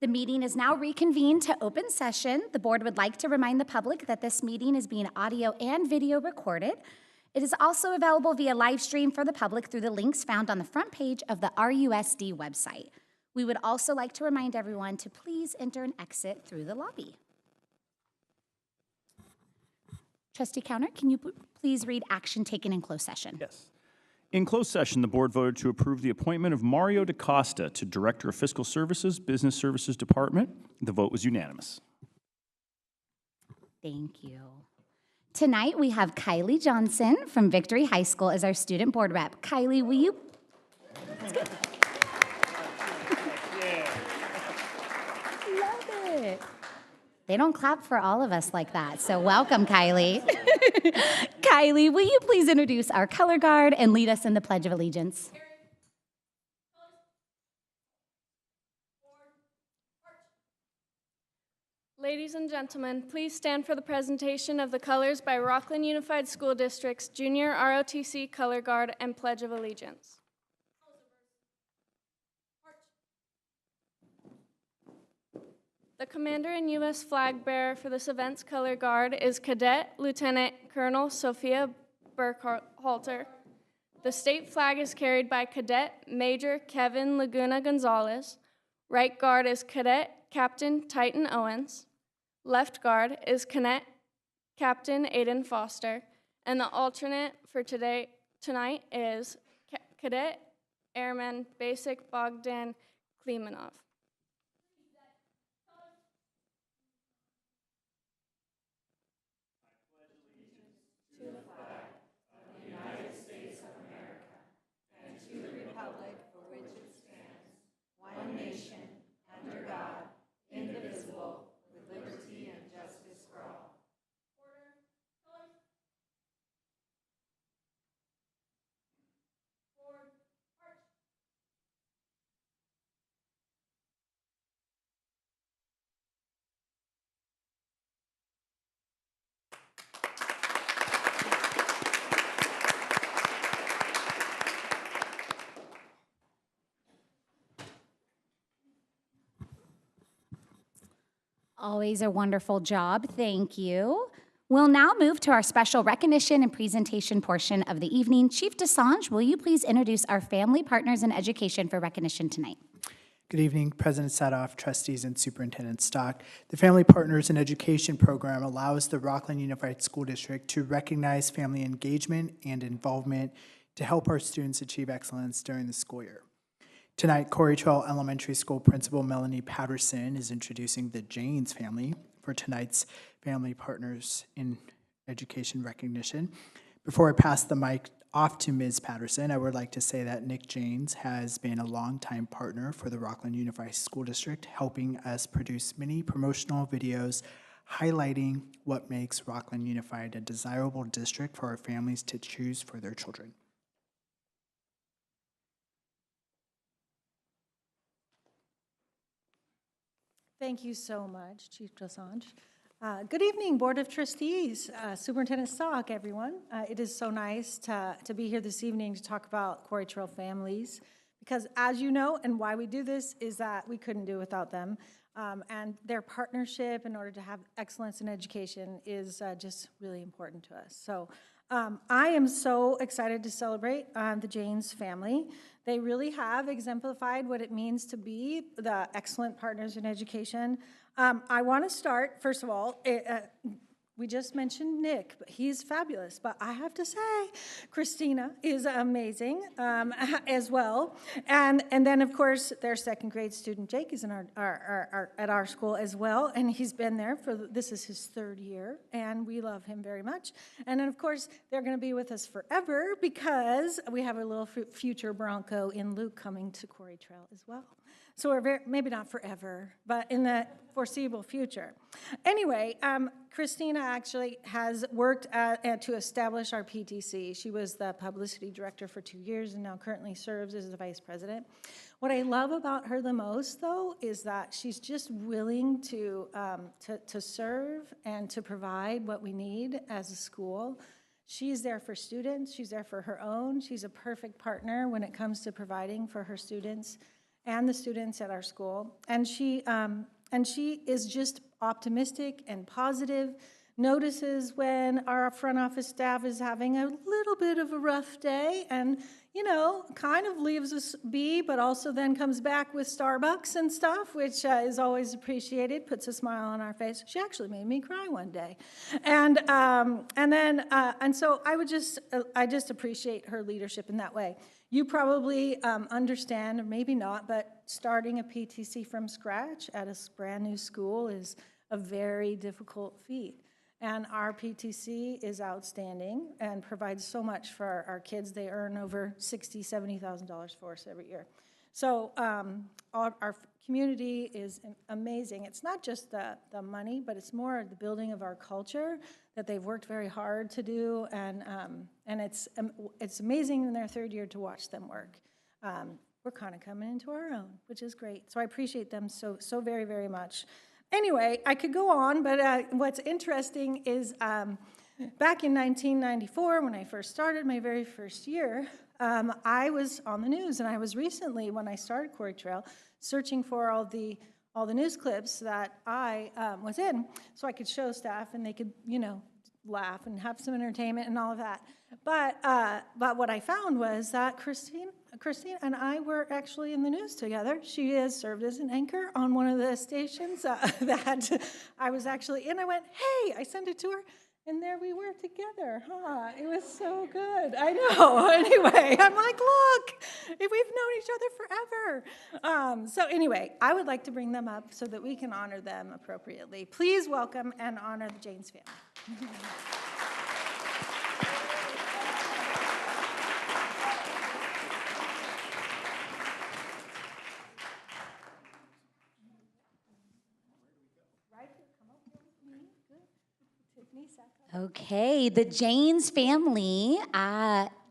The meeting is now reconvened to open session. The board would like to remind the public that this meeting is being audio and video recorded. It is also available via live stream for the public through the links found on the front page of the RUSD website. We would also like to remind everyone to please enter and exit through the lobby. Trustee Counter, can you please read action taken in closed session? Yes. In closed session, the board voted to approve the appointment of Mario DaCosta to Director of Fiscal Services, Business Services Department. The vote was unanimous. Thank you. Tonight, we have Kylie Johnson from Victory High School as our student board rep. Kylie, will you? That's good. Love it. They don't clap for all of us like that, so welcome, Kylie. Kylie, will you please introduce our color guard and lead us in the Pledge of Allegiance? Ladies and gentlemen, please stand for the presentation of the colors by Rocklin Unified School District's Junior ROTC Color Guard and Pledge of Allegiance. The commander and U.S. flag bearer for this event's color guard is Cadet Lieutenant Colonel Sophia Burkhalter. The state flag is carried by Cadet Major Kevin Laguna Gonzalez. Right guard is Cadet Captain Titan Owens. Left guard is Cadet Captain Aiden Foster. And the alternate for tonight is Cadet Airman Basic Bogdan Klimanov. Always a wonderful job, thank you. We'll now move to our special recognition and presentation portion of the evening. Chief DeSange, will you please introduce our family partners in education for recognition tonight? Good evening, President Sadoff, trustees, and Superintendent Stock. The Family Partners in Education program allows the Rocklin Unified School District to recognize family engagement and involvement to help our students achieve excellence during the school year. Tonight, Corey Trail Elementary School Principal Melanie Patterson is introducing the Janes family for tonight's Family Partners in Education recognition. Before I pass the mic off to Ms. Patterson, I would like to say that Nick Janes has been a longtime partner for the Rocklin Unified School District, helping us produce many promotional videos highlighting what makes Rocklin Unified a desirable district for our families to choose for their children. Thank you so much, Chief DeSange. Good evening, Board of Trustees, Superintendent Stock, everyone. It is so nice to be here this evening to talk about Corey Trail families, because as you know, and why we do this, is that we couldn't do without them. And their partnership in order to have excellence in education is just really important to us. So I am so excited to celebrate the Janes family. They really have exemplified what it means to be the excellent partners in education. I want to start, first of all, we just mentioned Nick, but he's fabulous. But I have to say, Christina is amazing as well. And then, of course, their second grade student, Jake, is in at our school as well. And he's been there this is his third year, and we love him very much. And then, of course, they're going to be with us forever because we have a little future Bronco in Luke coming to Corey Trail as well. So we're maybe not forever, but in the foreseeable future. Anyway, Christina actually has worked to establish our PTC. She was the publicity director for 2 years and now currently serves as the vice president. What I love about her the most, though, is that she's just willing to serve and to provide what we need as a school. She's there for students. She's there for her own. She's a perfect partner when it comes to providing for her students. and the students at our school. And she is just optimistic and positive, notices when our front office staff is having a little bit of a rough day, and, you know, kind of leaves us be, but also then comes back with Starbucks and stuff, which is always appreciated, puts a smile on our face. She actually made me cry one day. And so I just appreciate her leadership in that way. You probably understand, or maybe not, but starting a PTC from scratch at a brand new school is a very difficult feat. And our PTC is outstanding and provides so much for our kids. They earn over $60,000, $70,000 for us every year. So our community is amazing. It's not just the money, but it's more the building of our culture that they've worked very hard to do. And it's amazing in their third year to watch them work. We're kind of coming into our own, which is great. So I appreciate them so very, very much. Anyway, I could go on, but what's interesting is back in 1994, when I first started my very first year, I was on the news, and I was recently, when I started Quarry Trail, searching for all the news clips that I was in, so I could show staff and they could, you know, laugh and have some entertainment and all of that. But what I found was that Christine and I were actually in the news together. She has served as an anchor on one of the stations that I was actually in. I went, hey, I sent it to her, and there we were together. It was so good. I know. Anyway, I'm like, look, we've known each other forever. So anyway, I would like to bring them up so that we can honor them appropriately. Please welcome and honor the Janes family. Okay, the Janes family,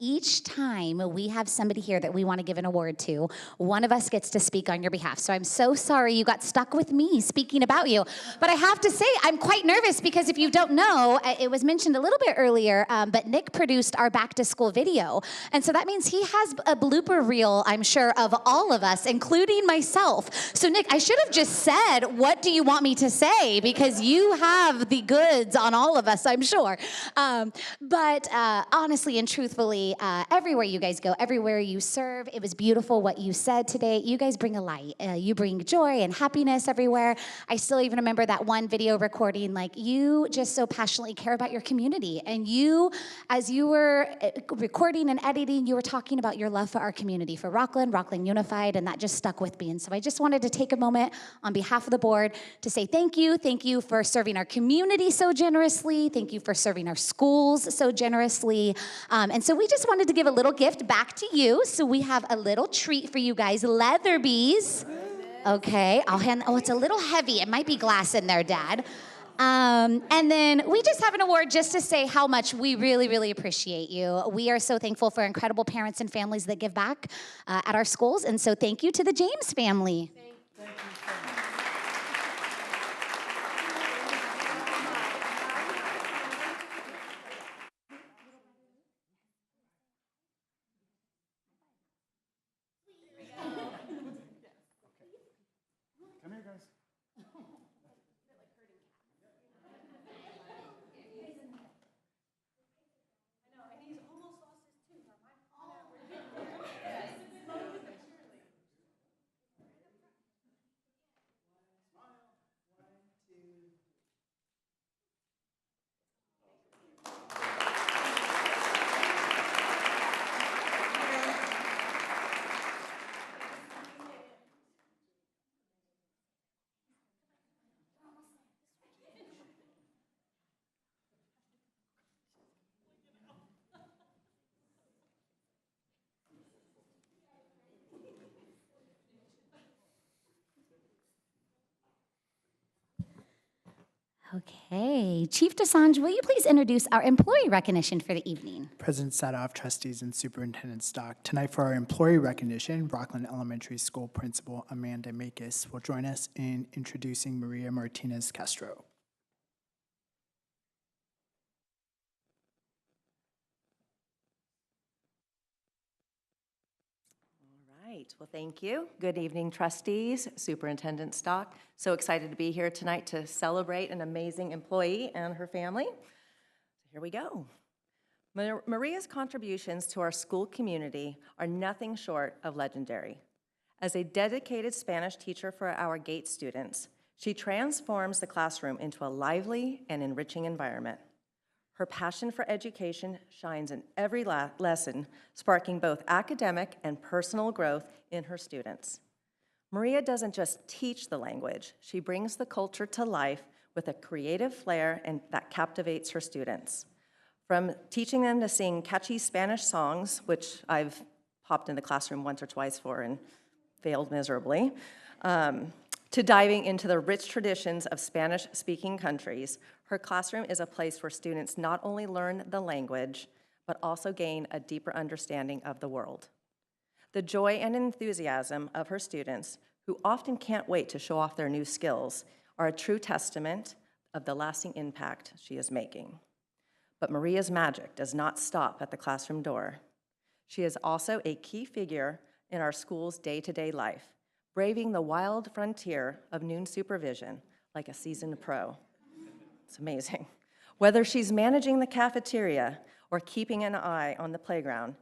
each time we have somebody here that we want to give an award to, one of us gets to speak on your behalf. So I'm so sorry you got stuck with me speaking about you. But I have to say, I'm quite nervous because if you don't know, it was mentioned a little bit earlier, but Nick produced our back to school video. And so that means he has a blooper reel, I'm sure, of all of us, including myself. So Nick, I should have just said, what do you want me to say? Because you have the goods on all of us, I'm sure. But honestly and truthfully, everywhere you guys go, everywhere you serve, it was beautiful what you said today. You guys bring a light. You bring joy and happiness everywhere. I still even remember that one video recording, like you just so passionately care about your community. And you, as you were recording and editing, you were talking about your love for our community, for Rocklin Unified, and that just stuck with me. And so I just wanted to take a moment on behalf of the board to say thank you. Thank you for serving our community so generously. Thank you for serving our schools so generously. And so we just wanted to give a little gift back to you. So we have a little treat for you guys, Leatherbees. Okay, I'll hand, oh, it's a little heavy. It might be glass in there, Dad. And then we just have an award just to say how much we really, really appreciate you. We are so thankful for incredible parents and families that give back at our schools. And so thank you to the James family. Thank you so much. Come here, guys. Okay, Chief DeSange, will you please introduce our employee recognition for the evening? President Sadoff, trustees, and Superintendent Stock. Tonight for our employee recognition, Rocklin Elementary School Principal Amanda Makis will join us in introducing Maria Martinez Castro. All right, well, thank you. Good evening, trustees, Superintendent Stock. So excited to be here tonight to celebrate an amazing employee and her family. So here we go. Maria's contributions to our school community are nothing short of legendary. As a dedicated Spanish teacher for our GATE students, she transforms the classroom into a lively and enriching environment. Her passion for education shines in every lesson, sparking both academic and personal growth in her students. Maria doesn't just teach the language, she brings the culture to life with a creative flair and that captivates her students. From teaching them to sing catchy Spanish songs, which I've popped in the classroom once or twice for and failed miserably, to diving into the rich traditions of Spanish-speaking countries, her classroom is a place where students not only learn the language, but also gain a deeper understanding of the world. The joy and enthusiasm of her students, who often can't wait to show off their new skills, are a true testament of the lasting impact she is making. But Maria's magic does not stop at the classroom door. She is also a key figure in our school's day-to-day life, braving the wild frontier of noon supervision like a seasoned pro. It's amazing. Whether she's managing the cafeteria or keeping an eye on the playground,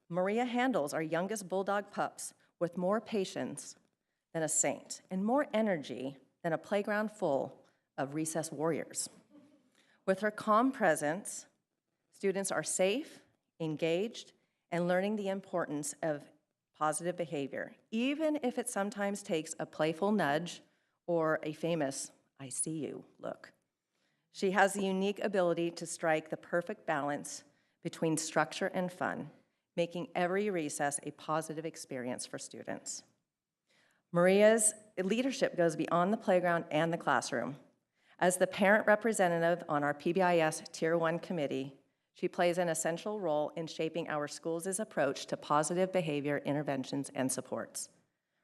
Maria handles our youngest bulldog pups with more patience than a saint and more energy than a playground full of recess warriors. With her calm presence, students are safe, engaged, and learning the importance of positive behavior, even if it sometimes takes a playful nudge or a famous "I see you" look. She has the unique ability to strike the perfect balance between structure and fun, making every recess a positive experience for students. Maria's leadership goes beyond the playground and the classroom. As the parent representative on our PBIS Tier 1 committee, she plays an essential role in shaping our schools' approach to positive behavior interventions and supports.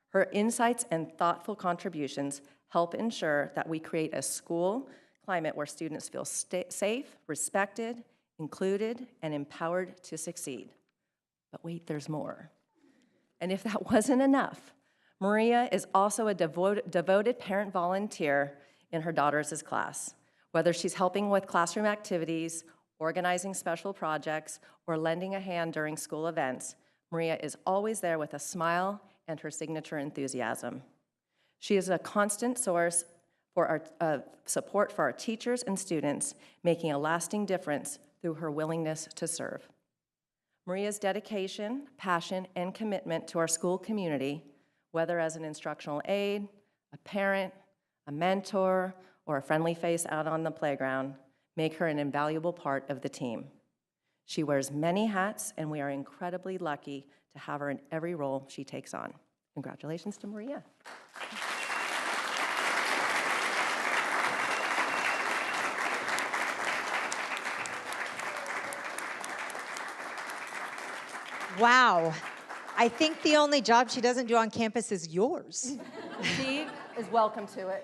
Her insights and thoughtful contributions help ensure that we create a school climate where students feel safe, respected, included, and empowered to succeed. But wait, there's more. And if that wasn't enough, Maria is also a devoted parent volunteer in her daughter's class. Whether she's helping with classroom activities, organizing special projects, or lending a hand during school events, Maria is always there with a smile and her signature enthusiasm. She is a constant source for our support for our teachers and students, making a lasting difference through her willingness to serve. Maria's dedication, passion, and commitment to our school community, whether as an instructional aide, a parent, a mentor, or a friendly face out on the playground, make her an invaluable part of the team. She wears many hats, and we are incredibly lucky to have her in every role she takes on. Congratulations to Maria. Wow. I think the only job she doesn't do on campus is yours. She is welcome to it.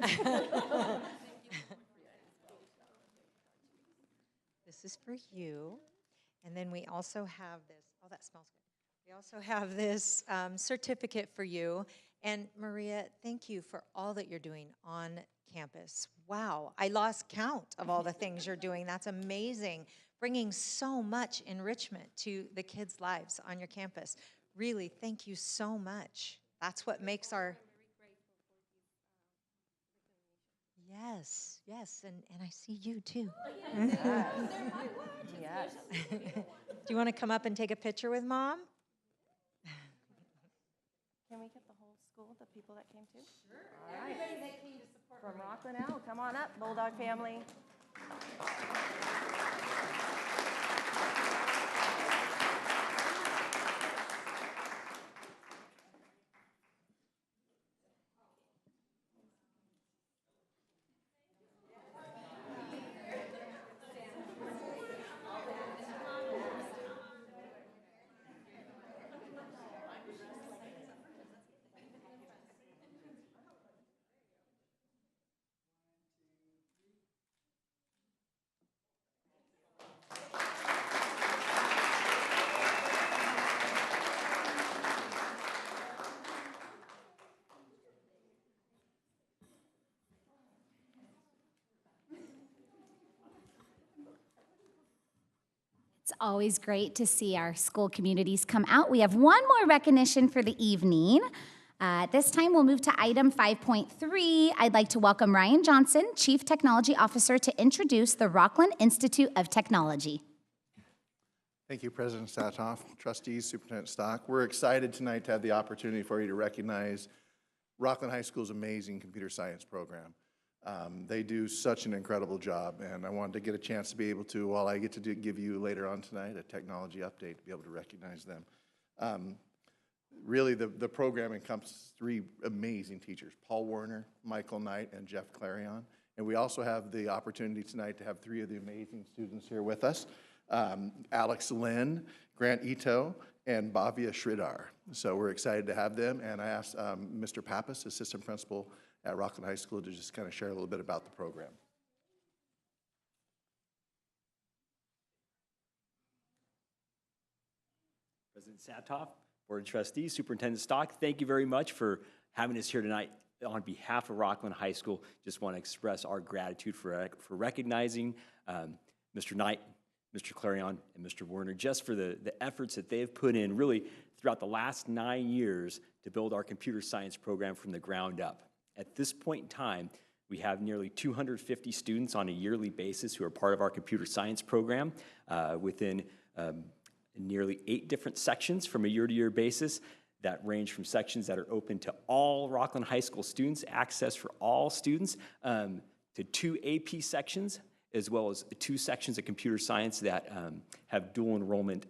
This is for you. And then we also have this, oh, that smells good. We also have this certificate for you. And Maria, thank you for all that you're doing on campus. Wow, I lost count of all the things you're doing. That's amazing. Bringing so much enrichment to the kids' lives on your campus. Really, thank you so much. That's what makes our... Yes, yes, and I see you too. Yes. Do you want to come up and take a picture with Mom? Can we get the whole school, the people that came too? Sure. All right. Everybody that came to support from Rocklin out, come on up, Bulldog family. It's always great to see our school communities come out. We have one more recognition for the evening. This time we'll move to item 5.3. I'd like to welcome Ryan Johnson, Chief Technology Officer, to introduce the Rocklin Institute of Technology. Thank you, President Satoff, trustees, Superintendent Stock. We're excited tonight to have the opportunity for you to recognize Rocklin High School's amazing computer science program. They do such an incredible job, and I wanted to get a chance to be able to, while I get to give you later on tonight a technology update, to be able to recognize them. Really, the program encompasses 3 amazing teachers, Paul Werner, Michael Knight, and Jeff Clarion. And we also have the opportunity tonight to have 3 of the amazing students here with us, Alex Lynn, Grant Ito, and Bhavya Sridhar. So we're excited to have them, and I asked Mr. Pappas, Assistant Principal at Rocklin High School, to just kind of share a little bit about the program. President Satoff, Board of Trustees, Superintendent Stock, thank you very much for having us here tonight. On behalf of Rocklin High School, just want to express our gratitude for recognizing Mr. Knight, Mr. Clarion, and Mr. Werner, just for the efforts that they've put in really throughout the last 9 years to build our computer science program from the ground up. At this point in time, we have nearly 250 students on a yearly basis who are part of our computer science program within nearly 8 different sections from a year-to-year basis that range from sections that are open to all Rocklin High School students, access for all students, to 2 AP sections, as well as 2 sections of computer science that have dual enrollment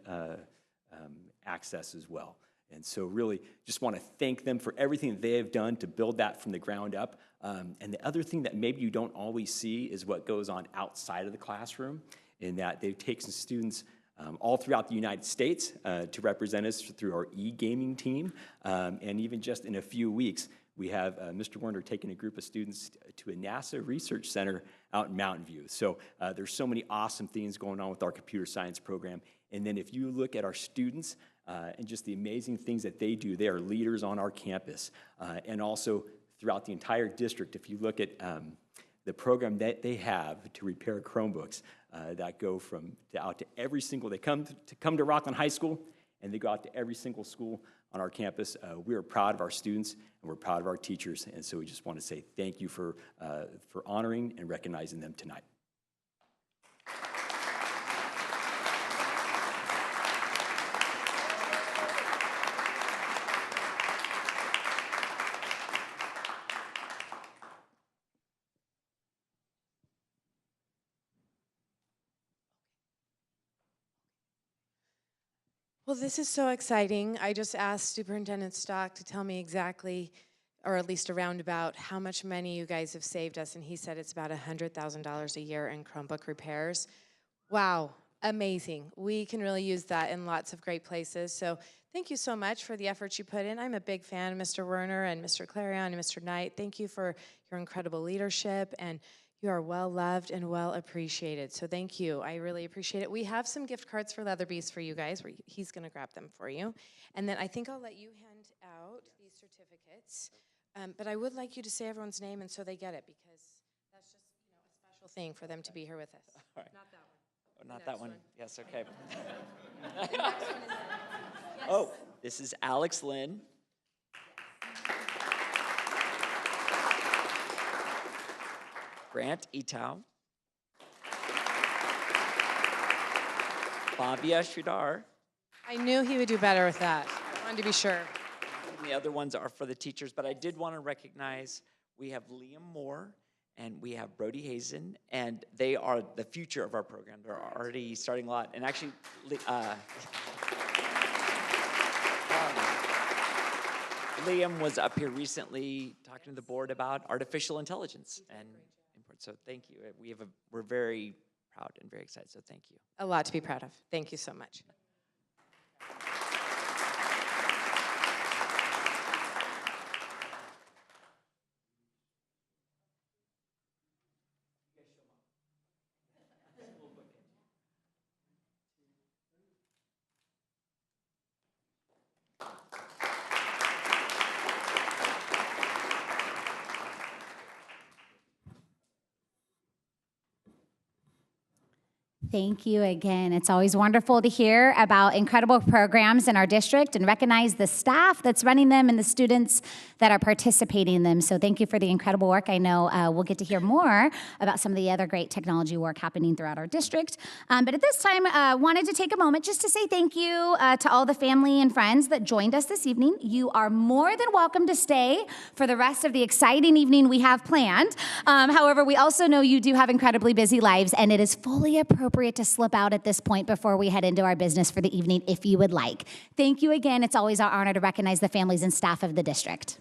access as well. And so really just want to thank them for everything that they have done to build that from the ground up. And the other thing that maybe you don't always see is what goes on outside of the classroom, in that they've taken students all throughout the United States to represent us through our e-gaming team. And even just in a few weeks, we have Mr. Werner taking a group of students to a NASA research center out in Mountain View. So there's so many awesome things going on with our computer science program. And then if you look at our students and just the amazing things that they do, they are leaders on our campus. And also throughout the entire district, if you look at the program that they have to repair Chromebooks that go out to every single, they come to Rocklin High School, and they go out to every single school on our campus. We are proud of our students, and we're proud of our teachers, and so we just want to say thank you for honoring and recognizing them tonight. Well, this is so exciting. I just asked Superintendent Stock to tell me exactly, or at least a roundabout, how much money you guys have saved us, and he said it's about $100,000 a year in Chromebook repairs. Wow, amazing. We can really use that in lots of great places. So thank you so much for the efforts you put in. I'm a big fan of Mr. Werner and Mr. Clarion and Mr. Knight. Thank you for your incredible leadership, and you are well loved and well appreciated. So thank you. I really appreciate it. We have some gift cards for Leatherby's for you guys. He's going to grab them for you. And then I think I'll let you hand out these certificates. But I would like you to say everyone's name and so they get it, because that's just a special thing for them to be here with us. All right. Not that one. Oh, not that one. Yes, okay. The next one is yes. Oh, this is Alex Lynn. Grant Ito. Bhavya Sridhar. I knew he would do better with that. I wanted to be sure. And the other ones are for the teachers, but I did want to recognize we have Liam Moore and we have Brody Hazen, and they are the future of our program. They're already starting a lot. And actually, Liam was up here recently talking to the board about artificial intelligence. And so thank you. We're very proud and very excited, so thank you. A lot to be proud of. Thank you so much. Thank you again. It's always wonderful to hear about incredible programs in our district and recognize the staff that's running them and the students that are participating in them. So thank you for the incredible work. I know we'll get to hear more about some of the other great technology work happening throughout our district. But at this time, wanted to take a moment just to say thank you to all the family and friends that joined us this evening. You are more than welcome to stay for the rest of the exciting evening we have planned. However, we also know you do have incredibly busy lives, and it is fully appropriate to slip out at this point before we head into our business for the evening if you would like. Thank you again. It's always our honor to recognize the families and staff of the district.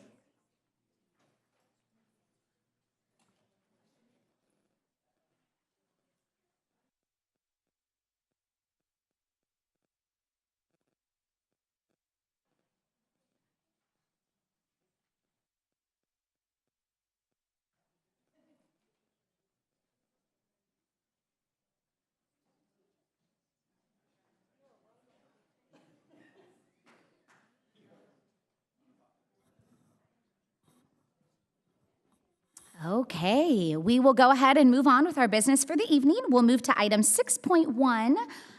Okay, we will go ahead and move on with our business for the evening. We'll move to item 6.1,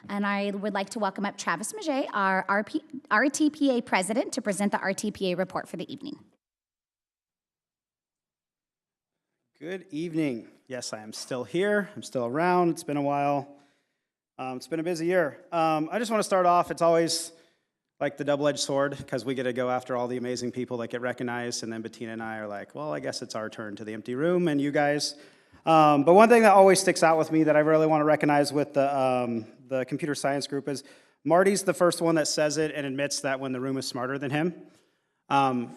and I would like to welcome up Travis Maget, our RTPA president, to present the RTPA report for the evening. Good evening. Yes, I am still here. I'm still around. It's been a while. It's been a busy year. I just want to start off. It's always like the double-edged sword because we get to go after all the amazing people that get recognized, and then Bettina and I are like, well, I guess it's our turn to the empty room and you guys. But one thing that always sticks out with me that I really want to recognize with the computer science group is Marty's the first one that says it and admits that when the room is smarter than him.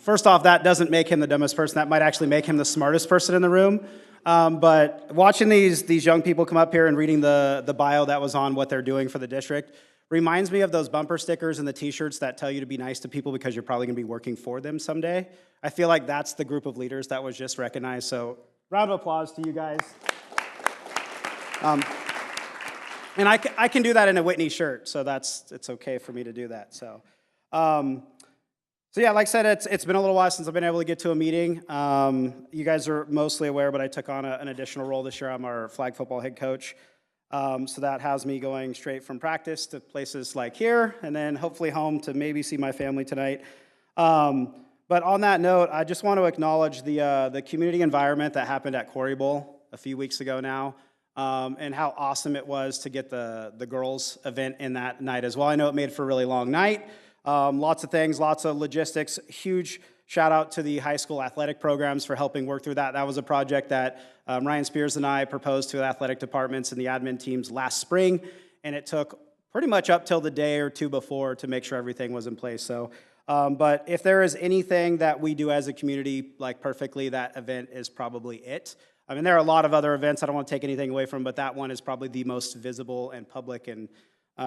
First off, that doesn't make him the dumbest person. That might actually make him the smartest person in the room. But watching these young people come up here and reading the bio that was on what they're doing for the district reminds me of those bumper stickers and the t-shirts that tell you to be nice to people because you're probably going to be working for them someday. I feel like that's the group of leaders that was just recognized. So round of applause to you guys. And I can do that in a Whitney shirt, so it's okay for me to do that. So yeah, like I said, it's been a little while since I've been able to get to a meeting. You guys are mostly aware, but I took on an additional role this year. I'm our flag football head coach. So that has me going straight from practice to places like here, and then hopefully home to maybe see my family tonight. But on that note, I just want to acknowledge the community environment that happened at Quarry Bowl a few weeks ago now, and how awesome it was to get the girls event in that night as well. I know it made for a really long night. Lots of things, lots of logistics. Huge shout out to the high school athletic programs for helping work through that. That was a project that Ryan Spears and I proposed to the athletic departments and the admin teams last spring, and it took pretty much up till the day or two before to make sure everything was in place. So, but if there is anything that we do as a community like perfectly, that event is probably it. I mean, there are a lot of other events I don't want to take anything away from, but that one is probably the most visible and public and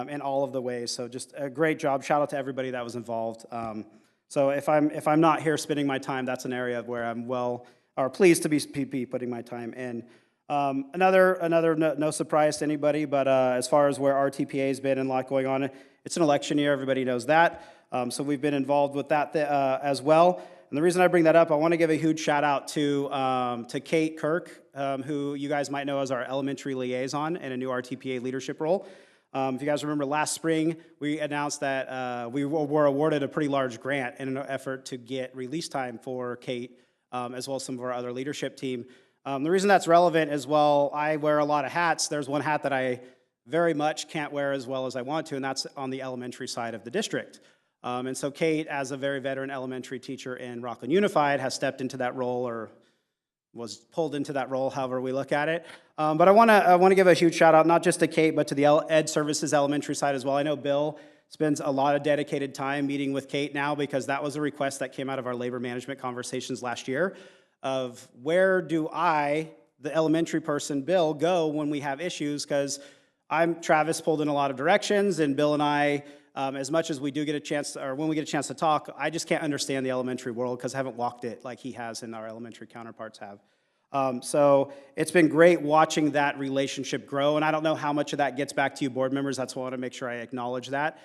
in all of the ways. So just a great job. Shout out to everybody that was involved. So if I'm not here spending my time, that's an area where I'm pleased to be putting my time in. Another no surprise to anybody, but as far as where RTPA has been and a lot going on, it's an election year. Everybody knows that. So we've been involved with that as well. And the reason I bring that up, I want to give a huge shout out to Kate Kirk, who you guys might know as our elementary liaison in a new RTPA leadership role. If you guys remember last spring, we announced that we were awarded a pretty large grant in an effort to get release time for Kate, as well as some of our other leadership team. The reason that's relevant as well, I wear a lot of hats. There's one hat that I very much can't wear as well as I want to, and that's on the elementary side of the district. And so Kate, as a very veteran elementary teacher in Rocklin Unified, has stepped into that role, or was pulled into that role, however we look at it. But I want to give a huge shout out, not just to Kate, but to the Ed Services elementary side as well. I know Bill spends a lot of dedicated time meeting with Kate now because that was a request that came out of our labor management conversations last year of where do I, the elementary person, Bill, go when we have issues, because Travis pulled in a lot of directions, and Bill and I, as much as we do get a chance, or when we get a chance to talk, I just can't understand the elementary world because I haven't walked it like he has and our elementary counterparts have. So it's been great watching that relationship grow, and I don't know how much of that gets back to you board members. That's why I want to make sure I acknowledge that,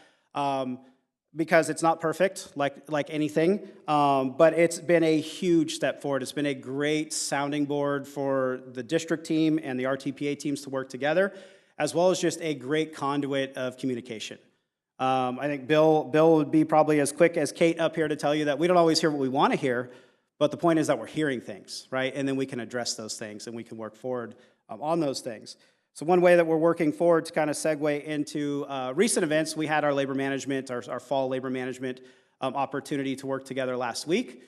because it's not perfect like anything, but it's been a huge step forward. It's been a great sounding board for the district team and the RTPA teams to work together. as well as just a great conduit of communication. I think Bill would be probably as quick as Kate up here to tell you that we don't always hear what we want to hear, but the point is that we're hearing things, right? And then we can address those things and we can work forward on those things. So one way that we're working forward to kind of segue into recent events, we had our labor management, our fall labor management opportunity to work together last week.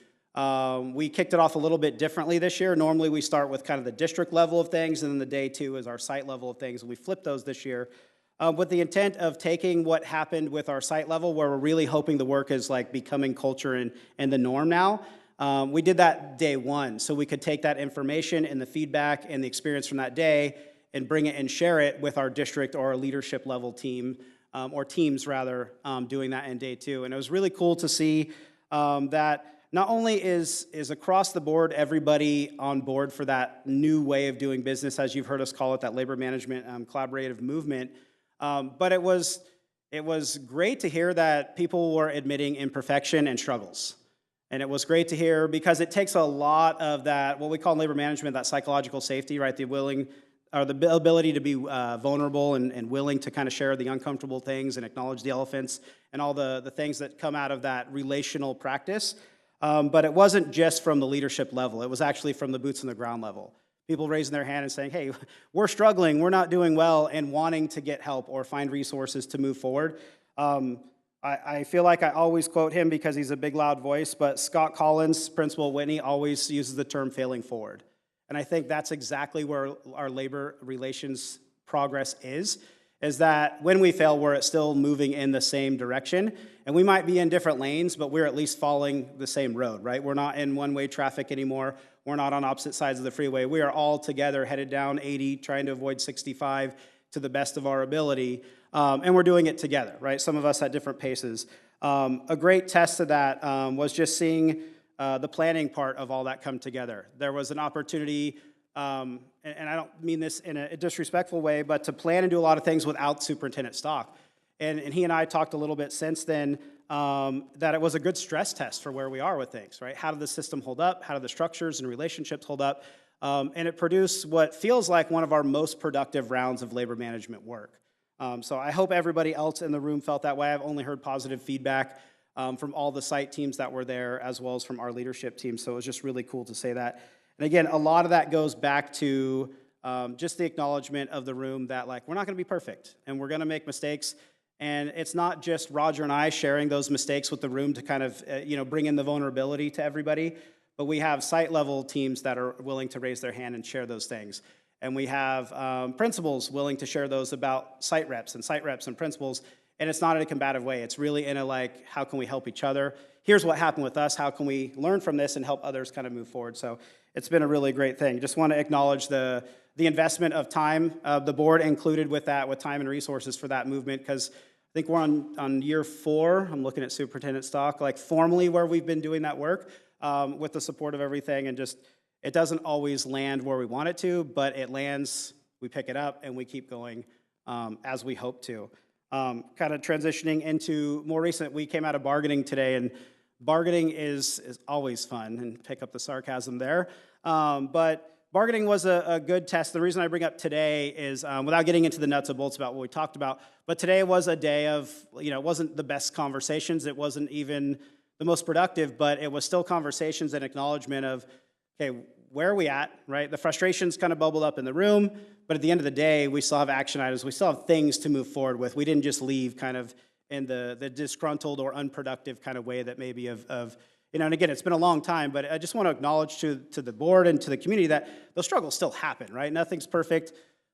We kicked it off a little bit differently this year. Normally we start with kind of the district level of things, and then the day two is our site level of things, and we flipped those this year with the intent of taking what happened with our site level, where we're really hoping the work is like becoming culture and the norm now. We did that day one, so we could take that information and the feedback and the experience from that day and bring it and share it with our district or our leadership level team, or teams rather, doing that in day two. And it was really cool to see that not only is across the board everybody on board for that new way of doing business, as you've heard us call it, that labor management collaborative movement, but it was great to hear that people were admitting imperfection and struggles. And it was great to hear, because it takes a lot of that, what we call in labor management, that psychological safety, right? The ability to be vulnerable and willing to kind of share the uncomfortable things and acknowledge the elephants and all the things that come out of that relational practice. But it wasn't just from the leadership level. It was actually from the boots on the ground level. People raising their hand and saying, hey, we're struggling, we're not doing well, and wanting to get help or find resources to move forward. I feel like I always quote him because he's a big, loud voice, but Scott Collins, Principal Whitney, always uses the term failing forward. And I think that's exactly where our labor relations progress is that when we fail, we're still moving in the same direction. And we might be in different lanes, but we're at least following the same road, right? We're not in one-way traffic anymore. We're not on opposite sides of the freeway. We are all together headed down 80, trying to avoid 65 to the best of our ability. And we're doing it together, right? Some of us at different paces. A great test of that was just seeing the planning part of all that come together. There was an opportunity, and I don't mean this in a disrespectful way, but to plan and do a lot of things without Superintendent Stock. And he and I talked a little bit since then that it was a good stress test for where we are with things, right? How did the system hold up? How do the structures and relationships hold up? And it produced what feels like one of our most productive rounds of labor management work. So I hope everybody else in the room felt that way. I've only heard positive feedback from all the site teams that were there, as well as from our leadership team. So it was just really cool to say that. And again, a lot of that goes back to just the acknowledgement of the room that, like, we're not going to be perfect, and we're going to make mistakes. And it's not just Roger and I sharing those mistakes with the room to kind of bring in the vulnerability to everybody, but we have site level teams that are willing to raise their hand and share those things. And we have principals willing to share those about site reps and principals. And it's not in a combative way. It's really in a, like, how can we help each other? Here's what happened with us. How can we learn from this and help others kind of move forward? So it's been a really great thing. Just want to acknowledge the investment of time, the board included with that, with time and resources for that movement, because I think we're on year 4. I'm looking at Superintendent Stock, like formally where we've been doing that work with the support of everything, and just it doesn't always land where we want it to, but it lands, we pick it up, and we keep going as we hope to. Kind of transitioning into more recent, we came out of bargaining today, and bargaining is always fun, and pick up the sarcasm there. But bargaining was a good test. The reason I bring up today is, without getting into the nuts and bolts about what we talked about, but today was a day of, it wasn't the best conversations, it wasn't even the most productive, but it was still conversations and acknowledgement of, okay, where are we at, right? The frustrations kind of bubbled up in the room, but at the end of the day, we still have action items. We still have things to move forward with. We didn't just leave kind of in the disgruntled or unproductive kind of way that maybe and again, it's been a long time, but I just want to acknowledge to the board and to the community that those struggles still happen, right? Nothing's perfect.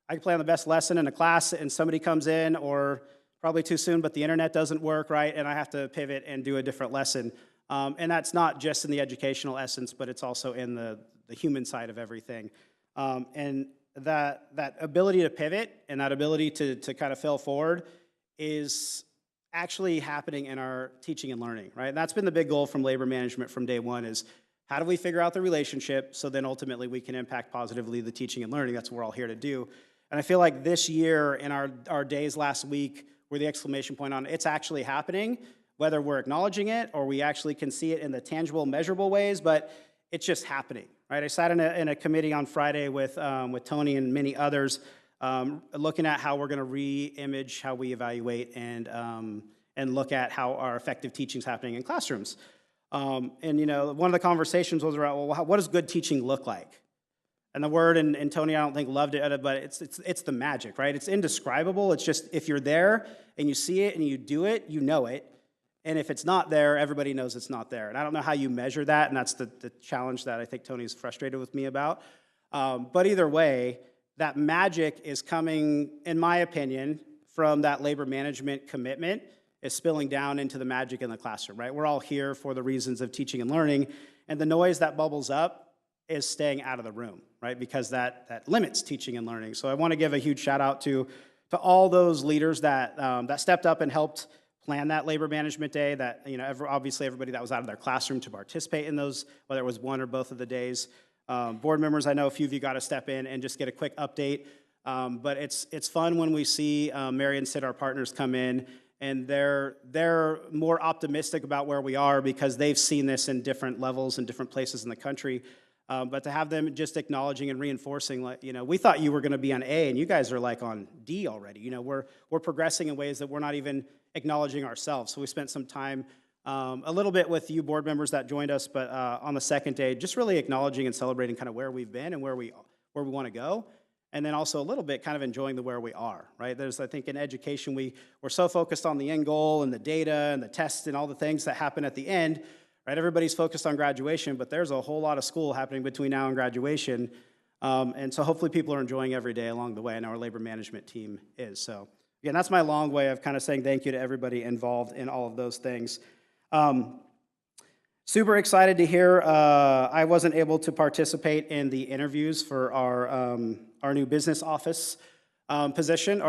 I can plan the best lesson in a class and somebody comes in, or probably too soon, but the internet doesn't work, right? And I have to pivot and do a different lesson. And that's not just in the educational essence, but it's also in the human side of everything. And that ability to pivot and that ability to kind of fail forward is actually happening in our teaching and learning, right? And that's been the big goal from labor management from day one, is how do we figure out the relationship so then ultimately we can impact positively the teaching and learning. That's what we're all here to do. And I feel like this year in our days last week were the exclamation point on it's actually happening, whether we're acknowledging it or we actually can see it in the tangible, measurable ways, but it's just happening, right? I sat in a committee on Friday with Tony and many others looking at how we're going to re-image how we evaluate and look at how our effective teaching is happening in classrooms. And, you know, one of the conversations was around, well, what does good teaching look like? And the word, and Tony, I don't think loved it, but it's the magic, right? It's indescribable. It's just, if you're there and you see it and you do it, you know it. And if it's not there, everybody knows it's not there. And I don't know how you measure that, and that's the challenge that I think Tony's frustrated with me about. But either way, that magic is coming, in my opinion, from that labor management commitment, is spilling down into the magic in the classroom, right? We're all here for the reasons of teaching and learning, and the noise that bubbles up is staying out of the room, right? Because that limits teaching and learning. So I want to give a huge shout out to all those leaders that stepped up and helped plan that labor management day, that, you know, obviously everybody that was out of their classroom to participate in those, whether it was one or both of the days. Board members, I know a few of you got to step in and just get a quick update. But it's fun when we see Mary and Sid, our partners, come in, and they're more optimistic about where we are because they've seen this in different levels and different places in the country. But to have them just acknowledging and reinforcing, like, you know, we thought you were going to be on A, and you guys are like on D already. You know, we're progressing in ways that we're not even acknowledging ourselves. So we spent some time, a little bit with you board members that joined us, but on the second day, just really acknowledging and celebrating kind of where we've been and where we want to go. And then also a little bit kind of enjoying where we are, right? I think in education, we're so focused on the end goal and the data and the tests and all the things that happen at the end, right? Everybody's focused on graduation, but there's a whole lot of school happening between now and graduation. And so hopefully people are enjoying every day along the way, and our labor management team is. So again, that's my long way of kind of saying thank you to everybody involved in all of those things. Super excited to hear. I wasn't able to participate in the interviews for our new business office person.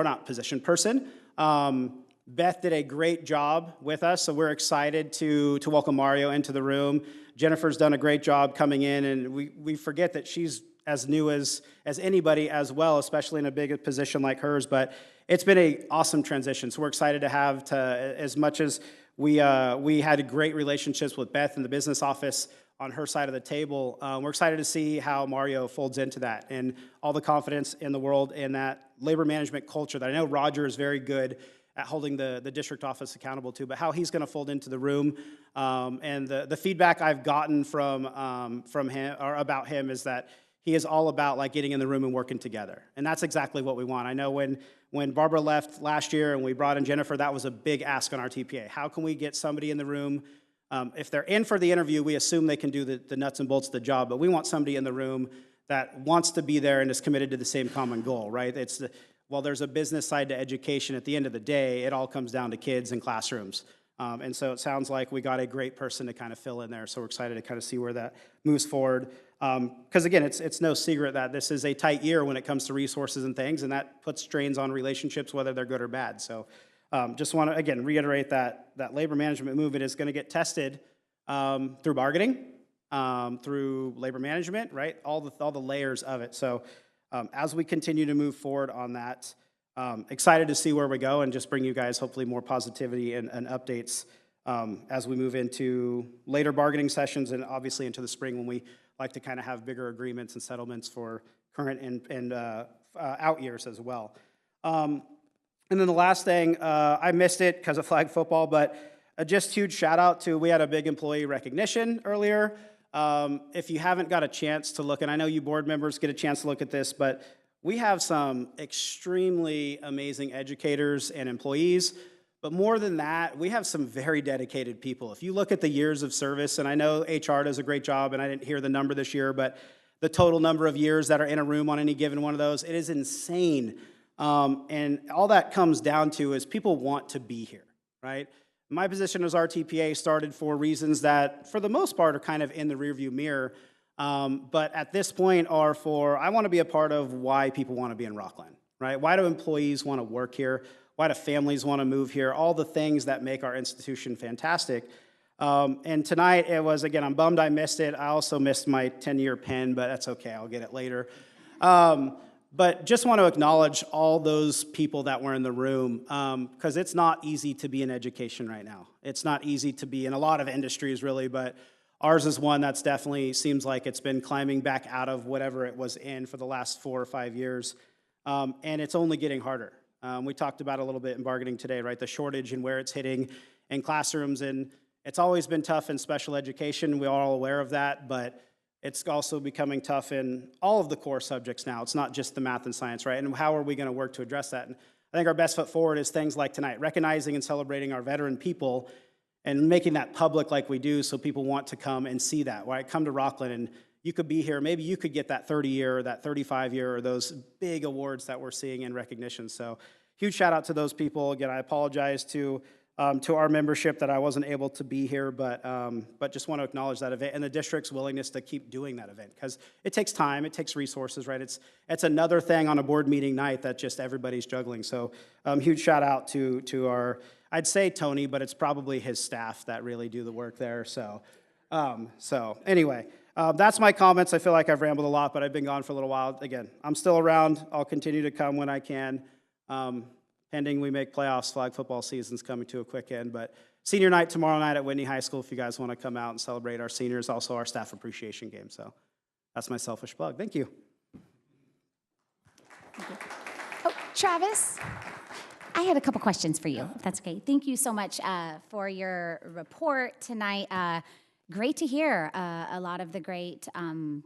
Beth did a great job with us, so we're excited to welcome Mario into the room. Jennifer's done a great job coming in, and we forget that she's as new as anybody as well, especially in a big position like hers, but it's been an awesome transition. So we're excited to have, as much as we had great relationships with Beth in the business office on her side of the table, we're excited to see how Mario folds into that, and all the confidence in the world in that labor management culture that I know Roger is very good at holding the district office accountable to, but how he's going to fold into the room. And the feedback I've gotten from him or about him is that he is all about like getting in the room and working together. And that's exactly what we want. I know when Barbara left last year and we brought in Jennifer, that was a big ask on RTPA. How can we get somebody in the room? If they're in for the interview, we assume they can do the nuts and bolts of the job, but we want somebody in the room that wants to be there and is committed to the same common goal, right? While there's a business side to education, at the end of the day, it all comes down to kids and classrooms. And so it sounds like we got a great person to kind of fill in there, so we're excited to kind of see where that moves forward. Because again, it's no secret that this is a tight year when it comes to resources and things, and that puts strains on relationships, whether they're good or bad. So just want to, again, reiterate that labor management movement is going to get tested through bargaining, through labor management, right? All the layers of it. So as we continue to move forward on that, excited to see where we go and just bring you guys hopefully more positivity and updates as we move into later bargaining sessions and obviously into the spring when we like to kind of have bigger agreements and settlements for current and out years as well. And then the last thing, I missed it because of flag football, but just huge shout out to, we had a big employee recognition earlier. If you haven't got a chance to look, and I know you board members get a chance to look at this, but we have some extremely amazing educators and employees, but more than that, we have some very dedicated people. If you look at the years of service, and I know HR does a great job, and I didn't hear the number this year, but the total number of years that are in a room on any given one of those, it is insane. And all that comes down to is people want to be here, right? My position as RTPA started for reasons that, for the most part, are kind of in the rearview mirror, but at this point are for, I want to be a part of why people want to be in Rocklin, right? Why do employees want to work here? Why do families want to move here? All the things that make our institution fantastic. And tonight it was, again, I'm bummed I missed it. I also missed my 10-year pen, but that's okay, I'll get it later. But just want to acknowledge all those people that were in the room, because it's not easy to be in education right now. It's not easy to be in a lot of industries, really, but ours is one that's definitely seems like it's been climbing back out of whatever it was in for the last 4 or 5 years. and it's only getting harder. We talked about it a little bit in bargaining today, right? The shortage and where it's hitting in classrooms, and it's always been tough in special education. We're all aware of that, but it's also becoming tough in all of the core subjects now. It's not just the math and science, right? And how are we going to work to address that? And I think our best foot forward is things like tonight, recognizing and celebrating our veteran people and making that public like we do so people want to come and see that, right? Come to Rocklin and you could be here. Maybe you could get that 30-year or that 35-year or those big awards that we're seeing in recognition. So huge shout out to those people. Again, I apologize to our membership that I wasn't able to be here, but just want to acknowledge that event and the district's willingness to keep doing that event because it takes time, it takes resources, right? It's another thing on a board meeting night that just everybody's juggling. So huge shout out to our, I'd say Tony, but it's probably his staff that really do the work there. So anyway, that's my comments. I feel like I've rambled a lot, but I've been gone for a little while. Again, I'm still around. I'll continue to come when I can. Pending we make playoffs, flag football season's coming to a quick end. But senior night tomorrow night at Whitney High School if you guys want to come out and celebrate our seniors, also our staff appreciation game. So that's my selfish plug. Thank you. Oh, Travis, I had a couple questions for you, if that's okay. Thank you so much for your report tonight. Great to hear a lot of the great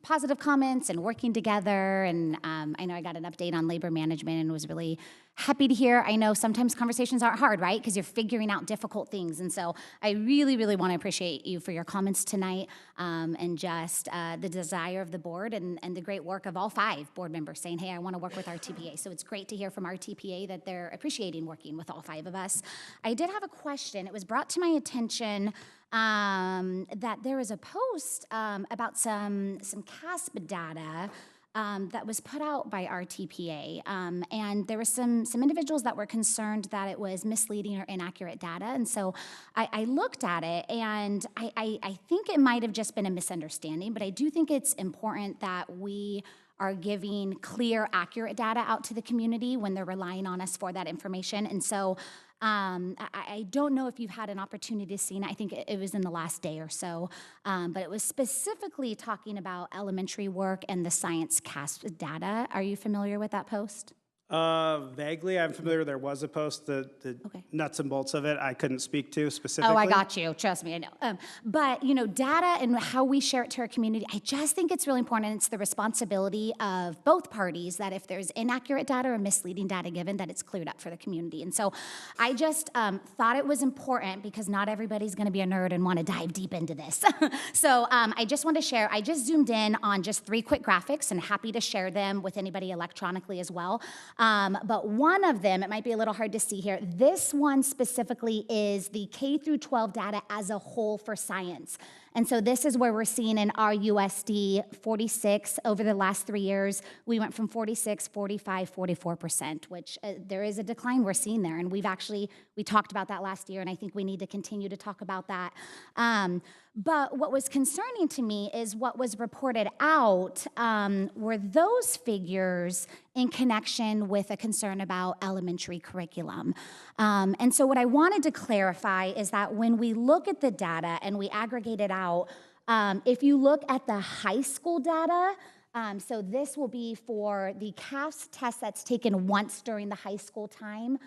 positive comments and working together. And I know I got an update on labor management and was really happy to hear. I know sometimes conversations aren't hard, right? Because you're figuring out difficult things. And so I really, really want to appreciate you for your comments tonight and just the desire of the board and the great work of all 5 board members saying, hey, I want to work with RTPA. So it's great to hear from RTPA that they're appreciating working with all 5 of us. I did have a question. It was brought to my attention that there was a post about some CASP data that was put out by RTPA, and there were some individuals that were concerned that it was misleading or inaccurate data, and so I looked at it, and I think it might have just been a misunderstanding, but I do think it's important that we are giving clear, accurate data out to the community when they're relying on us for that information, and so I don't know if you've had an opportunity to see it. I think it was in the last day or so, but it was specifically talking about elementary work and the science CASP data. Are you familiar with that post? Vaguely, I'm familiar. There was a post, the Okay. nuts and bolts of it I couldn't speak to specifically. Oh, I got you. Trust me, I know. But, you know, data and how we share it to our community, I just think it's really important. It's the responsibility of both parties that if there's inaccurate data or misleading data given, that it's cleared up for the community. And so I just thought it was important because not everybody's going to be a nerd and want to dive deep into this. So I just want to share. I just zoomed in on just 3 quick graphics and happy to share them with anybody electronically as well. But one of them, it might be a little hard to see here, this one specifically is the K through 12 data as a whole for science. And so this is where we're seeing in our USD 46 over the last 3 years. We went from 46, 45, 44%, which there is a decline we're seeing there. And we talked about that last year, and I think we need to continue to talk about that. But what was concerning to me is what was reported out were those figures in connection with a concern about elementary curriculum. And so what I wanted to clarify is that when we look at the data and we aggregate it out, if you look at the high school data, so this will be for the CASP test that's taken once during the high school time,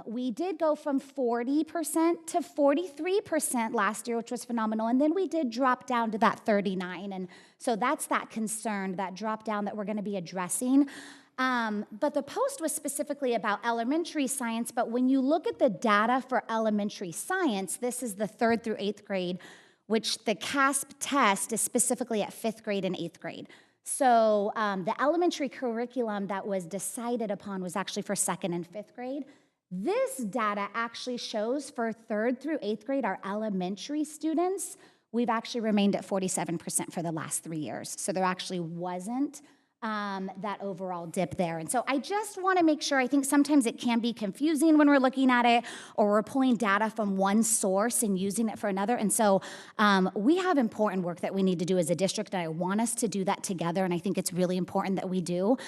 we did go from 40% to 43% last year, which was phenomenal, and then we did drop down to that 39%, and so that's that concern, that drop down that we're going to be addressing. But the post was specifically about elementary science, but when you look at the data for elementary science, this is the 3rd through 8th grade, which the CASP test is specifically at 5th grade and 8th grade. So the elementary curriculum that was decided upon was actually for 2nd and 5th grade. This data actually shows for 3rd through 8th grade, our elementary students, we've actually remained at 47% for the last 3 years. So there actually wasn't that overall dip there. And so I just want to make sure, I think sometimes it can be confusing when we're looking at it or we're pulling data from one source and using it for another. And so we have important work that we need to do as a district, and I want us to do that together, and I think it's really important that we do.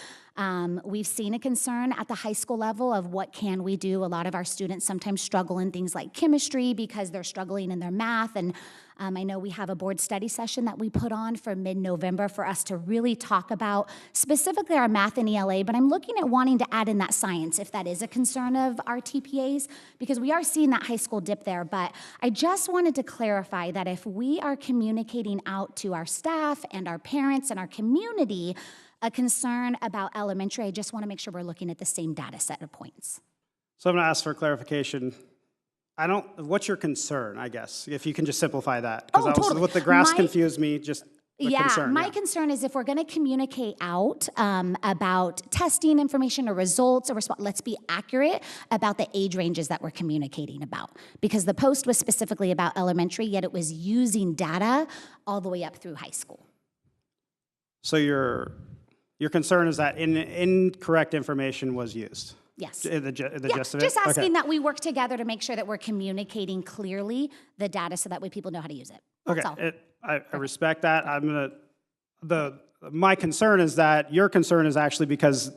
We've seen a concern at the high school level of what can we do. A lot of our students sometimes struggle in things like chemistry because they're struggling in their math. And I know we have a board study session that we put on for mid-November for us to really talk about specifically our math and ELA, but I'm looking at wanting to add in that science if that is a concern of our TPAs, because we are seeing that high school dip there. But I just wanted to clarify that if we are communicating out to our staff and our parents and our community a concern about elementary, I just want to make sure we're looking at the same data set of points. So I'm going to ask for clarification. What's your concern, I guess, if you can just simplify that? Because Totally. What the graphs confused me, just the concern. My concern is if we're going to communicate out about testing information or results, let's be accurate about the age ranges that we're communicating about. Because the post was specifically about elementary, yet it was using data all the way up through high school. So your concern is that incorrect information was used? Yes. The gist of it? Just asking Okay. that we work together to make sure that we're communicating clearly the data so that way people know how to use it. That's all. I respect that. My concern is that your concern is actually because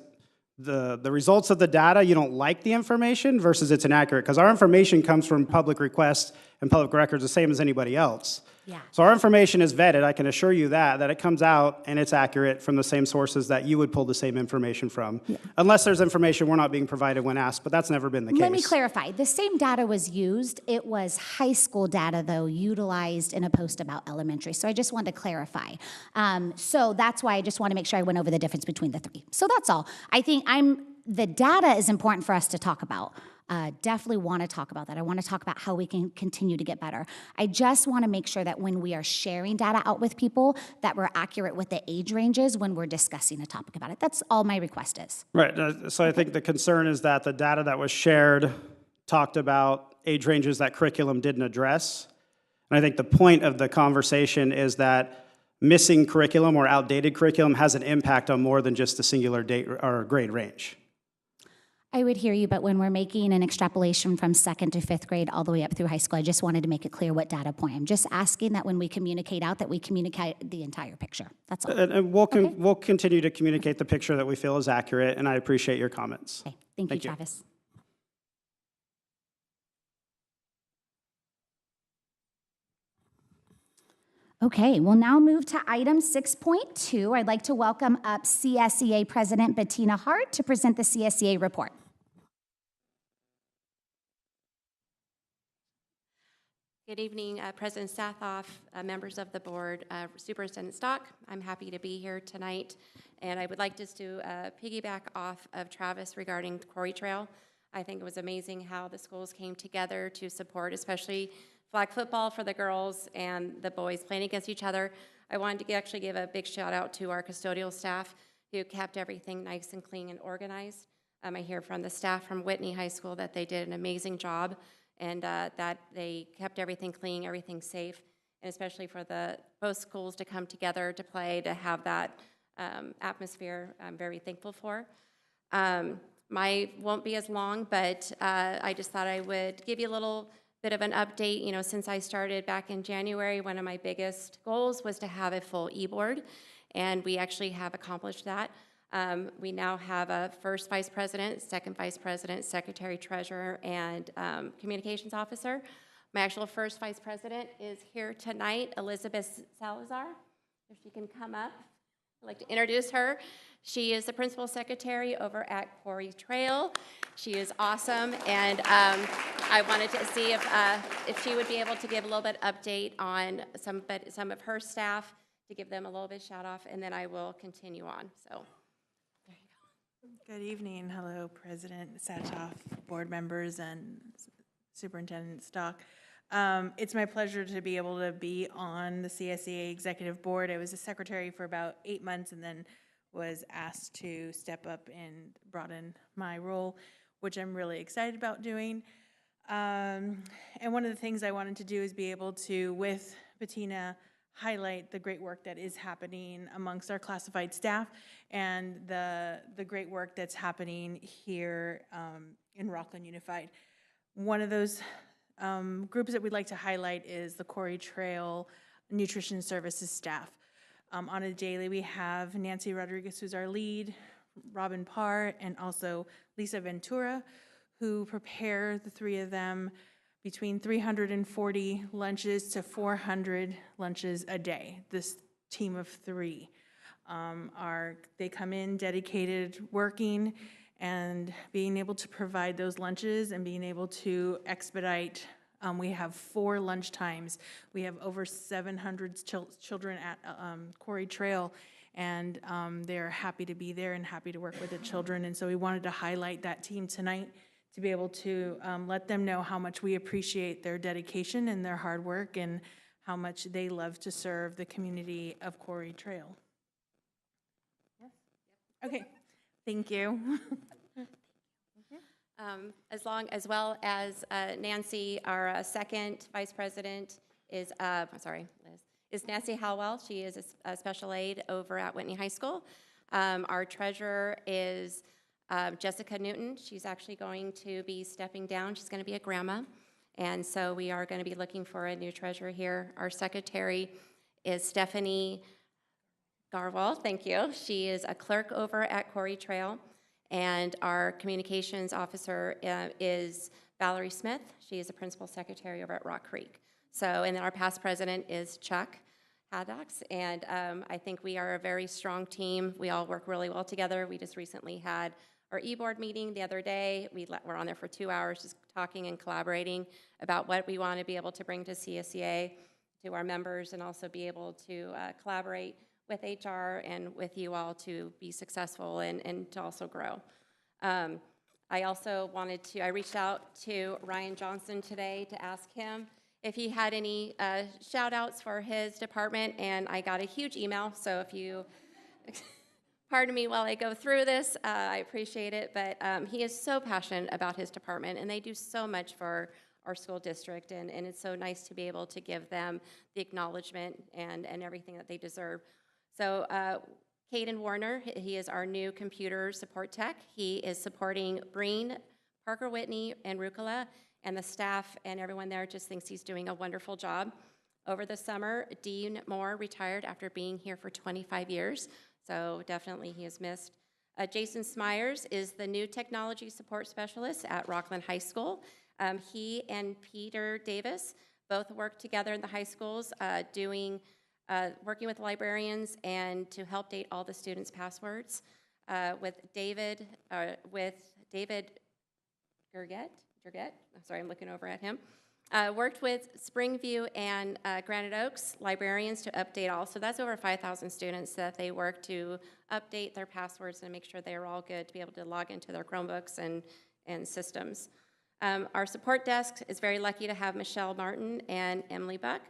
the results of the data, you don't like the information versus it's inaccurate, because our information comes from public requests and public records the same as anybody else. Yeah. So our information is vetted, I can assure you that it comes out and it's accurate from the same sources that you would pull the same information from. Yeah. Unless there's information we're not being provided when asked, but that's never been the case. Let me clarify. The same data was used. It was high school data, though, utilized in a post about elementary. So I just wanted to clarify. So that's why I just want to make sure I went over the difference between the three. So that's all. I think the data is important for us to talk about. Definitely want to talk about that. I want to talk about how we can continue to get better. I just want to make sure that when we are sharing data out with people, that we're accurate with the age ranges when we're discussing a topic about it. That's all my request is. Right. So I think the concern is that the data that was shared talked about age ranges that curriculum didn't address. And I think the point of the conversation is that missing curriculum or outdated curriculum has an impact on more than just a singular date or grade range. I would hear you, but when we're making an extrapolation from 2nd to 5th grade all the way up through high school, I just wanted to make it clear what data point. I'm just asking that when we communicate out, that we communicate the entire picture. That's all. And we'll continue to communicate the picture that we feel is accurate, and I appreciate your comments. Okay. Thank you, Travis. Okay, we'll now move to item 6.2. I'd like to welcome up CSEA President Bettina Hart to present the CSEA report. Good evening, President Sathoff, members of the board, Superintendent Stock. I'm happy to be here tonight, and I would like just to piggyback off of Travis regarding the Quarry Trail. I think it was amazing how the schools came together to support, especially flag football for the girls and the boys playing against each other. I wanted to actually give a big shout out to our custodial staff who kept everything nice and clean and organized. I hear from the staff from Whitney High School that they did an amazing job, and that they kept everything clean, everything safe, and especially for both schools to come together to play, to have that atmosphere, I'm very thankful for. My won't be as long, but I just thought I would give you a little bit of an update. You know, since I started back in January, one of my biggest goals was to have a full e-board, and we actually have accomplished that. We now have a first vice president, second vice president, secretary treasurer, and communications officer. My actual first vice president is here tonight, Elizabeth Salazar. If she can come up, I'd like to introduce her. She is the principal secretary over at Quarry Trail. She is awesome, and I wanted to see if she would be able to give a little bit update on some of her staff, to give them a little bit shout off, and then I will continue on. So. Good evening. Hello, President Sathoff, board members, and Superintendent Stock. It's my pleasure to be able to be on the CSEA Executive Board. I was a secretary for about 8 months and then was asked to step up and broaden my role, which I'm really excited about doing. And one of the things I wanted to do is be able to, with Bettina, highlight the great work that is happening amongst our classified staff and the great work that's happening here in Rocklin Unified. One of those groups that we'd like to highlight is the Quarry Trail Nutrition Services staff. On a daily, we have Nancy Rodriguez, who's our lead, Robin Parr, and also Lisa Ventura, who prepare, the three of them, between 340 lunches to 400 lunches a day. This team of three they come in dedicated, working, and being able to provide those lunches and being able to expedite. We have 4 lunch times. We have over 700 children at Quarry Trail, and they're happy to be there and happy to work with the children. And so we wanted to highlight that team tonight to be able to let them know how much we appreciate their dedication and their hard work and how much they love to serve the community of Quarry Trail. Okay, thank you. As well as Nancy, our second vice president is, Liz, is Nancy Howell. She is a special aide over at Whitney High School. Our treasurer is Jessica Newton. She's actually going to be stepping down. She's going to be a grandma. And so we are going to be looking for a new treasurer here. Our secretary is Stephanie Garwal, thank you. She is a clerk over at Quarry Trail. And our communications officer is Valerie Smith. She is a principal secretary over at Rock Creek. So, and then our past president is Chuck Haddocks. And I think we are a very strong team. We all work really well together. We just recently had our e-board meeting the other day. We're on there for 2 hours just talking and collaborating about what we want to be able to bring to CSEA, to our members, and also be able to collaborate with HR and with you all to be successful and to also grow. I also I reached out to Ryan Johnson today to ask him if he had any shout outs for his department, and I got a huge email, so if you pardon me while I go through this, I appreciate it, but he is so passionate about his department, and they do so much for our school district, and it's so nice to be able to give them the acknowledgement and everything that they deserve. So Caden Warner, he is our new computer support tech. He is supporting Breen, Parker Whitney, and Rucola, and the staff and everyone there just thinks he's doing a wonderful job. Over the summer, Dean Moore retired after being here for 25 years, so definitely he is missed. Jason Smyers is the new technology support specialist at Rocklin High School. He and Peter Davis both work together in the high schools working with librarians and to help date all the students' passwords. With David Gerget, sorry, I'm looking over at him. Worked with Springview and Granite Oaks librarians to update all. So that's over 5,000 students that they work to update their passwords and make sure they are all good to be able to log into their Chromebooks and systems. Our support desk is very lucky to have Michelle Martin and Emily Buck.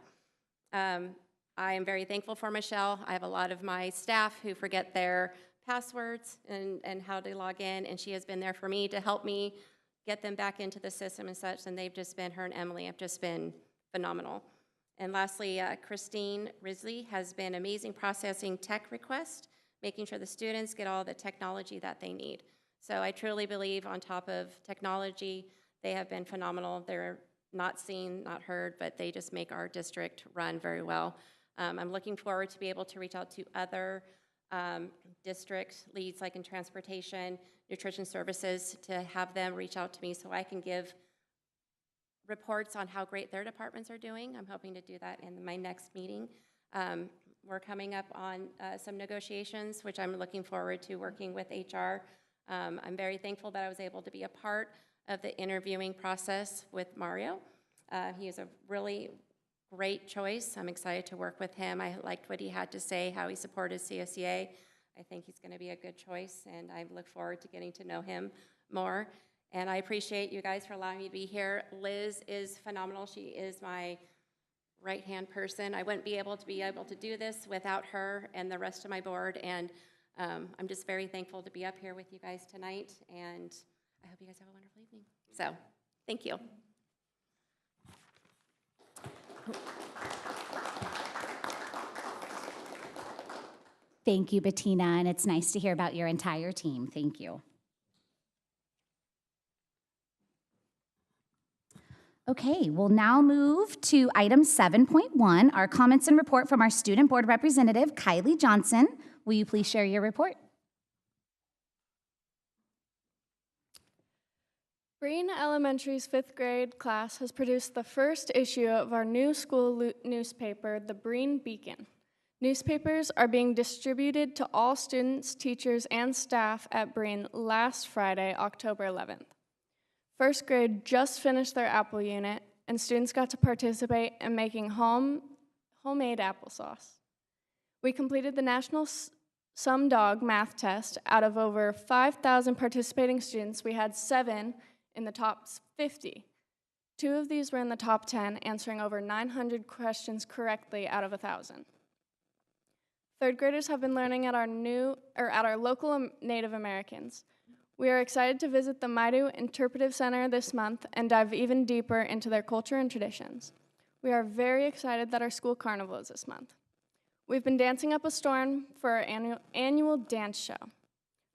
I am very thankful for Michelle. I have a lot of my staff who forget their passwords and how to log in, and she has been there for me to help me get them back into the system and such, and they've just been, her and Emily have just been phenomenal. And lastly, Christine Risley has been amazing processing tech requests, making sure the students get all the technology that they need. So I truly believe on top of technology, they have been phenomenal. They're not seen, not heard, but they just make our district run very well. I'm looking forward to be able to reach out to other district leads, like in transportation, nutrition services, to have them reach out to me so I can give reports on how great their departments are doing. I'm hoping to do that in my next meeting. We're coming up on some negotiations, which I'm looking forward to working with HR. I'm very thankful that I was able to be a part of the interviewing process with Mario. He is a really great choice. I'm excited to work with him. I liked what he had to say, how he supported CSEA. I think he's going to be a good choice, and I look forward to getting to know him more. And I appreciate you guys for allowing me to be here. Liz is phenomenal. She is my right-hand person. I wouldn't be able to do this without her and the rest of my board, and I'm just very thankful to be up here with you guys tonight, and I hope you guys have a wonderful evening. So, thank you. Thank you, Bettina, and it's nice to hear about your entire team. Thank you. Okay, we'll now move to item 7.1, our comments and report from our student board representative, Kylie Johnson. Will you please share your report? Breen Elementary's 5th grade class has produced the first issue of our new school newspaper, the Breen Beacon. Newspapers are being distributed to all students, teachers, and staff at Breen last Friday, October 11th. 1st grade just finished their apple unit, and students got to participate in making homemade applesauce. We completed the National Sum Dog math test. Out of over 5,000 participating students, we had 7 in the top 50. 2 of these were in the top 10, answering over 900 questions correctly out of 1,000. 3rd graders have been learning at our local Native Americans. We are excited to visit the Maidu Interpretive Center this month and dive even deeper into their culture and traditions. We are very excited that our school carnival is this month. We've been dancing up a storm for our annual dance show.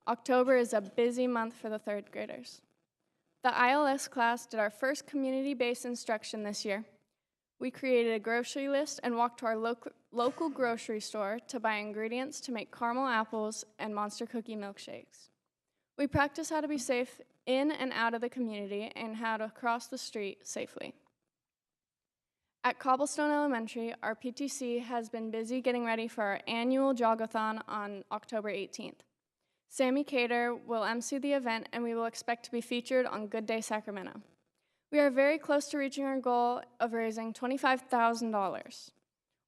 October is a busy month for the 3rd graders. The ILS class did our first community-based instruction this year. We created a grocery list and walked to our local grocery store to buy ingredients to make caramel apples and monster cookie milkshakes. We practiced how to be safe in and out of the community and how to cross the street safely. At Cobblestone Elementary, our PTC has been busy getting ready for our annual jogathon on October 18th. Sammy Cater will MC the event, and we will expect to be featured on Good Day Sacramento. We are very close to reaching our goal of raising $25,000.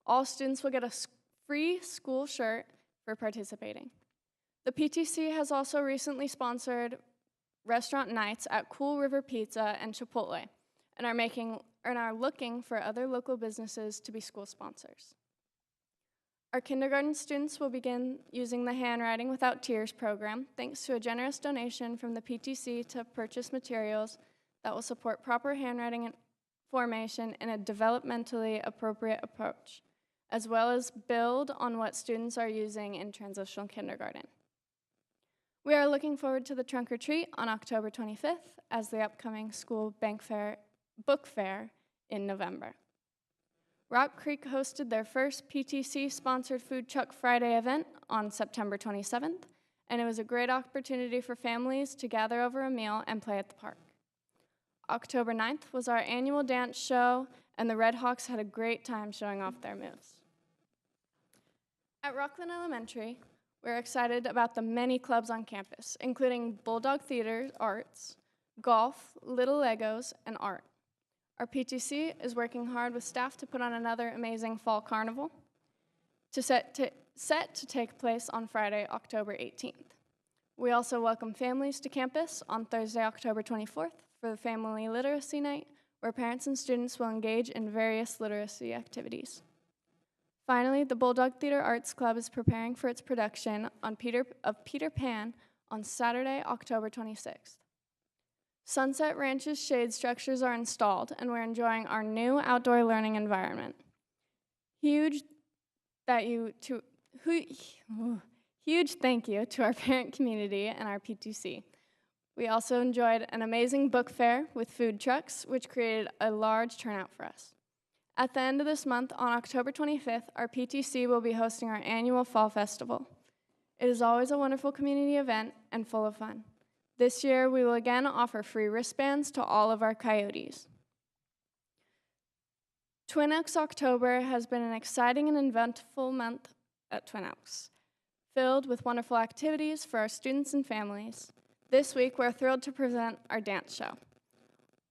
All students will get a free school shirt for participating. The PTC has also recently sponsored restaurant nights at Cool River Pizza and Chipotle, and are looking for other local businesses to be school sponsors. Our kindergarten students will begin using the Handwriting Without Tears program, thanks to a generous donation from the PTC to purchase materials that will support proper handwriting and formation in a developmentally appropriate approach, as well as build on what students are using in transitional kindergarten. We are looking forward to the trunk or treat on October 25th as the upcoming school book fair in November. Rock Creek hosted their first PTC-sponsored Food Truck Friday event on September 27th, and it was a great opportunity for families to gather over a meal and play at the park. October 9th was our annual dance show, and the Red Hawks had a great time showing off their moves. At Rocklin Elementary, we're excited about the many clubs on campus, including Bulldog Theater Arts, golf, Little Legos, and art. Our PTC is working hard with staff to put on another amazing fall carnival set to take place on Friday, October 18th. We also welcome families to campus on Thursday, October 24th for the Family Literacy Night, where parents and students will engage in various literacy activities. Finally, the Bulldog Theater Arts Club is preparing for its production of Peter Pan on Saturday, October 26th. Sunset Ranch's shade structures are installed, and we're enjoying our new outdoor learning environment. Huge thank you to our parent community and our PTC. We also enjoyed an amazing book fair with food trucks, which created a large turnout for us. At the end of this month, on October 25th, our PTC will be hosting our annual Fall Festival. It is always a wonderful community event and full of fun. This year, we will again offer free wristbands to all of our coyotes. Twin Oaks October has been an exciting and eventful month at Twin Oaks, filled with wonderful activities for our students and families. This week, we're thrilled to present our dance show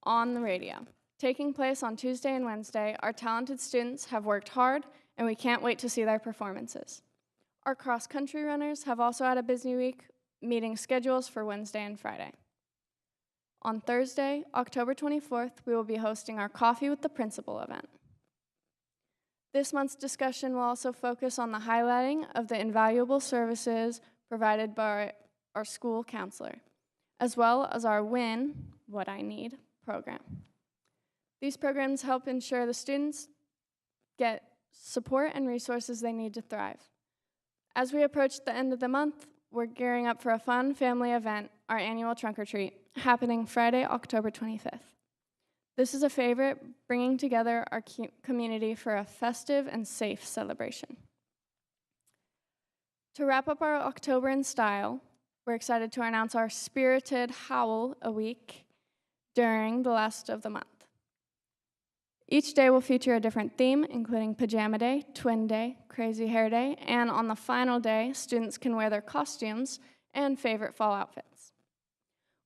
on the radio. Taking place on Tuesday and Wednesday, our talented students have worked hard, and we can't wait to see their performances. Our cross-country runners have also had a busy week, meeting schedules for Wednesday and Friday. On Thursday, October 24th, we will be hosting our Coffee with the Principal event. This month's discussion will also focus on the highlighting of the invaluable services provided by our school counselor, as well as our WIN, What I Need program. These programs help ensure the students get support and resources they need to thrive. As we approach the end of the month, we're gearing up for a fun family event, our annual trunk or treat, happening Friday, October 25th. This is a favorite, bringing together our community for a festive and safe celebration. To wrap up our October in style, we're excited to announce our Spirited Howl a Week during the last of the month. Each day will feature a different theme, including Pajama Day, Twin Day, Crazy Hair Day, and on the final day, students can wear their costumes and favorite fall outfits.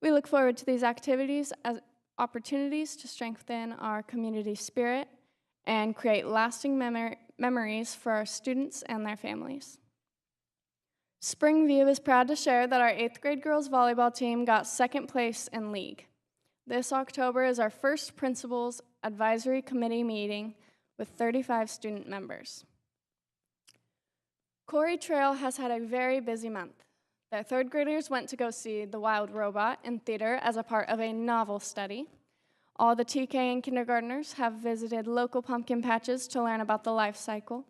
We look forward to these activities as opportunities to strengthen our community spirit and create lasting memories for our students and their families. Springview is proud to share that our 8th grade girls volleyball team got 2nd place in league. This October is our first Principals Advisory Committee meeting with 35 student members. Corey Trail has had a very busy month. Their 3rd graders went to go see The Wild Robot in theater as a part of a novel study. All the TK and kindergartners have visited local pumpkin patches to learn about the life cycle.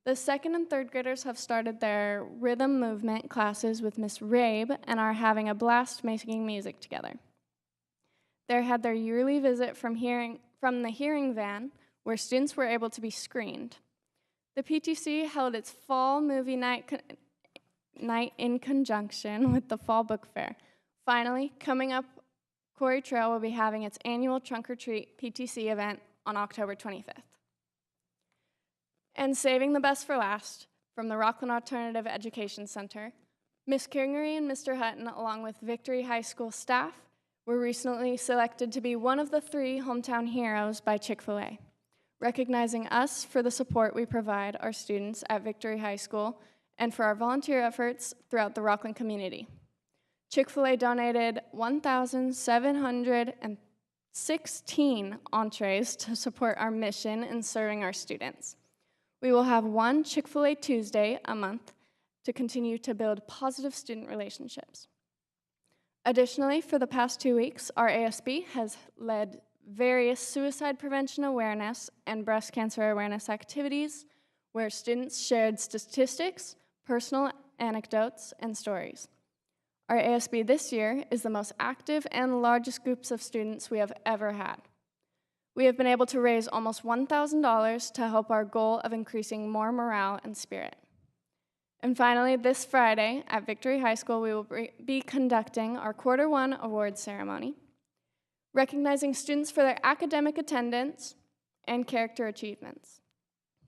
The 2nd and 3rd graders have started their rhythm movement classes with Miss Rabe and are having a blast making music together. They had their yearly visit from the hearing van, where students were able to be screened. The PTC held its fall movie night in conjunction with the fall book fair. Finally, coming up, Corey Trail will be having its annual Trunk or Treat PTC event on October 25th. And saving the best for last, from the Rocklin Alternative Education Center, Miss Kingery and Mr. Hutton, along with Victory High School staff, were recently selected to be one of the 3 hometown heroes by Chick-fil-A, recognizing us for the support we provide our students at Victory High School and for our volunteer efforts throughout the Rocklin community. Chick-fil-A donated 1,716 entrees to support our mission in serving our students. We will have one Chick-fil-A Tuesday a month to continue to build positive student relationships. Additionally, for the past 2 weeks, our ASB has led various suicide prevention awareness and breast cancer awareness activities where students shared statistics, personal anecdotes, and stories. Our ASB this year is the most active and largest groups of students we have ever had. We have been able to raise almost $1,000 to help our goal of increasing more morale and spirit. And finally, this Friday at Victory High School, we will be conducting our Quarter 1 awards ceremony, recognizing students for their academic attendance and character achievements.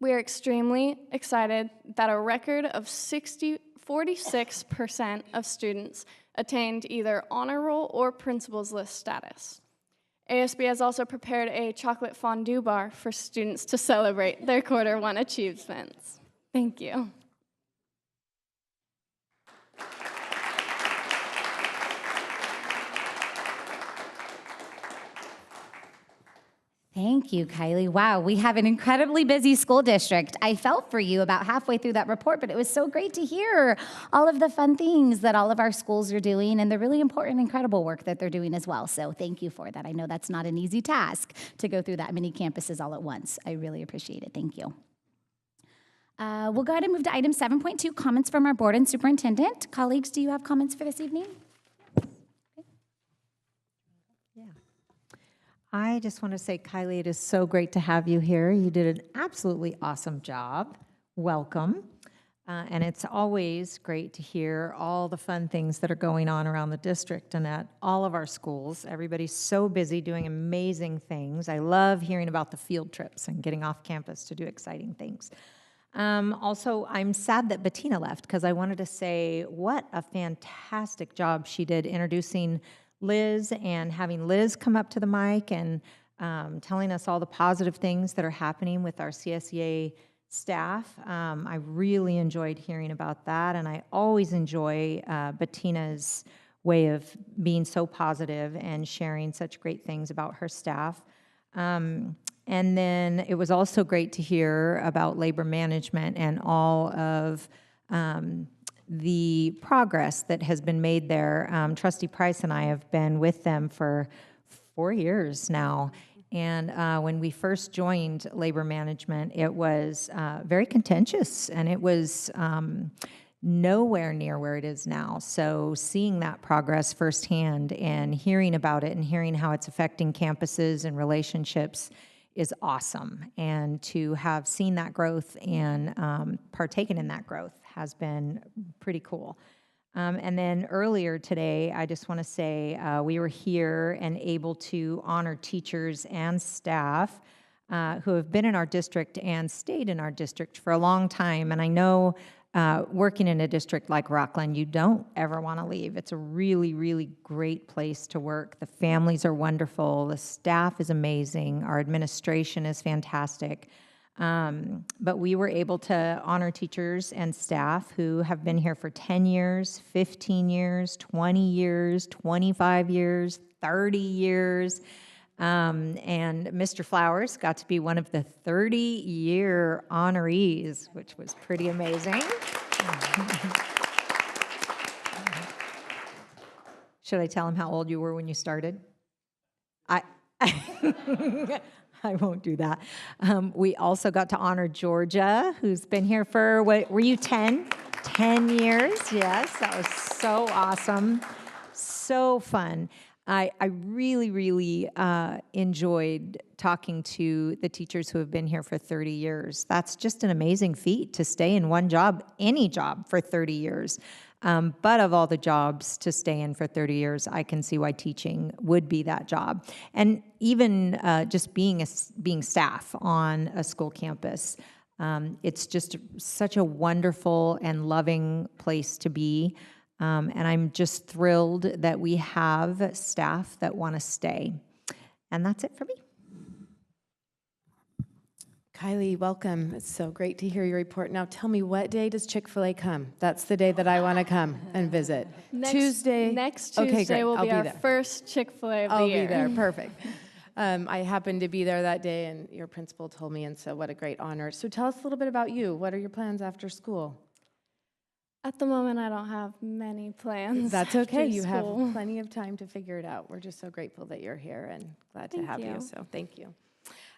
We are extremely excited that a record of 46% of students attained either honor roll or principals list status. ASB has also prepared a chocolate fondue bar for students to celebrate their Quarter 1 achievements. Thank you. Thank you, Kylie. Wow, we have an incredibly busy school district. I felt for you about halfway through that report, but it was so great to hear all of the fun things that all of our schools are doing and the really important, incredible work that they're doing as well. So thank you for that. I know that's not an easy task to go through that many campuses all at once. I really appreciate it. Thank you. We'll go ahead and move to item 7.2, comments from our board and superintendent. Colleagues, do you have comments for this evening? I just want to say, Kylie, it is so great to have you here. You did an absolutely awesome job. Welcome. And it's always great to hear all the fun things that are going on around the district and at all of our schools. Everybody's so busy doing amazing things. I love hearing about the field trips and getting off campus to do exciting things. Also, I'm sad that Bettina left because I wanted to say what a fantastic job she did introducing Liz and having Liz come up to the mic and telling us all the positive things that are happening with our CSEA staff. I really enjoyed hearing about that, and I always enjoy Bettina's way of being so positive and sharing such great things about her staff. And then it was also great to hear about labor management and all of the progress that has been made there. Trustee Price and I have been with them for 4 years now. And when we first joined labor management, it was very contentious, and it was nowhere near where it is now. So seeing that progress firsthand and hearing about it and hearing how it's affecting campuses and relationships is awesome. And to have seen that growth and partaken in that growth has been pretty cool. And then earlier today, I just want to say we were here and able to honor teachers and staff who have been in our district and stayed in our district for a long time. And I know working in a district like Rocklin, you don't ever want to leave. It's a really, really great place to work. The families are wonderful. The staff is amazing. Our administration is fantastic. But we were able to honor teachers and staff who have been here for 10 years, 15 years, 20 years, 25 years, 30 years. And Mr. Flowers got to be one of the 30-year honorees, which was pretty amazing. Should I tell him how old you were when you started? I won't do that. We also got to honor Georgia, who's been here for, what, were you 10? 10 years, yes. That was so awesome. So fun. I really, really enjoyed talking to the teachers who have been here for 30 years. That's just an amazing feat to stay in one job, any job, for 30 years. But of all the jobs to stay in for 30 years, I can see why teaching would be that job. And even just being staff on a school campus, it's just such a wonderful and loving place to be. And I'm just thrilled that we have staff that want to stay. And that's it for me. Kylie, welcome. It's so great to hear your report. Now tell me, what day does Chick-fil-A come? That's the day that I want to come and visit. Tuesday? Next Tuesday will be our first Chick-fil-A of the year. I'll be there, perfect. I happened to be there that day, and your principal told me, and so what a great honor. So tell us a little bit about you. What are your plans after school? At the moment, I don't have many plans. That's okay. You school. have plenty of time to figure it out. We're just so grateful that you're here and glad to have you. So thank you.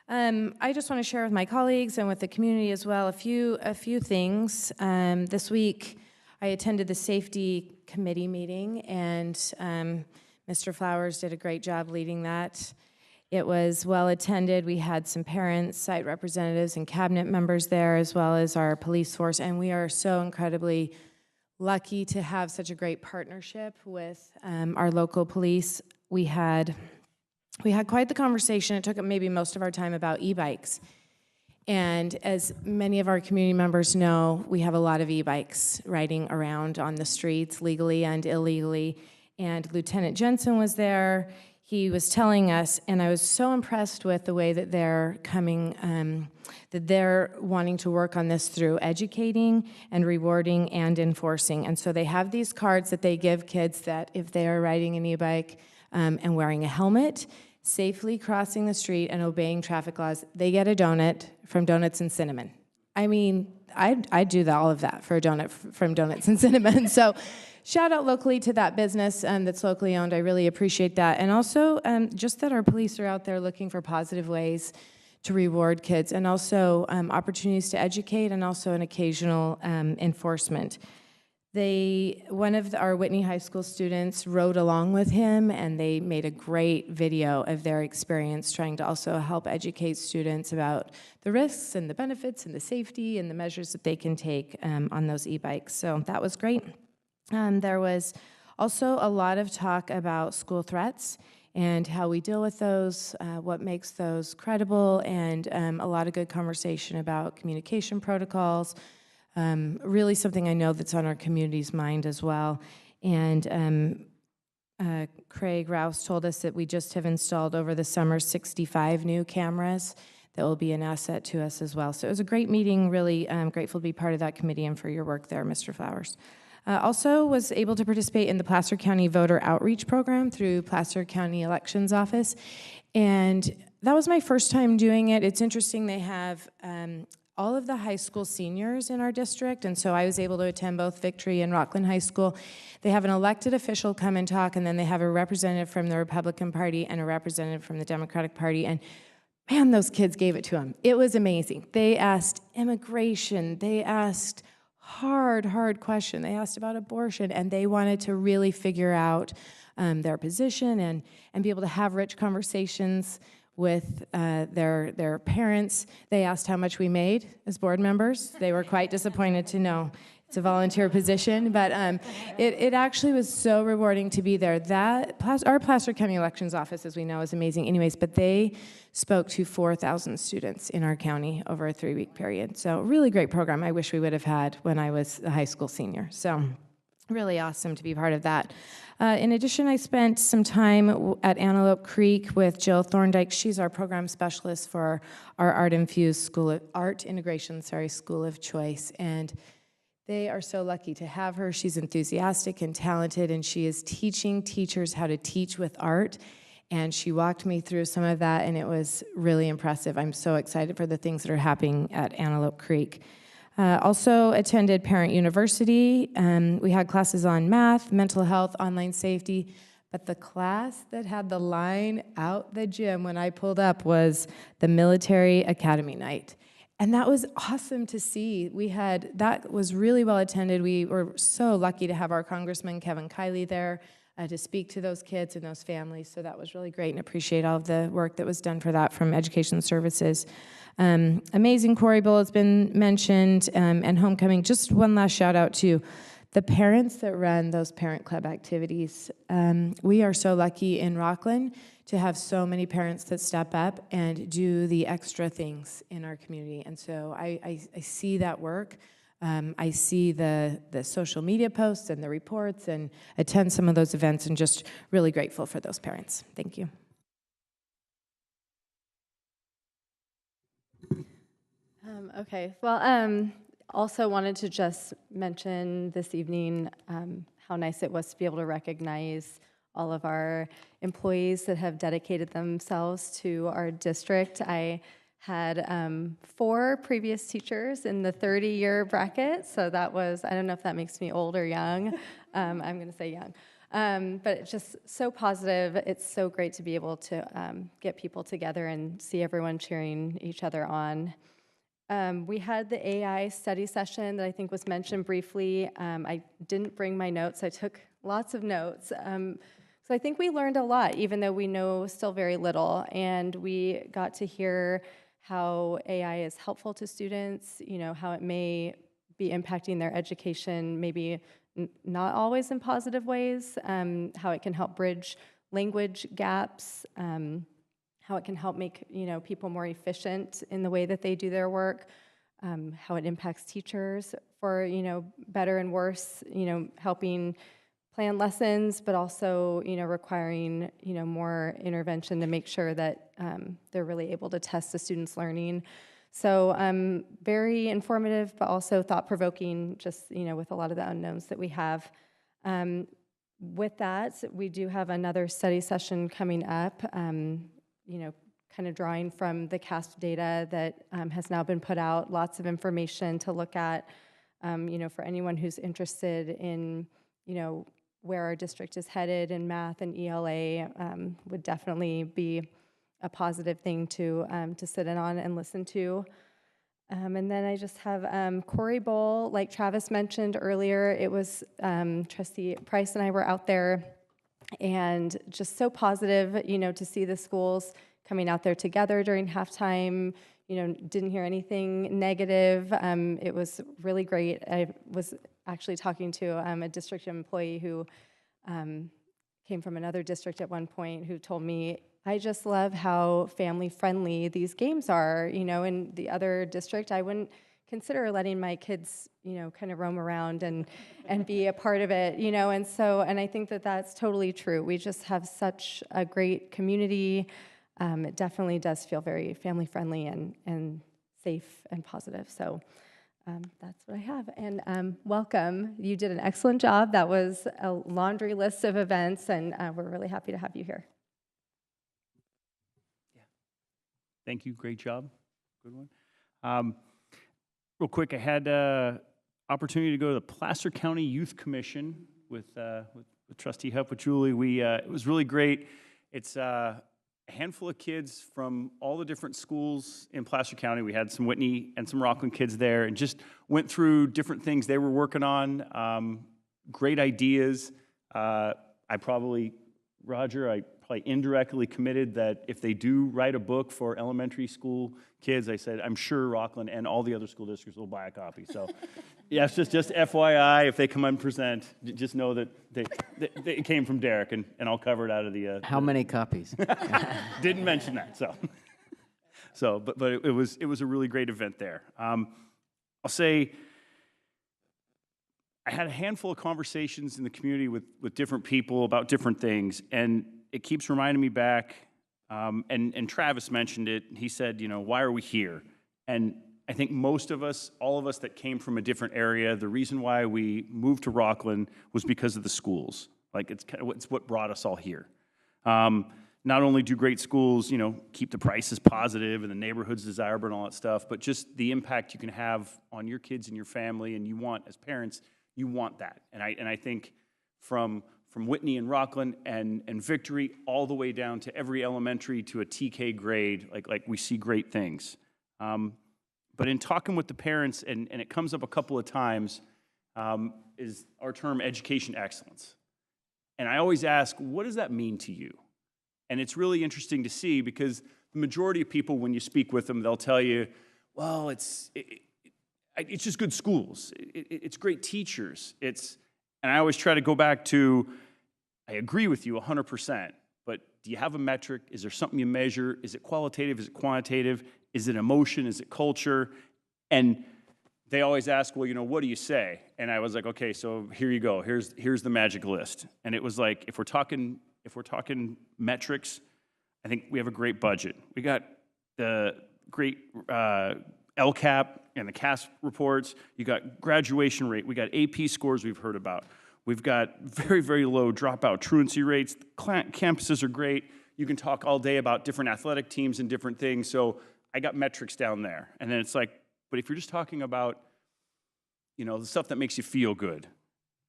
I just want to share with my colleagues and with the community as well a few things. This week, I attended the safety committee meeting, and Mr. Flowers did a great job leading that. It was well attended. We had some parents, site representatives, and cabinet members there, as well as our police force, and we are so incredibly lucky to have such a great partnership with our local police. We had quite the conversation. It took up maybe most of our time about e-bikes. And as many of our community members know, we have a lot of e-bikes riding around on the streets legally and illegally. And Lieutenant Jensen was there. He was telling us, and I was so impressed with the way that they're wanting to work on this through educating and rewarding and enforcing. And so they have these cards that they give kids that if they are riding an e-bike and wearing a helmet, safely crossing the street and obeying traffic laws, they get a donut from Donuts and Cinnamon. I mean, I'd do all of that for a donut from Donuts and Cinnamon. So shout out locally to that business that's locally owned. I really appreciate that. And also just that our police are out there looking for positive ways to reward kids, and also opportunities to educate, and also an occasional enforcement. One of our Whitney High School students rode along with him, and they made a great video of their experience trying to also help educate students about the risks and the benefits and the safety and the measures that they can take on those e-bikes. So that was great. There was also a lot of talk about school threats and how we deal with those, what makes those credible, and a lot of good conversation about communication protocols. Really something I know that's on our community's mind as well. And Craig Rouse told us that we just have installed over the summer 65 new cameras that will be an asset to us as well. So it was a great meeting, really grateful to be part of that committee and for your work there, Mr. Flowers. Also was able to participate in the Placer County Voter Outreach Program through Placer County Elections Office. And that was my first time doing it. It's interesting, they have all of the high school seniors in our district, and so I was able to attend both Victory and Rocklin High School. They have an elected official come and talk, and then they have a representative from the Republican Party and a representative from the Democratic Party, and man, those kids gave it to them. It was amazing. They asked immigration, they asked hard question. They asked about abortion, and they wanted to really figure out their position and be able to have rich conversations with their parents. They asked how much we made as board members. They were quite disappointed to know It's a volunteer position, but it actually was so rewarding to be there. Our Placer County Elections Office, as we know, is amazing anyways, but they spoke to 4,000 students in our county over a 3-week period. So really great program I wish we would have had when I was a high school senior. So really awesome to be part of that. In addition, I spent some time at Antelope Creek with Jill Thorndike. She's our program specialist for our Art Integration School of Choice. And they are so lucky to have her. She's enthusiastic and talented, and she is teaching teachers how to teach with art. And she walked me through some of that, and it was really impressive. I'm so excited for the things that are happening at Antelope Creek. Also attended Parent University. We had classes on math, mental health, online safety, but the class that had the line out the gym when I pulled up was the Military Academy Night. And that was awesome to see. That was really well attended. We were so lucky to have our Congressman Kevin Kiley there to speak to those kids and those families. So that was really great, and appreciate all of the work that was done for that from Education Services. Amazing Quarry Bowl has been mentioned, and homecoming. Just one last shout out to the parents that run those parent club activities. We are so lucky in Rocklin to have so many parents that step up and do the extra things in our community. And so I see that work. I see the social media posts and the reports and attend some of those events, and just really grateful for those parents. Thank you. Okay, well, also wanted to just mention this evening how nice it was to be able to recognize all of our employees that have dedicated themselves to our district. I had 4 previous teachers in the 30-year bracket, so that was, I don't know if that makes me old or young. I'm going to say young. But it's just so positive. It's so great to be able to get people together and see everyone cheering each other on. We had the AI study session that I think was mentioned briefly. I didn't bring my notes. I took lots of notes. So I think we learned a lot, even though we know still very little. And we got to hear how AI is helpful to students, how it may be impacting their education, maybe not always in positive ways, how it can help bridge language gaps, how it can help make people more efficient in the way that they do their work, how it impacts teachers for better and worse, helping plan lessons, but also requiring more intervention to make sure that they're really able to test the students' learning. So very informative, but also thought-provoking, just with a lot of the unknowns that we have. With that, we do have another study session coming up. Kind of drawing from the CASP data that has now been put out, lots of information to look at, for anyone who's interested in, where our district is headed in math and ELA, would definitely be a positive thing to sit in on and listen to. And then I just have Quarry Bowl, like Travis mentioned earlier. It was Trustee Price and I were out there, and just so positive, to see the schools coming out there together during halftime. Didn't hear anything negative. It was really great. I was actually talking to a district employee who came from another district at one point, who told me, I just love how family-friendly these games are. In the other district, I wouldn't consider letting my kids, kind of roam around and be a part of it, and I think that that's totally true. We just have such a great community. It definitely does feel very family-friendly and safe and positive. So that's what I have. And welcome. You did an excellent job. That was a laundry list of events, and we're really happy to have you here. Thank you. Great job. Good one. Real quick, I had opportunity to go to the Placer County Youth Commission with Trustee Hupp, with Julie. It was really great. It's a handful of kids from all the different schools in Placer County. We had some Whitney and some Rocklin kids there, and just went through different things they were working on. Great ideas. Roger, I probably indirectly committed that if they do write a book for elementary school kids, I said, I'm sure Rocklin and all the other school districts will buy a copy. So Yes, just FYI, if they come and present, just know that they came from Derek, and I'll cover it out of the. How many copies? Didn't mention that, so. But it was a really great event there. I'll say I had a handful of conversations in the community with different people about different things, and it keeps reminding me back. And Travis mentioned it. He said, why are we here? And I think most of us, all of us that came from a different area, the reason why we moved to Rocklin was because of the schools. Like, it's what brought us all here. Not only do great schools, keep the prices positive and the neighborhoods desirable and all that stuff, but just the impact you can have on your kids and your family, and you want, as parents, you want that. And I think from Whitney and Rocklin and Victory all the way down to every elementary to a TK grade, like we see great things. But in talking with the parents, and it comes up a couple of times, is our term education excellence. And I always ask, what does that mean to you? And it's really interesting to see, because the majority of people, when you speak with them, they'll tell you, well, it's just good schools. It's great teachers. And I always try to go back to, I agree with you 100%, but do you have a metric? Is there something you measure? Is it qualitative? Is it quantitative? Is it emotion? Is it culture? And they always ask, well, what do you say? And I was like, okay, so here you go. Here's the magic list. And it was like, if we're talking metrics, I think we have a great budget. We got the great LCAP and the CAS reports. You got graduation rate. We got AP scores we've heard about. We've got very, very low dropout truancy rates. Campuses are great. You can talk all day about different athletic teams and different things. So I got metrics down there. And then it's like, but if you're just talking about, the stuff that makes you feel good,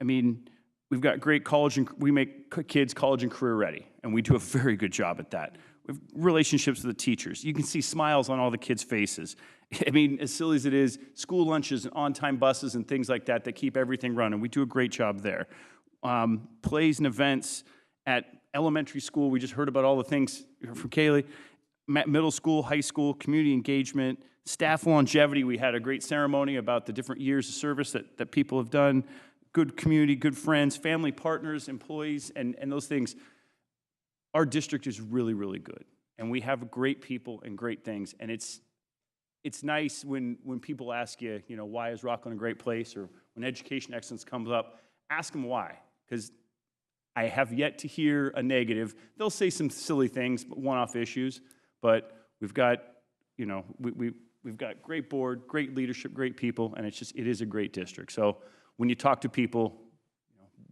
I mean, we've got great college, and we make kids college and career ready, and we do a very good job at that. We have relationships with the teachers. You can see smiles on all the kids' faces. I mean, as silly as it is, school lunches and on-time buses and things like that keep everything running. We do a great job there. Plays and events at elementary school. We just heard about all the things from Kaylee. Middle school, high school, community engagement, staff longevity. We had a great ceremony about the different years of service that people have done. Good community, good friends, family partners, employees, and those things. Our district is really, really good. And we have great people and great things. And it's nice when people ask you, why is Rocklin a great place? Or when education excellence comes up, ask them why. Because I have yet to hear a negative. They'll say some silly things, one-off issues. But we've got, we've got great board, great leadership, great people, and it is a great district. So when you talk to people,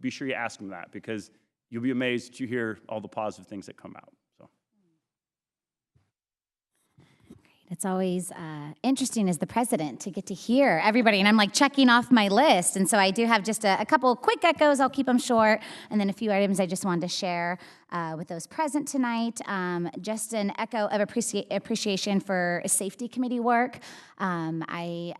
be sure you ask them that, because you'll be amazed that you hear all the positive things that come out. So. It's always interesting as the president to get to hear everybody, and I'm like checking off my list. And so I do have just a couple quick echoes. I'll keep them short, and then a few items I just wanted to share with those present tonight. Just an echo of appreciation for safety committee work. I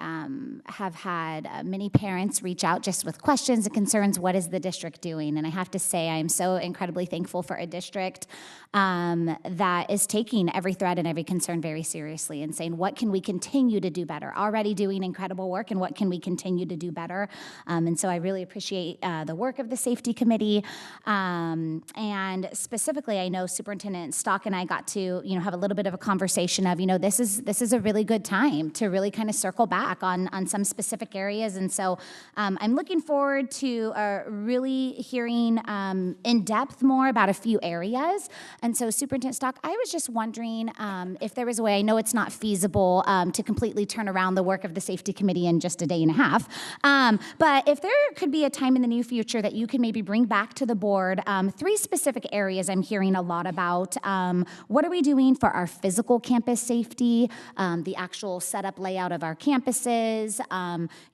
have had many parents reach out just with questions and concerns. What is the district doing? And I have to say, I am so incredibly thankful for a district that is taking every threat and every concern very seriously and saying, what can we continue to do better? Already doing incredible work, and what can we continue to do better? And so I really appreciate the work of the safety committee. And specifically, I know Superintendent Stock and I got to, have a little bit of a conversation of, this is a really good time to really kind of circle back on some specific areas. And so I'm looking forward to really hearing in depth more about a few areas. And so Superintendent Stock, I was just wondering if there was a way, I know it's not feasible to completely turn around the work of the safety committee in just a day and a half, but if there could be a time in the near future that you could maybe bring back to the board 3 specific areas I'm hearing a lot about. What are we doing for our physical campus safety, the actual setup layout of our campuses?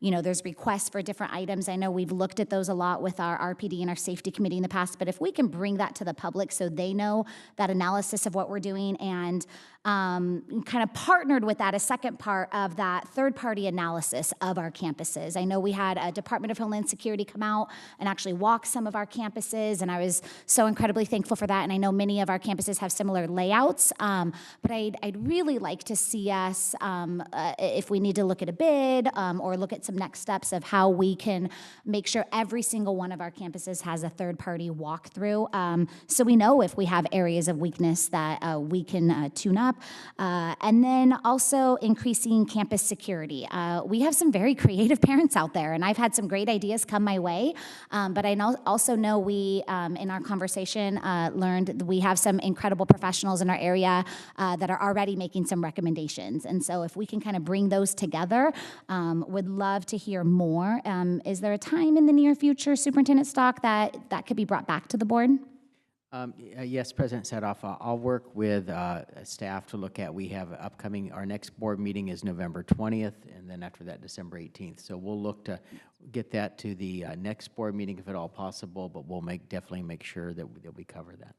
There's requests for different items. I know we've looked at those a lot with our RPD and our safety committee in the past, but if we can bring that to the public so they know that analysis of what we're doing, and kind of partnered with that, a second part of that third-party analysis of our campuses. I know we had a Department of Homeland Security come out and actually walk some of our campuses, and I was so incredibly thankful for that. And I know many of our campuses have similar layouts, but I'd really like to see us, if we need to look at a bid or look at some next steps of how we can make sure every single one of our campuses has a third-party walkthrough, so we know if we have areas of weakness that we can tune up. And then also increasing campus security. We have some very creative parents out there, and I've had some great ideas come my way, but I also know we, in our conversation, learned that we have some incredible professionals in our area that are already making some recommendations. And so if we can kind of bring those together, would love to hear more. Is there a time in the near future, Superintendent Stock, that could be brought back to the board? Yes, President Sadoff, I'll work with staff to look at, we have our next board meeting is November 20th, and then after that, December 18th. So we'll look to get that to the next board meeting if at all possible, but we'll definitely make sure that we cover that.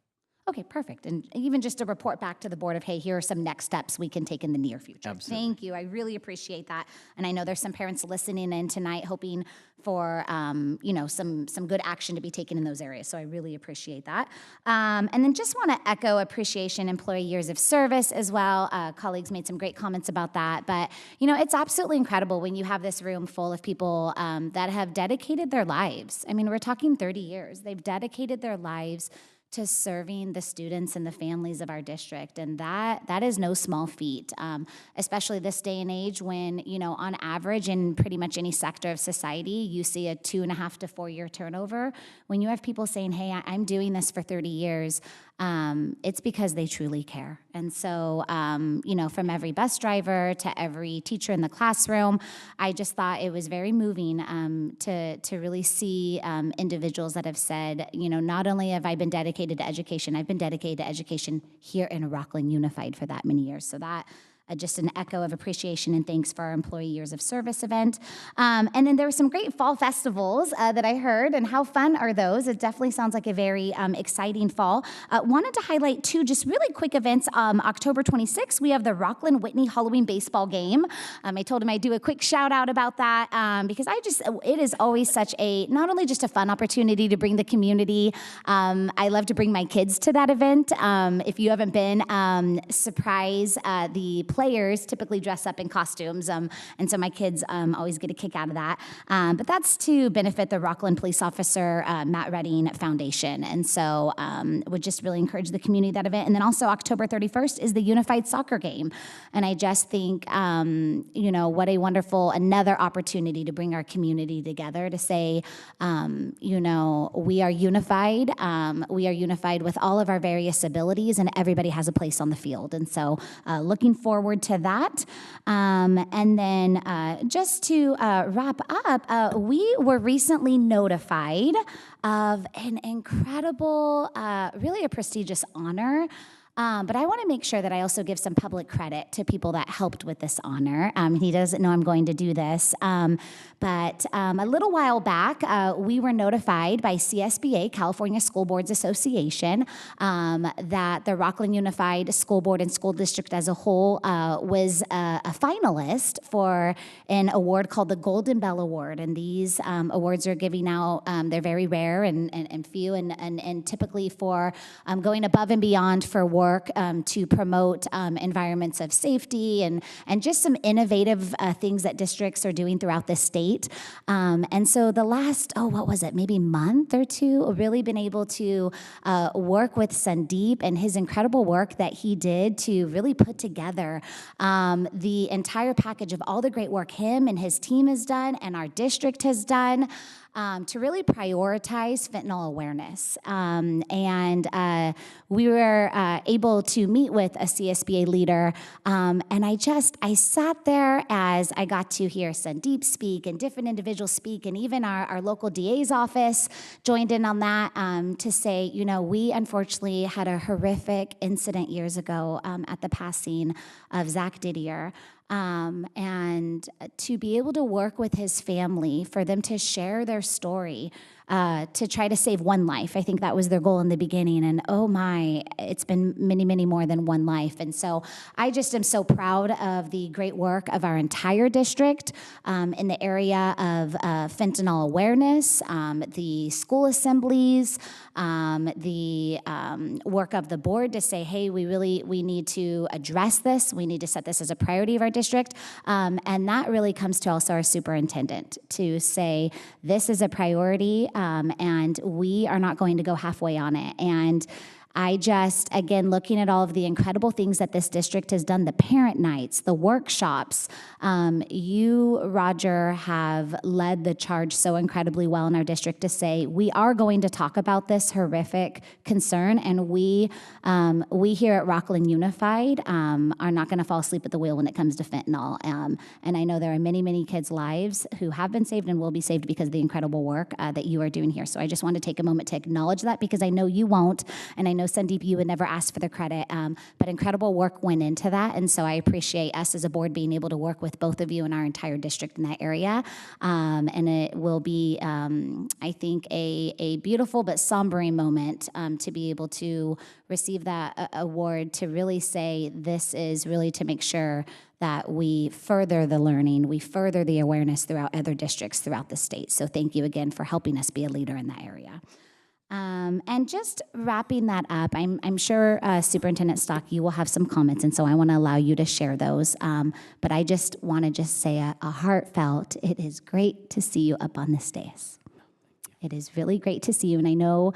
Okay, perfect. And even just a report back to the board of, hey, here are some next steps we can take in the near future. Absolutely. Thank you. I really appreciate that. And I know there's some parents listening in tonight hoping for, some good action to be taken in those areas. So I really appreciate that. And then just want to echo appreciation, employee years of service as well. Colleagues made some great comments about that. But, it's absolutely incredible when you have this room full of people that have dedicated their lives. I mean, we're talking 30 years. They've dedicated their lives to serving the students and the families of our district. And that is no small feat, especially this day and age when, on average in pretty much any sector of society, you see a 2.5 to 4 year turnover. When you have people saying, hey, I'm doing this for 30 years, it's because they truly care. And so, from every bus driver to every teacher in the classroom, I just thought it was very moving to really see individuals that have said, not only have I been dedicated to education, I've been dedicated to education here in Rocklin Unified for that many years. So that just an echo of appreciation and thanks for our Employee Years of Service event. And then there were some great fall festivals that I heard, and how fun are those? It definitely sounds like a very exciting fall. Wanted to highlight two just really quick events. October 26th, we have the Rocklin Whitney Halloween baseball game. I told him I'd do a quick shout out about that because it is always such not only just a fun opportunity to bring the community. I love to bring my kids to that event. If you haven't been, surprise the players typically dress up in costumes, and so my kids always get a kick out of that. But that's to benefit the Rocklin Police Officer Matt Redding Foundation, and so would just really encourage the community that event. And then also October 31st is the Unified Soccer Game, and I just think what a wonderful another opportunity to bring our community together to say, we are unified. We are unified with all of our various abilities, and everybody has a place on the field. And so looking forward to that. And then just to wrap up, we were recently notified of an incredible, really a prestigious honor. But I want to make sure that I also give some public credit to people that helped with this honor. He doesn't know I'm going to do this. But a little while back, we were notified by CSBA, California School Boards Association, that the Rocklin Unified School Board and School District as a whole was a finalist for an award called the Golden Bell Award. And these awards are giving out, they're very rare and few, and typically for going above and beyond for work to promote environments of safety and just some innovative things that districts are doing throughout the state. And so the last, maybe month or two, really been able to work with Sandeep and his incredible work that he did to really put together the entire package of all the great work him and his team has done and our district has done. To really prioritize fentanyl awareness. And we were able to meet with a CSBA leader, and I sat there as I got to hear Sandeep speak and different individuals speak, and even our local DA's office joined in on that to say, we unfortunately had a horrific incident years ago at the passing of Zach Didier. And to be able to work with his family, for them to share their story, to try to save one life. I think that was their goal in the beginning, and oh my, it's been many, many more than one life. And so I just am so proud of the great work of our entire district in the area of fentanyl awareness, the school assemblies, the work of the board to say, hey, we need to address this. We need to set this as a priority of our district. And that really comes to also our superintendent to say, this is a priority and we are not going to go halfway on it. And I just, again, looking at all of the incredible things that this district has done, the parent nights, the workshops, you, Roger, have led the charge so incredibly well in our district to say, we are going to talk about this horrific concern, and we here at Rocklin Unified are not going to fall asleep at the wheel when it comes to fentanyl. And I know there are many, many kids' lives who have been saved and will be saved because of the incredible work that you are doing here. So I just want to take a moment to acknowledge that, because I know you won't, and I know Sandeep, you would never ask for the credit, but incredible work went into that, and so I appreciate us as a board being able to work with both of you and our entire district in that area, and it will be, I think, a beautiful but sombering moment to be able to receive that award, to really say this is really to make sure that we further the learning, we further the awareness throughout other districts throughout the state. So thank you again for helping us be a leader in that area. And just wrapping that up, I'm sure Superintendent Stock, you will have some comments, and so I want to allow you to share those. But I just want to say a heartfelt, it is great to see you up on this dais. It is really great to see you, and I know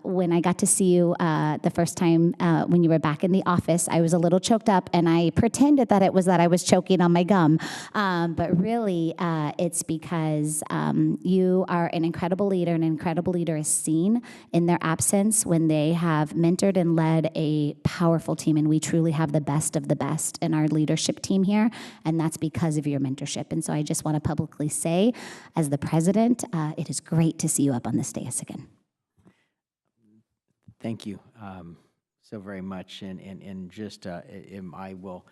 when I got to see you the first time when you were back in the office, I was a little choked up, and I pretended that it was that I was choking on my gum, but really it's because you are an incredible leader, and an incredible leader is seen in their absence when they have mentored and led a powerful team, and we truly have the best of the best in our leadership team here, and that's because of your mentorship. And so I just want to publicly say, as the president, it is great to see you up on this dais again. Thank you so very much, and just I will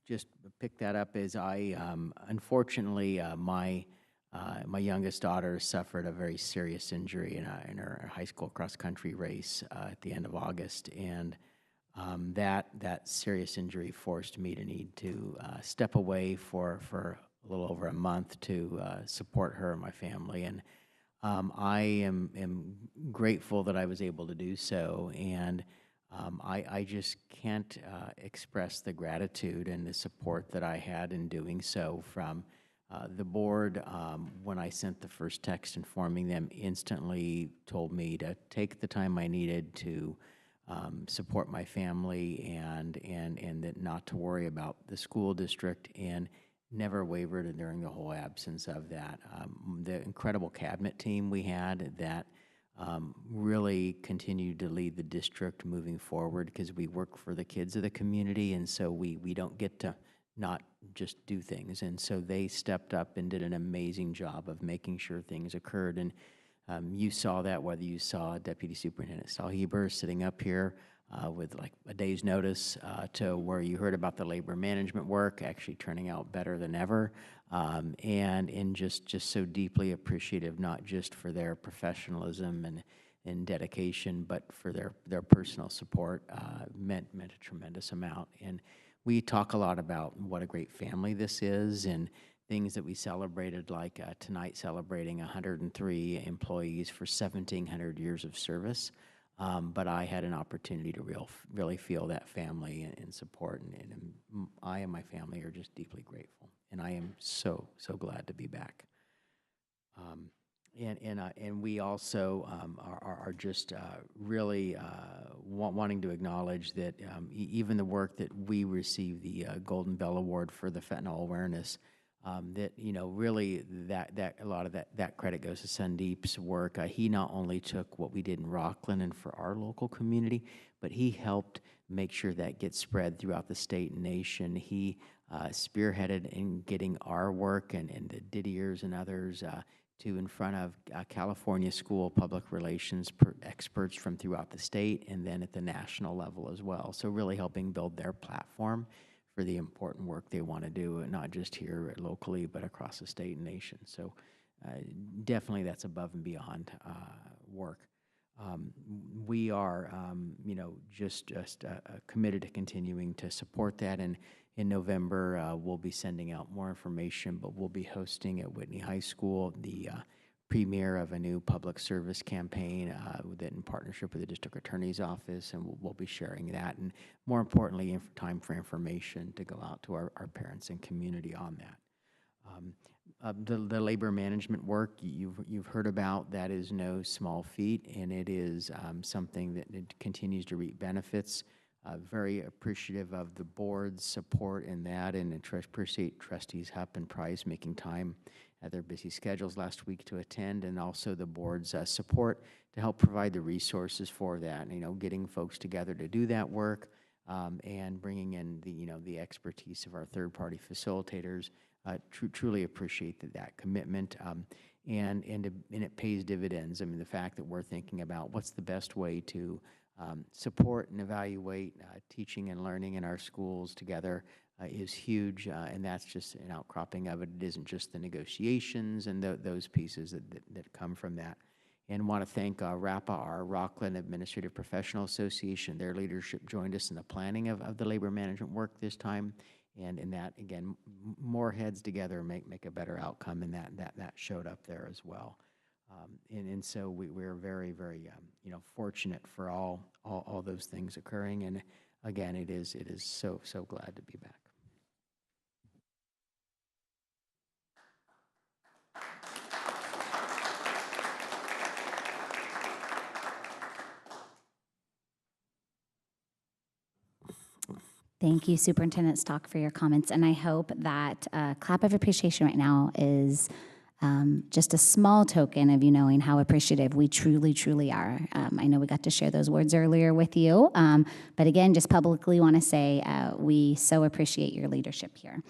just pick that up as I unfortunately my youngest daughter suffered a very serious injury in her high school cross country race at the end of August, and that serious injury forced me to need to step away for a little over a month to support her and my family, and I am grateful that I was able to do so, and I just can't express the gratitude and the support that I had in doing so from the board. When I sent the first text informing them, instantly told me to take the time I needed to support my family and that not to worry about the school district, and never wavered during the whole absence of that. The incredible cabinet team we had that really continued to lead the district moving forward, because we work for the kids of the community, and so we don't get to not just do things. And so they stepped up and did an amazing job of making sure things occurred. And you saw that, whether you saw Deputy Superintendent Stahlheber sitting up here with like a day's notice to where you heard about the labor management work actually turning out better than ever, and just so deeply appreciative, not just for their professionalism and dedication, but for their personal support, meant a tremendous amount. And we talk a lot about what a great family this is, and things that we celebrated, like tonight celebrating 103 employees for 1,700 years of service. But I had an opportunity to really feel that family and support, and I and my family are just deeply grateful, and I am so glad to be back. And we also are just really wanting to acknowledge that even the work that we received the Golden Bell Award for the fentanyl awareness, that really that a lot of that credit goes to Sandeep's work. He not only took what we did in Rocklin and for our local community, but he helped make sure that gets spread throughout the state and nation. He spearheaded in getting our work and the Didiers and others to in front of California school public relations experts from throughout the state, and then at the national level as well. So really helping build their platform for the important work they want to do, not just here locally, but across the state and nation. So definitely that's above and beyond work. We are, just committed to continuing to support that. And in November, we'll be sending out more information, but we'll be hosting at Whitney High School the premiere of a new public service campaign that in partnership with the district attorney's office, and we'll be sharing that. And more importantly, time for information to go out to our parents and community on that. The labor management work you've heard about, that is no small feat, and it is something that it continues to reap benefits. Very appreciative of the board's support in that, and appreciate Trustees Hupp and Price making time at their busy schedules last week to attend, and also the board's support to help provide the resources for that. Getting folks together to do that work, and bringing in the expertise of our third-party facilitators. Truly appreciate that commitment, and it pays dividends. I mean, the fact that we're thinking about what's the best way to support and evaluate teaching and learning in our schools together is huge, and that's just an outcropping of it. It isn't just the negotiations and those pieces that come from that. And want to thank RAPA, our Rocklin Administrative Professional Association. Their leadership joined us in the planning of the labor management work this time. And in that, again, more heads together make a better outcome, and that showed up there as well. And so we're very, very fortunate for all those things occurring. And again, it is so glad to be back. Thank you, Superintendent Stock, for your comments. And I hope that clap of appreciation right now is just a small token of you knowing how appreciative we truly, truly are. I know we got to share those words earlier with you, but again, just publicly want to say we so appreciate your leadership here.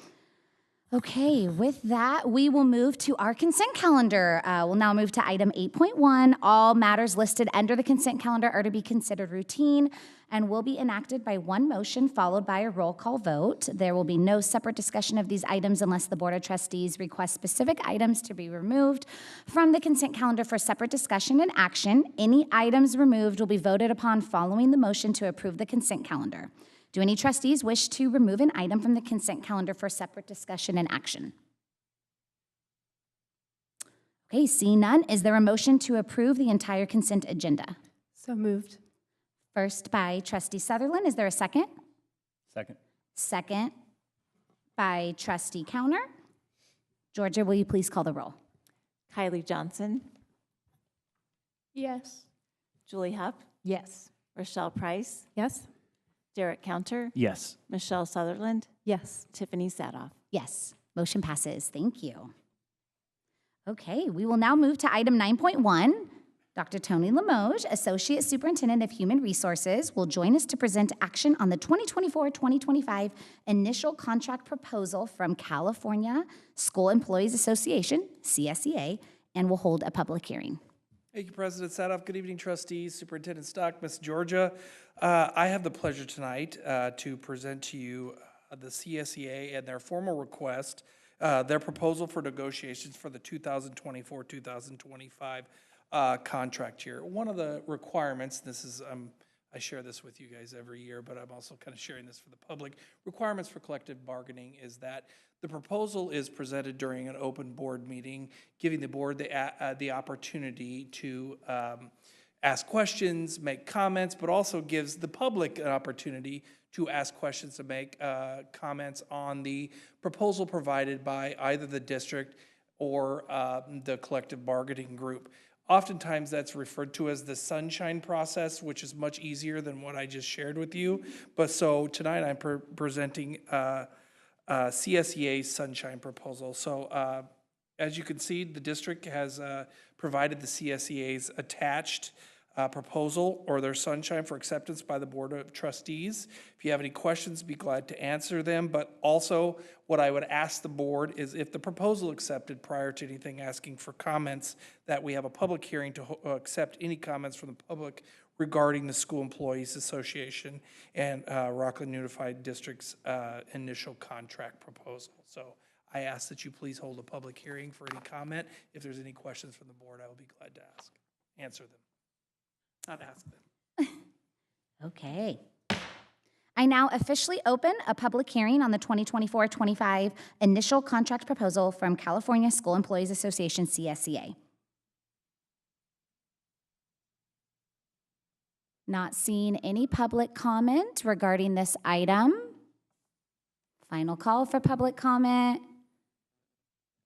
Okay, with that, we will move to our consent calendar. We'll now move to item 8.1. All matters listed under the consent calendar are to be considered routine and will be enacted by one motion followed by a roll call vote. There will be no separate discussion of these items unless the Board of Trustees requests specific items to be removed from the consent calendar for separate discussion and action. Any items removed will be voted upon following the motion to approve the consent calendar. Do any trustees wish to remove an item from the consent calendar for separate discussion and action? Okay, seeing none, is there a motion to approve the entire consent agenda? So moved. First by Trustee Sutherland. Is there a second? Second. Second by Trustee Counter. Georgia, will you please call the roll? Kylie Johnson. Yes. Julie Hupp. Yes. Rochelle Price. Yes. Derek Counter. Yes. Michelle Sutherland. Yes. Tiffany Sadoff. Yes. Motion passes. Thank you. Okay, we will now move to item 9.1. Dr. Tony Limoges, Associate Superintendent of Human Resources, will join us to present action on the 2024-2025 initial contract proposal from California School Employees Association, CSEA, and will hold a public hearing. Thank you, President Sadoff. Good evening, trustees, Superintendent Stock, Ms. Georgia. I have the pleasure tonight to present to you the CSEA and their formal request, their proposal for negotiations for the 2024-2025 contract year. One of the requirements, this is, I share this with you guys every year, but I'm also kind of sharing this for the public. Requirements for collective bargaining is that the proposal is presented during an open board meeting, giving the board the opportunity to ask questions, make comments, but also gives the public an opportunity to ask questions and make comments on the proposal provided by either the district or the collective bargaining group. Oftentimes that's referred to as the sunshine process, which is much easier than what I just shared with you. But so tonight I'm presenting CSEA's sunshine proposal. So as you can see, the district has provided the CSEA's attached proposal or their sunshine for acceptance by the Board of Trustees. If you have any questions, be glad to answer them. But also what I would ask the board is if the proposal accepted prior to anything asking for comments, that we have a public hearing to accept any comments from the public regarding the School Employees Association and Rocklin Unified District's initial contract proposal. So I ask that you please hold a public hearing for any comment. If there's any questions from the board, I will be glad to answer them. Not ask them. Okay. I now officially open a public hearing on the 2024-25 initial contract proposal from California School Employees Association, CSEA. Not seeing any public comment regarding this item. Final call for public comment.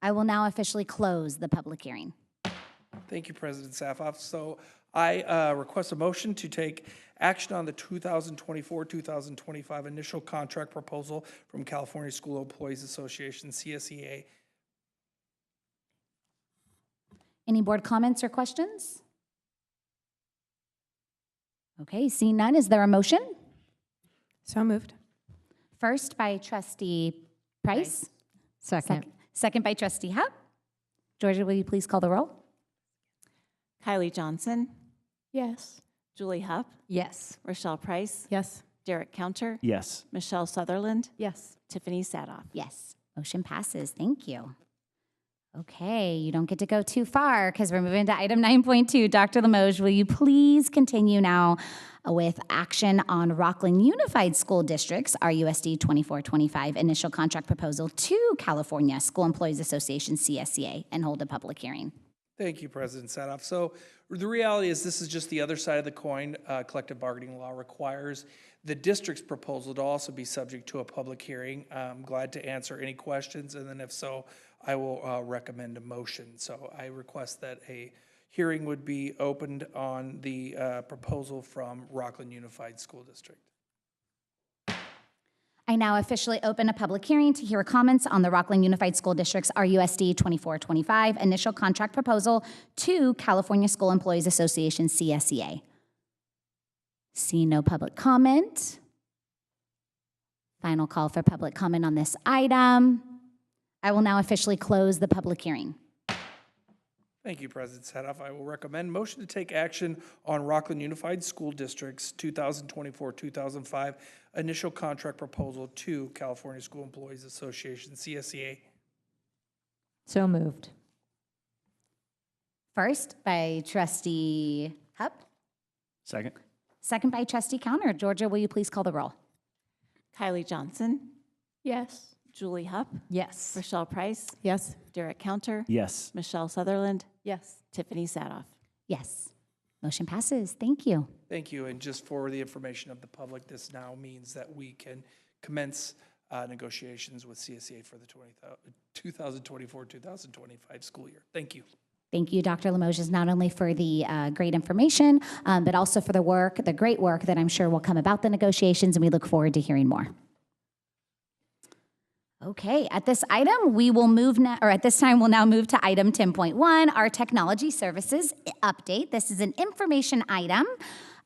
I will now officially close the public hearing. Thank you, President Safoff. So I request a motion to take action on the 2024-2025 initial contract proposal from California School Employees Association, CSEA. Any board comments or questions? Okay, seeing none, is there a motion? So moved. First by Trustee Price. Second. Second by Trustee Hupp. Georgia, will you please call the roll? Kylie Johnson, Yes. Julie Hupp, Yes. Rochelle Price, Yes. Derek Counter, Yes. Michelle Sutherland, Yes. Tiffany Sadoff. Yes, motion passes. Thank you. Okay, you don't get to go too far because we're moving to item 9.2. Dr. Limoges, will you please continue now with action on Rocklin Unified School District's RUSD 24-25 initial contract proposal to California School Employees Association, CSEA, and hold a public hearing. Thank you, President Sadoff. So the reality is this is just the other side of the coin. Collective bargaining law requires the district's proposal to also be subject to a public hearing. I'm glad to answer any questions, and then if so, I will recommend a motion. So I request that a hearing would be opened on the proposal from Rocklin Unified School District. I now officially open a public hearing to hear comments on the Rocklin Unified School District's RUSD 24-25 initial contract proposal to California School Employees Association, CSEA. See no public comment. Final call for public comment on this item. I will now officially close the public hearing. Thank you, President Sadoff. I will recommend motion to take action on Rocklin Unified School District's 2024-2005 initial contract proposal to California School Employees Association, CSEA. So moved. First by Trustee Hupp. Second. Second by Trustee Counter. Georgia, will you please call the roll? Kylie Johnson, Yes. Julie Hupp, Yes. Rochelle Price, Yes. Derek Counter, Yes. Michelle Sutherland, Yes. Tiffany Sadoff. Yes. Motion passes. Thank you. Thank you. And just for the information of the public, this now means that we can commence negotiations with CSEA for the 2024-2025 school year. Thank you. Thank you, Dr. Limoges, not only for the great information, but also for the work, the great work that I'm sure will come about the negotiations, and we look forward to hearing more. Okay, at this item, we will move now, or at this time, we'll now move to item 10.1, our technology services update. This is an information item.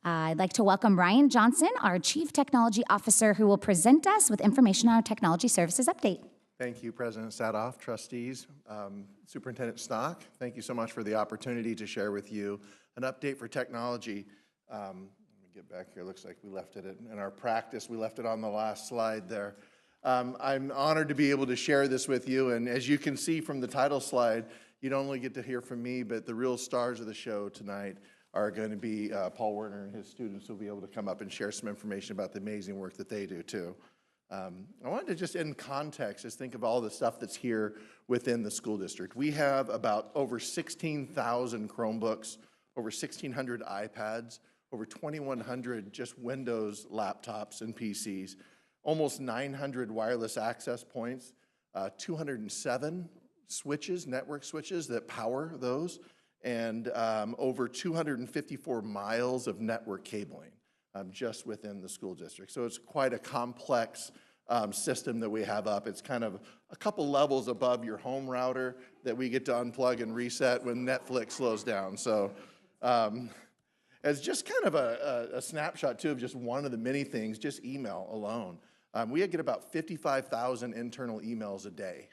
I'd like to welcome Ryan Johnson, our Chief Technology Officer, who will present us with information on our technology services update. Thank you, President Sadoff, trustees, Superintendent Stock. Thank you so much for the opportunity to share with you an update for technology. Let me get back here. Looks like we left it in our practice. We left it on the last slide there. I'm honored to be able to share this with you, and as you can see from the title slide, you don't only get to hear from me, but the real stars of the show tonight are going to be Paul Werner and his students who will be able to come up and share some information about the amazing work that they do too. I wanted to just in context, just think of all the stuff that's here within the school district. We have about over 16,000 Chromebooks, over 1,600 iPads, over 2,100 just Windows laptops and PCs, almost 900 wireless access points, 207 switches, network switches that power those, and over 254 miles of network cabling just within the school district. So it's quite a complex system that we have up. It's kind of a couple levels above your home router that we get to unplug and reset when Netflix slows down. So as just kind of a snapshot too of just one of the many things, just email alone. We get about 55,000 internal emails a day.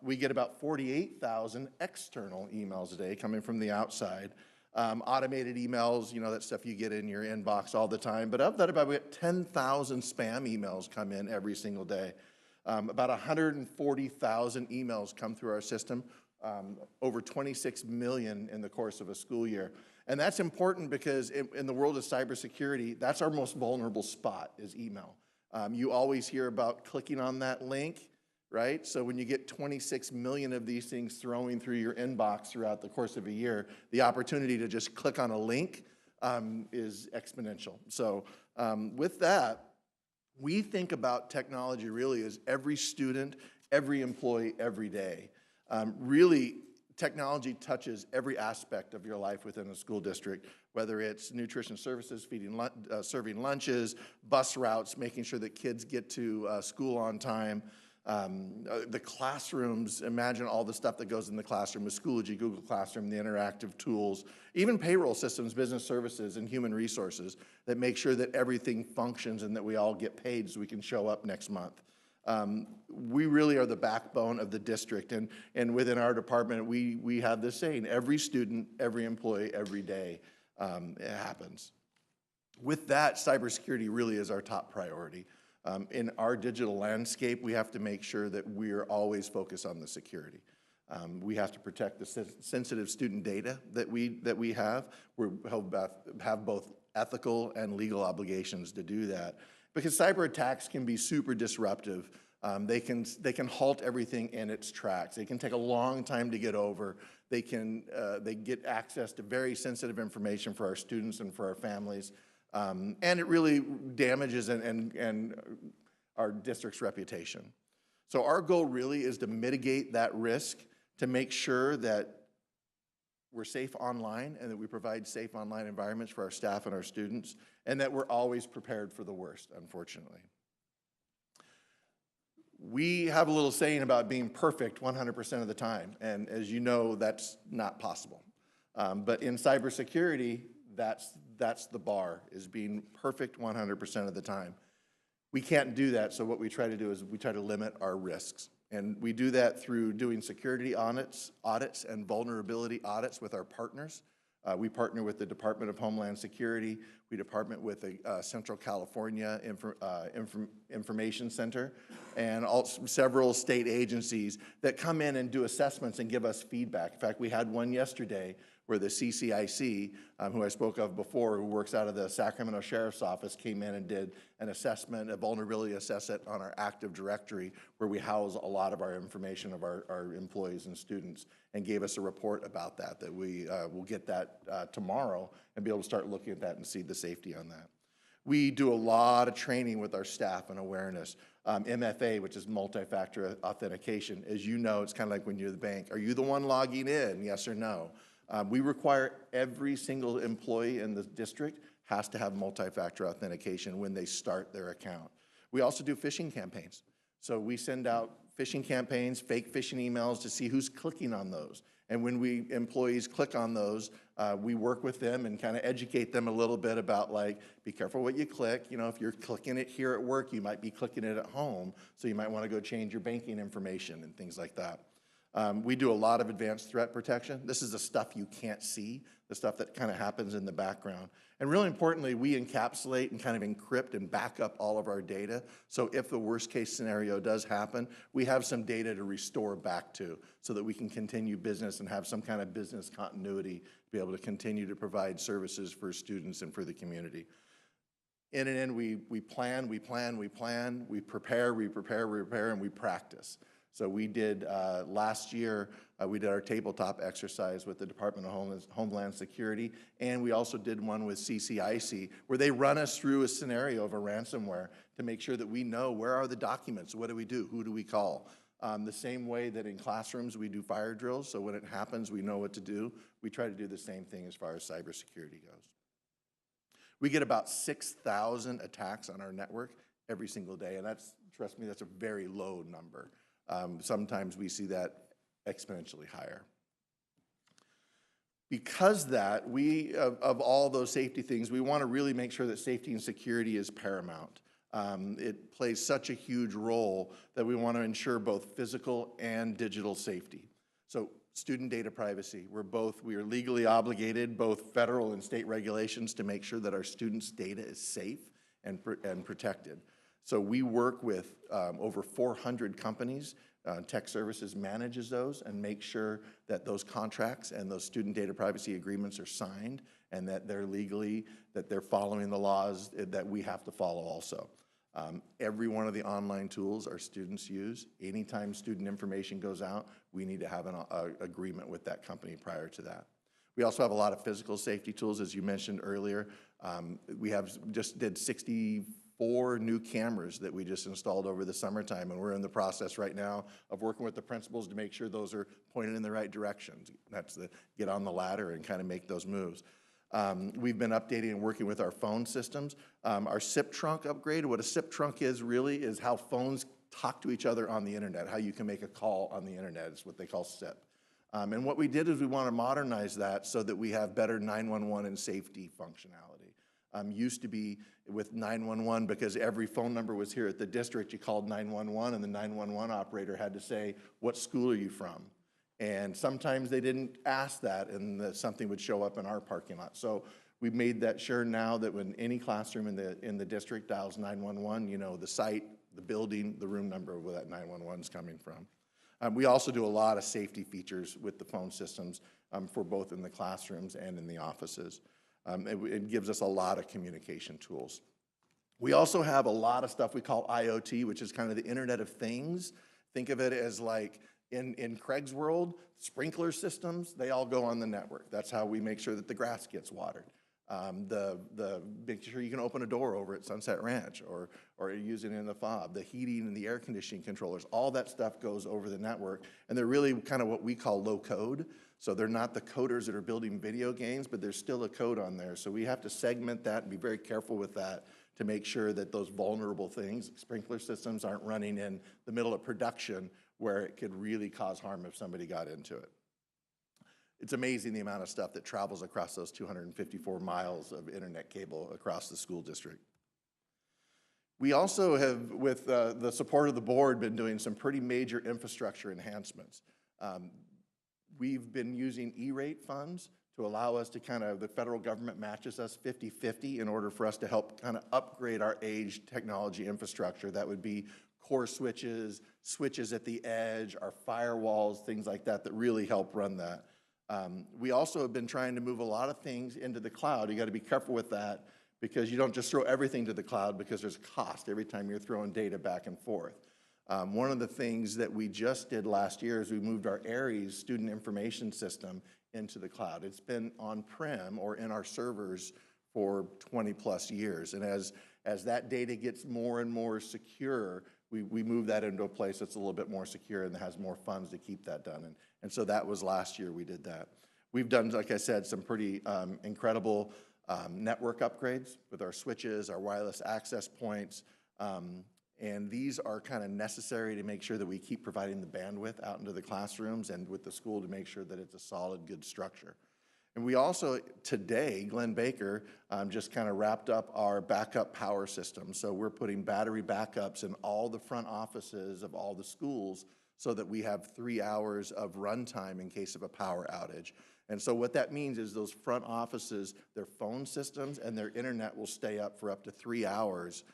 We get about 48,000 external emails a day coming from the outside. Automated emails, you know, that stuff you get in your inbox all the time. But of that, about 10,000 spam emails come in every single day. About 140,000 emails come through our system, over 26 million in the course of a school year. And that's important because in the world of cybersecurity, that's our most vulnerable spot is email. You always hear about clicking on that link, right? So when you get 26 million of these things throwing through your inbox throughout the course of a year, the opportunity to just click on a link is exponential. So with that, we think about technology really as every student, every employee, every day. Really, technology touches every aspect of your life within a school district, whether it's nutrition services, serving lunches, bus routes, making sure that kids get to school on time. The classrooms, imagine all the stuff that goes in the classroom with Schoology, Google Classroom, the interactive tools, even payroll systems, business services, and human resources that make sure that everything functions and that we all get paid so we can show up next month. We really are the backbone of the district, and within our department, we have this saying, every student, every employee, every day, it happens. With that, cybersecurity really is our top priority. In our digital landscape, we have to make sure that we're always focused on the security. We have to protect the sensitive student data that we have. We have both ethical and legal obligations to do that. Because cyber attacks can be super disruptive. They can halt everything in its tracks. They can take a long time to get over. They get access to very sensitive information for our students and for our families. And it really damages and our district's reputation. So our goal really is to mitigate that risk, to make sure that we're safe online and that we provide safe online environments for our staff and our students, and that we're always prepared for the worst, unfortunately. We have a little saying about being perfect 100% of the time, and as you know, that's not possible. But in cybersecurity, that's the bar, is being perfect 100% of the time. We can't do that, so what we try to do is we try to limit our risks. And we do that through doing security audits and vulnerability audits with our partners. We partner with the Department of Homeland Security. We partner with the Central California Information Center, and also several state agencies that come in and do assessments and give us feedback. In fact, we had one yesterday where the CCIC, who I spoke of before, who works out of the Sacramento Sheriff's Office, came in and did an assessment, a vulnerability assessment on our Active Directory, where we house a lot of our information of our employees and students, and gave us a report about that we will get that tomorrow and be able to start looking at that and see the safety on that. We do a lot of training with our staff and awareness. MFA, which is multi-factor authentication. As you know, it's kind of like when you're the bank. Are you the one logging in, yes or no? We require every single employee in the district has to have multi-factor authentication when they start their account. We also do phishing campaigns. So we send out phishing campaigns, fake phishing emails to see who's clicking on those. And when employees click on those, we work with them and kind of educate them a little bit about, like, be careful what you click. You know, if you're clicking it here at work, you might be clicking it at home. So you might want to go change your banking information and things like that. We do a lot of advanced threat protection. This is the stuff you can't see, the stuff that kind of happens in the background. And really importantly, we encapsulate and kind of encrypt and back up all of our data. So if the worst case scenario does happen, we have some data to restore back to so that we can continue business and have some kind of business continuity to be able to continue to provide services for students and for the community. In and in, we plan, we prepare, and we practice. So we did, last year, we did our tabletop exercise with the Department of Homeland Security, and we also did one with CCIC, where they run us through a scenario of a ransomware to make sure that we know where are the documents, what do we do, who do we call. The same way that in classrooms we do fire drills, so when it happens we know what to do. We try to do the same thing as far as cybersecurity goes. We get about 6,000 attacks on our network every single day, and that's, trust me, that's a very low number. Sometimes we see that exponentially higher. Because that, of all those safety things, we want to really make sure that safety and security is paramount. It plays such a huge role that we want to ensure both physical and digital safety. So student data privacy, we are legally obligated, both federal and state regulations, to make sure that our students' data is safe and protected. So we work with over 400 companies. Tech Services manages those and makes sure that those contracts and those student data privacy agreements are signed and that they're legally, that they're following the laws that we have to follow also. Every one of the online tools our students use, anytime student information goes out, we need to have an agreement with that company prior to that. We also have a lot of physical safety tools, as you mentioned earlier. We just did 64 new cameras that we just installed over the summertime, and we're in the process right now of working with the principals to make sure those are pointed in the right directions. That's the get on the ladder and kind of make those moves. We've been updating and working with our phone systems. Our SIP trunk upgrade, what a SIP trunk is really is how phones talk to each other on the internet, how you can make a call on the internet is what they call SIP. And what we did is we want to modernize that so that we have better 911 and safety functionality. Used to be with 911, because every phone number was here at the district, you called 911 and the 911 operator had to say, what school are you from? And sometimes they didn't ask that and something would show up in our parking lot. So we made that sure now that when any classroom in the district dials 911, you know the site, the building, the room number where that 911 is coming from. We also do a lot of safety features with the phone systems for both in the classrooms and in the offices. It gives us a lot of communication tools. We also have a lot of stuff we call IoT, which is kind of the Internet of Things. Think of it as like in Craig's world, sprinkler systems, they all go on the network. That's how we make sure that the grass gets watered. Make sure you can open a door over at Sunset Ranch or use it in the fob. The heating and the air conditioning controllers, all that stuff goes over the network. And they're really kind of what we call low code. So they're not the coders that are building video games, but there's still a code on there. So we have to segment that and be very careful with that to make sure that those vulnerable things, sprinkler systems, aren't running in the middle of production where it could really cause harm if somebody got into it. It's amazing the amount of stuff that travels across those 254 miles of internet cable across the school district. We also have, with the support of the board, been doing some pretty major infrastructure enhancements. We've been using E-rate funds to allow us to the federal government matches us 50-50 in order for us to help kind of upgrade our aged technology infrastructure. That would be core switches, switches at the edge, our firewalls, things like that that really help run that. We also have been trying to move a lot of things into the cloud. You got to be careful with that because you don't just throw everything to the cloud because there's a cost every time you're throwing data back and forth. One of the things that we just did last year is we moved our ARIES student information system into the cloud. It's been on-prem or in our servers for 20 plus years. And as that data gets more and more secure, we move that into a place that's a little bit more secure and has more funds to keep that done. And so that was last year we did that. We've done, like I said, some pretty incredible network upgrades with our switches, our wireless access points, and these are kind of necessary to make sure that we keep providing the bandwidth out into the classrooms and with the school to make sure that it's a solid, good structure. And we also, today, Glenn Baker just kind of wrapped up our backup power system. So we're putting battery backups in all the front offices of all the schools so that we have 3 hours of runtime in case of a power outage. And so what that means is those front offices, their phone systems and their internet will stay up for up to 3 hours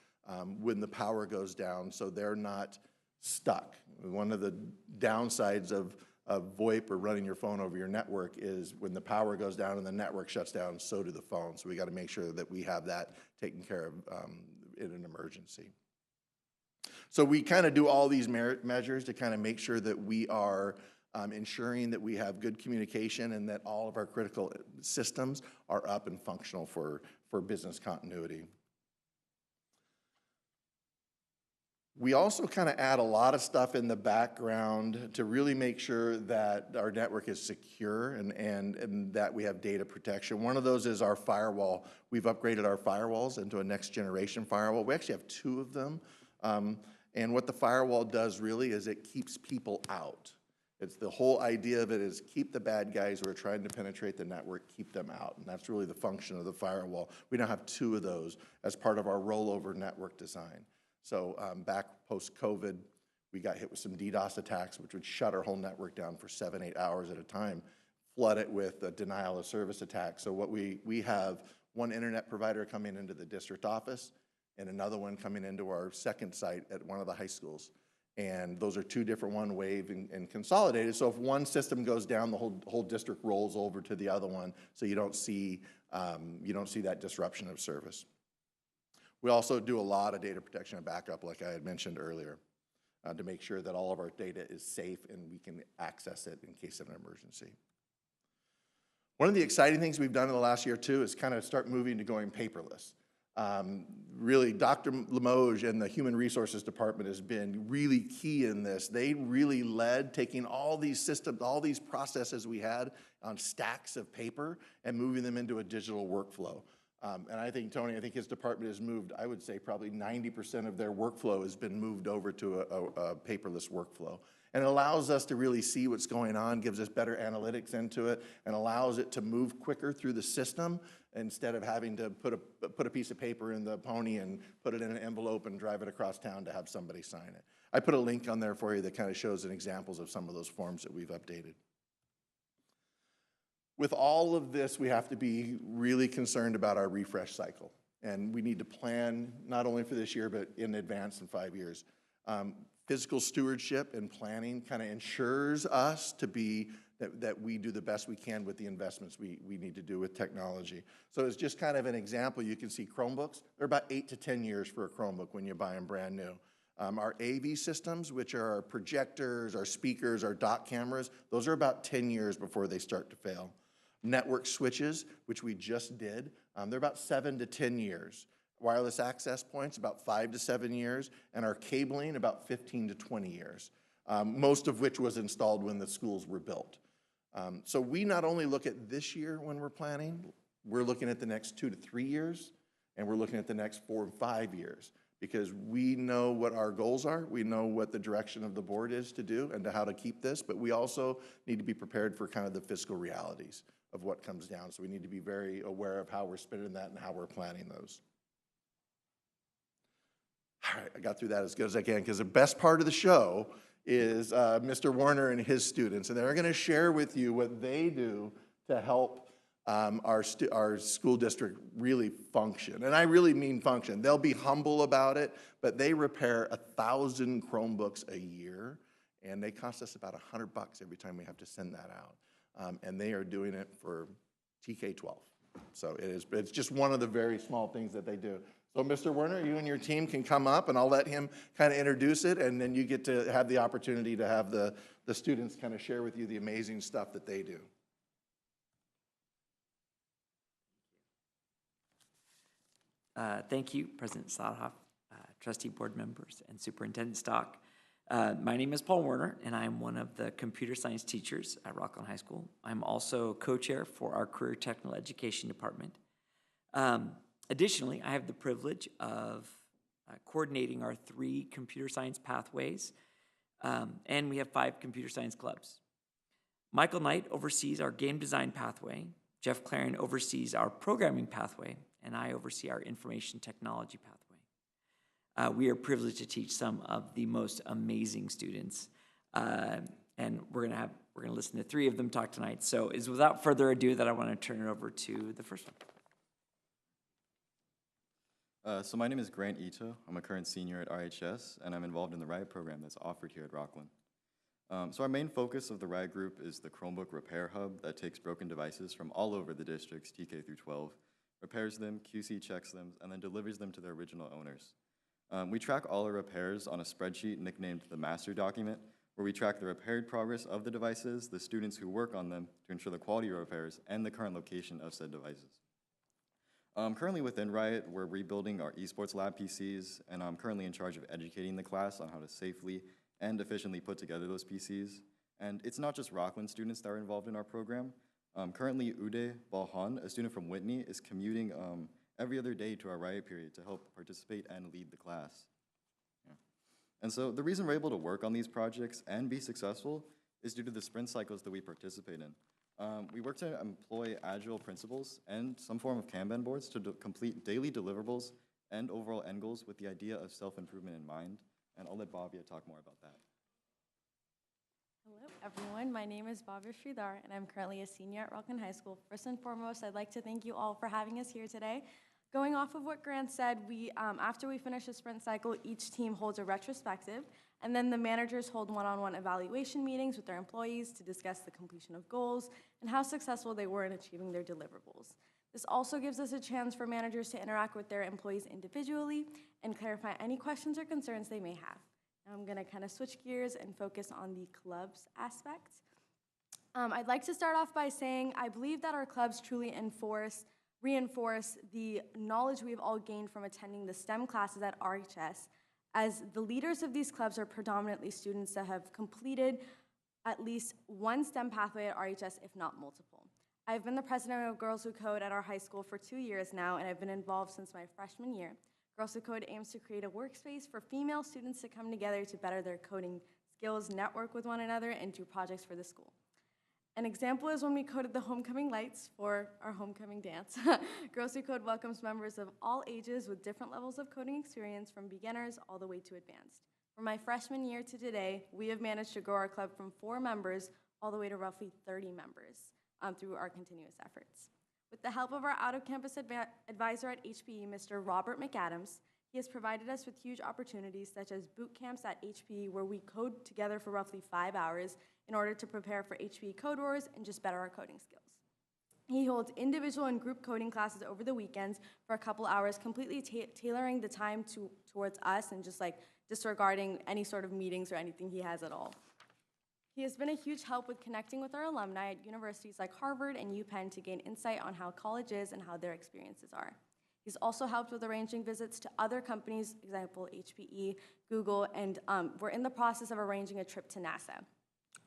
when the power goes down, so they're not stuck. One of the downsides of VoIP or running your phone over your network is when the power goes down and the network shuts down, so do the phones. So we got to make sure that we have that taken care of in an emergency. So we kind of do all these measures to kind of make sure that we are ensuring that we have good communication and that all of our critical systems are up and functional for business continuity. We also kind of add a lot of stuff in the background to really make sure that our network is secure and that we have data protection. One of those is our firewall. We've upgraded our firewalls into a next generation firewall. We actually have 2 of them. And what the firewall does really is it keeps people out. It's the whole idea of it is keep the bad guys who are trying to penetrate the network, keep them out. And that's really the function of the firewall. We now have 2 of those as part of our rollover network design. So back post-COVID, we got hit with some DDoS attacks, which would shut our whole network down for 7-8 hours at a time, flood it with a denial of service attack. So what we have one internet provider coming into the district office and another one coming into our second site at one of the high schools. And those are two different, one wave and consolidated. So if one system goes down, the whole district rolls over to the other one, so you don't see that disruption of service. We also do a lot of data protection and backup, like I had mentioned earlier, to make sure that all of our data is safe and we can access it in case of an emergency. One of the exciting things we've done in the last year too is kind of start moving to going paperless. Really, Dr. Limoges and the Human Resources Department has been really key in this. They really led taking all these systems, all these processes we had on stacks of paper and moving them into a digital workflow. And I think, Tony, his department has moved, I would say probably 90% of their workflow has been moved over to a paperless workflow. And it allows us to really see what's going on, gives us better analytics into it, and allows it to move quicker through the system instead of having to put a piece of paper in the pony and put it in an envelope and drive it across town to have somebody sign it. I put a link on there for you that kind of shows examples of some of those forms that we've updated. With all of this, we have to be really concerned about our refresh cycle. And we need to plan not only for this year, but in advance in 5 years. Physical stewardship and planning kind of ensures us to be, that we do the best we can with the investments we need to do with technology. So it's just kind of an example. You can see Chromebooks. They're about 8 to 10 years for a Chromebook when you buy them brand new. Our AV systems, which are our projectors, our speakers, our dot cameras, those are about 10 years before they start to fail. Network switches, which we just did, they're about 7 to 10 years. Wireless access points, about 5 to 7 years, and our cabling, about 15 to 20 years, most of which was installed when the schools were built. So we not only look at this year when we're planning, we're looking at the next 2 to 3 years, and we're looking at the next 4 and 5 years, because we know what our goals are, we know what the direction of the board is to do and to how to keep this, but we also need to be prepared for kind of the fiscal realities of what comes down. So we need to be very aware of how we're spending that and how we're planning those. All right, I got through that as good as I can, because the best part of the show is Mr. Warner and his students, and they're going to share with you what they do to help our school district really function. And I really mean function. They'll be humble about it, but they repair 1,000 Chromebooks a year, and they cost us about $100 every time we have to send that out. And they are doing it for TK-12. So it's just one of the very small things that they do. So Mr. Werner, you and your team can come up, and I'll let him kind of introduce it, and then you get to have the opportunity to have the students kind of share with you the amazing stuff that they do. Thank you, President Sadhoff, trustee board members, and Superintendent Stock. My name is Paul Werner, and I'm one of the computer science teachers at Rocklin High School. I'm also co-chair for our Career Technical Education Department. Additionally, I have the privilege of coordinating our 3 computer science pathways, and we have 5 computer science clubs. Michael Knight oversees our game design pathway, Jeff Clarion oversees our programming pathway, and I oversee our information technology pathway. We are privileged to teach some of the most amazing students, and we're gonna listen to 3 of them talk tonight. So it's without further ado that I want to turn it over to the first one. So my name is Grant Ito. I'm a current senior at RHS, and I'm involved in the RIDE program that's offered here at Rocklin. So our main focus of the RIDE group is the Chromebook Repair Hub that takes broken devices from all over the districts, TK through 12, repairs them, QC checks them, and then delivers them to their original owners. We track all our repairs on a spreadsheet nicknamed the master document, where we track the repaired progress of the devices, the students who work on them to ensure the quality of repairs, and the current location of said devices. Currently within Riot, we're rebuilding our esports lab PCs, and I'm currently in charge of educating the class on how to safely and efficiently put together those PCs. And it's not just Rocklin students that are involved in our program. Currently, Uday Balhan, a student from Whitney, is commuting every other day to our Riot period to help participate and lead the class. Yeah. And so the reason we're able to work on these projects and be successful is due to the sprint cycles that we participate in. We work to employ agile principles and some form of Kanban boards to complete daily deliverables and overall end goals with the idea of self-improvement in mind. And I'll let Bhavya talk more about that. Hello, everyone. My name is Bhavya Sridhar, and I'm currently a senior at Rocklin High School. First and foremost, I'd like to thank you all for having us here today. Going off of what Grant said, after we finish the sprint cycle, each team holds a retrospective, and then the managers hold one-on-one evaluation meetings with their employees to discuss the completion of goals and how successful they were in achieving their deliverables. This also gives us a chance for managers to interact with their employees individually and clarify any questions or concerns they may have. Now I'm going to kind of switch gears and focus on the clubs aspect. I'd like to start off by saying I believe that our clubs truly reinforce the knowledge we've all gained from attending the STEM classes at RHS, as the leaders of these clubs are predominantly students that have completed at least one STEM pathway at RHS, if not multiple. I've been the president of Girls Who Code at our high school for 2 years now, and I've been involved since my freshman year. Girls Who Code aims to create a workspace for female students to come together to better their coding skills, network with one another, and do projects for the school. An example is when we coded the homecoming lights for our homecoming dance. Girls Who Code welcomes members of all ages with different levels of coding experience, from beginners all the way to advanced. From my freshman year to today, we have managed to grow our club from 4 members all the way to roughly 30 members through our continuous efforts. With the help of our out-of-campus advisor at HPE, Mr. Robert McAdams, he has provided us with huge opportunities such as boot camps at HPE, where we code together for roughly 5 hours in order to prepare for HPE Code Wars and just better our coding skills. He holds individual and group coding classes over the weekends for a couple hours, completely tailoring the time towards us and just like disregarding any sort of meetings or anything he has at all. He has been a huge help with connecting with our alumni at universities like Harvard and UPenn to gain insight on how college is and how their experiences are. He's also helped with arranging visits to other companies, example HPE, Google, and we're in the process of arranging a trip to NASA.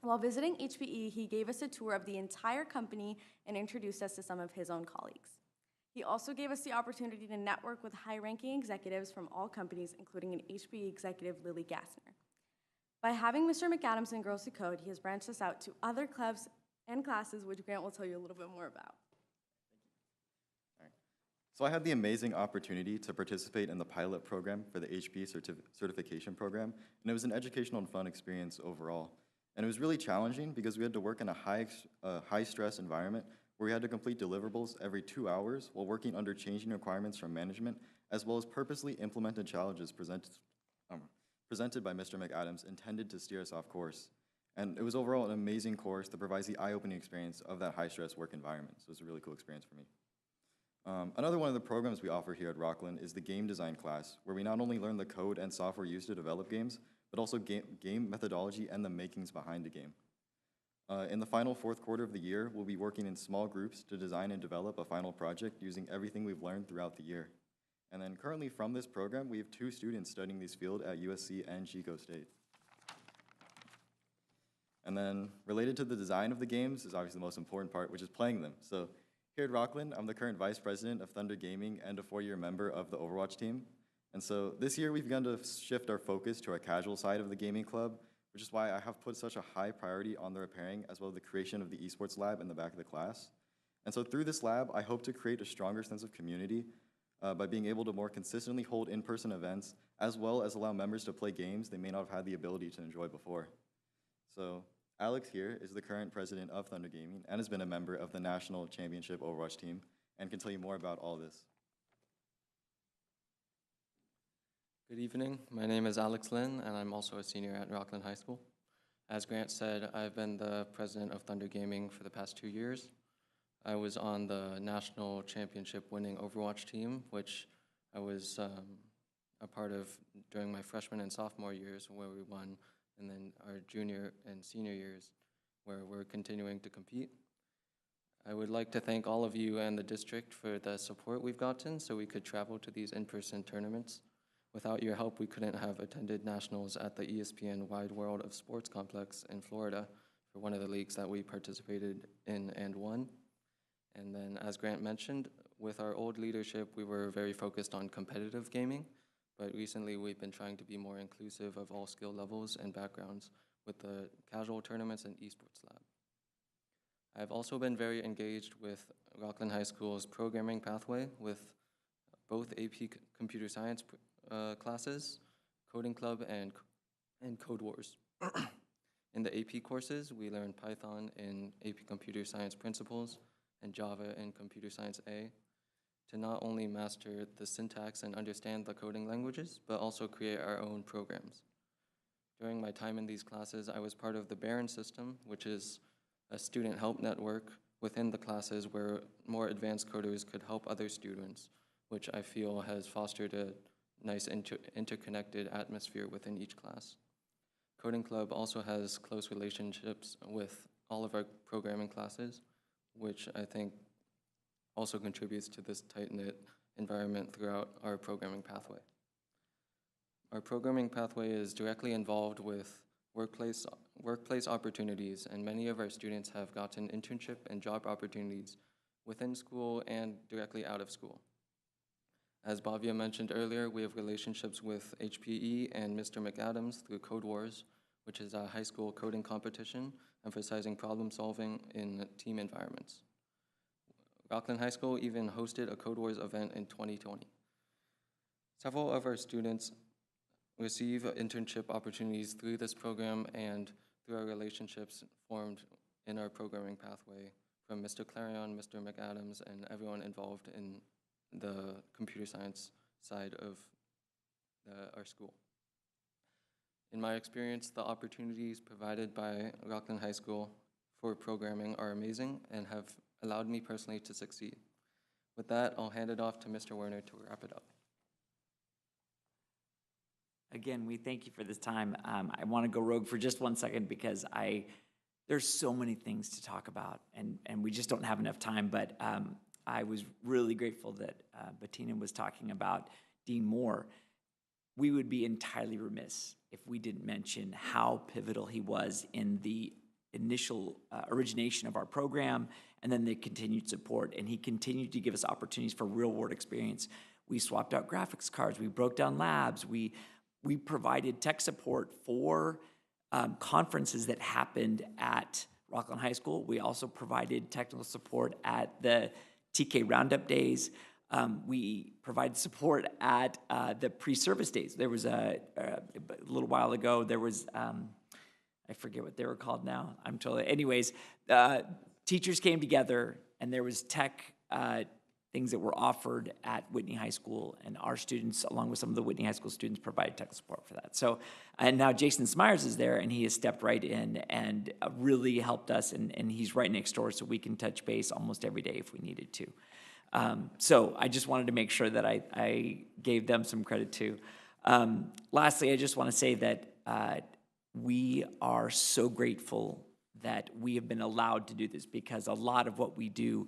While visiting HPE, he gave us a tour of the entire company and introduced us to some of his own colleagues. He also gave us the opportunity to network with high-ranking executives from all companies, including an HPE executive, Lily Gassner. By having Mr. McAdams in Girls Who Code, he has branched us out to other clubs and classes, which Grant will tell you a little bit more about. So I had the amazing opportunity to participate in the pilot program for the HPE certification program, and it was an educational and fun experience overall. And it was really challenging because we had to work in a high-stress environment where we had to complete deliverables every 2 hours while working under changing requirements from management, as well as purposely implemented challenges presented by Mr. McAdams intended to steer us off course. And it was overall an amazing course that provides the eye-opening experience of that high-stress work environment. So it was a really cool experience for me. Another one of the programs we offer here at Rocklin is the game design class, where we not only learn the code and software used to develop games, but also game methodology and the makings behind the game. In the final 4th quarter of the year, we'll be working in small groups to design and develop a final project using everything we've learned throughout the year. And then currently from this program, we have 2 students studying this field at USC and Chico State. And then related to the design of the games is obviously the most important part, which is playing them. So here at Rocklin, I'm the current vice president of Thunder Gaming and a 4-year member of the Overwatch team. And so this year we've begun to shift our focus to our casual side of the gaming club, which is why I have put such a high priority on the repairing as well as the creation of the esports lab in the back of the class. And so through this lab, I hope to create a stronger sense of community by being able to more consistently hold in-person events, as well as allow members to play games they may not have had the ability to enjoy before. So Alex here is the current president of Thunder Gaming and has been a member of the National Championship Overwatch team and can tell you more about all this. Good evening. My name is Alex Lin, and I'm also a senior at Rocklin High School. As Grant said, I've been the president of Thunder Gaming for the past 2 years. I was on the national championship winning Overwatch team, which I was a part of during my freshman and sophomore years, where we won, and then our junior and senior years, where we're continuing to compete. I would like to thank all of you and the district for the support we've gotten so we could travel to these in-person tournaments. Without your help, we couldn't have attended nationals at the ESPN Wide World of Sports Complex in Florida for one of the leagues that we participated in and won. And then, as Grant mentioned, with our old leadership, we were very focused on competitive gaming, but recently we've been trying to be more inclusive of all skill levels and backgrounds with the casual tournaments and esports lab. I've also been very engaged with Rocklin High School's programming pathway with both AP Computer Science classes, Coding Club, and Code Wars. In the AP courses, we learn Python in AP Computer Science Principles and Java in Computer Science A to not only master the syntax and understand the coding languages, but also create our own programs. During my time in these classes, I was part of the Baron system, which is a student help network within the classes where more advanced coders could help other students, which I feel has fostered a nice interconnected atmosphere within each class. Coding Club also has close relationships with all of our programming classes, which I think also contributes to this tight-knit environment throughout our programming pathway. Our programming pathway is directly involved with workplace opportunities, and many of our students have gotten internship and job opportunities within school and directly out of school. As Bhavya mentioned earlier, we have relationships with HPE and Mr. McAdams through Code Wars, which is a high school coding competition emphasizing problem solving in team environments. Rocklin High School even hosted a Code Wars event in 2020. Several of our students receive internship opportunities through this program and through our relationships formed in our programming pathway from Mr. Clarion, Mr. McAdams, and everyone involved in the computer science side of our school. In my experience, the opportunities provided by Rocklin High School for programming are amazing and have allowed me personally to succeed. With that, I'll hand it off to Mr. Werner to wrap it up. Again, we thank you for this time. I want to go rogue for just 1 second because there's so many things to talk about, and we just don't have enough time, but I was really grateful that Bettina was talking about Dean Moore. We would be entirely remiss if we didn't mention how pivotal he was in the initial origination of our program and then the continued support, and he continued to give us opportunities for real-world experience. We swapped out graphics cards, we broke down labs, we provided tech support for conferences that happened at Rocklin High School. We also provided technical support at the TK Roundup Days. We provided support at the pre-service days. There was a little while ago, there was, I forget what they were called now. I'm totally, anyways, teachers came together and there was tech things that were offered at Whitney High School, and our students, along with some of the Whitney High School students, provided tech support for that. So, and now Jason Smyers is there, and he has stepped right in and really helped us, and he's right next door, so we can touch base almost every day if we needed to. So I just wanted to make sure that I gave them some credit too. Lastly, I just want to say that we are so grateful that we have been allowed to do this, because a lot of what we do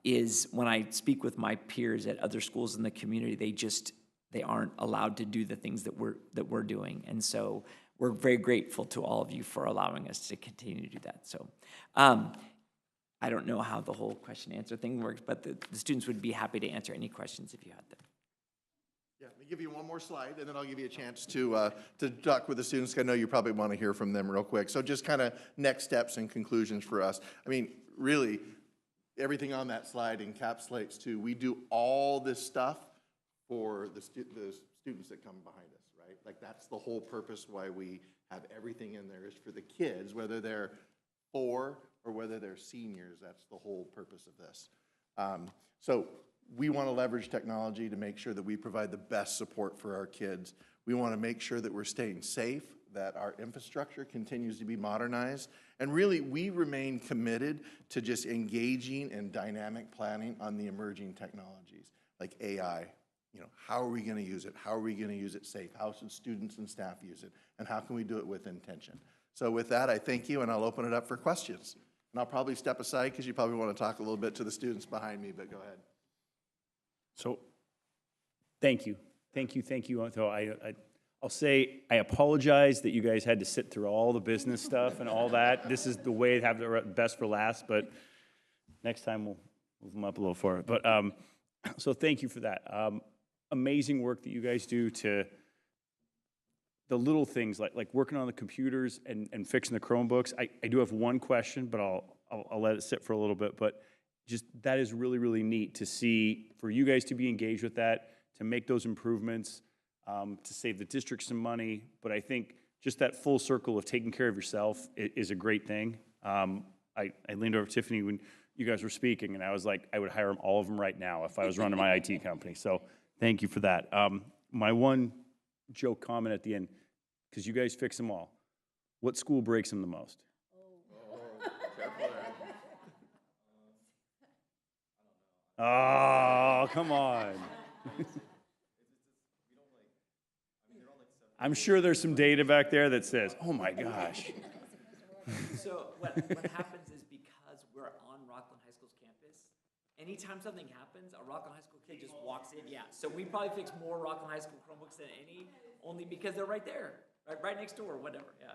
is when I speak with my peers at other schools in the community, they aren't allowed to do the things that we're doing. And so we're very grateful to all of you for allowing us to continue to do that. So I don't know how the whole question answer thing works, but the students would be happy to answer any questions if you had them. Yeah, let me give you one more slide, and then I'll give you a chance to talk with the students. I know you probably want to hear from them real quick. So just kind of next steps and conclusions for us. I mean, really, everything on that slide encapsulates to, we do all this stuff for the students that come behind us, right? Like, that's the whole purpose why we have everything in there, is for the kids, whether they're 4 or whether they're seniors. That's the whole purpose of this. So we want to leverage technology to make sure that we provide the best support for our kids. We want to make sure that we're staying safe, that our infrastructure continues to be modernized, and really we remain committed to just engaging in dynamic planning on the emerging technologies like AI. You know, how are we going to use it? How are we going to use it safe? How should students and staff use it? And how can we do it with intention? So with that, I thank you, and I'll open it up for questions. And I'll probably step aside because you probably want to talk a little bit to the students behind me, but go ahead. So, thank you. So I'll say I apologize that you guys had to sit through all the business stuff and all that. This is the way to have the best for last, but next time we'll move them up a little further. But so thank you for that. Amazing work that you guys do to the little things like working on the computers and fixing the Chromebooks. I do have one question, but I'll let it sit for a little bit. But just that is really, really neat to see, for you guys to be engaged with that, to make those improvements, to save the district some money. But I think just that full circle of taking care of yourself is a great thing. I leaned over to Tiffany when you guys were speaking, and I was like, I would hire them, all of them right now if I was running my IT company. So thank you for that. My one joke comment at the end, because you guys fix them all. What school breaks them the most? Oh, come on. I'm sure there's some data back there that says, oh my gosh. So what happens is, because we're on Rocklin High School's campus, anytime something happens, a Rocklin High School kid just walks in. Yeah, so we probably fix more Rocklin High School Chromebooks than any, only because they're right there, right next door, whatever, yeah.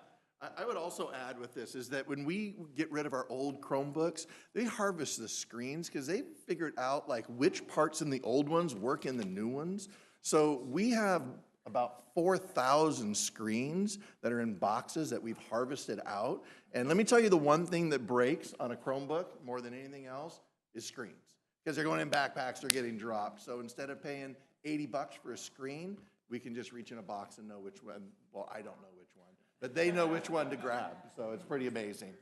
I would also add with this is that when we get rid of our old Chromebooks, they harvest the screens because they figured out like which parts in the old ones work in the new ones. So we have about 4,000 screens that are in boxes that we've harvested out. And let me tell you, the one thing that breaks on a Chromebook more than anything else is screens, because they're going in backpacks, they're getting dropped. So instead of paying $80 for a screen, we can just reach in a box and know which one. Well, I don't know which one, but they know which one to grab. So it's pretty amazing.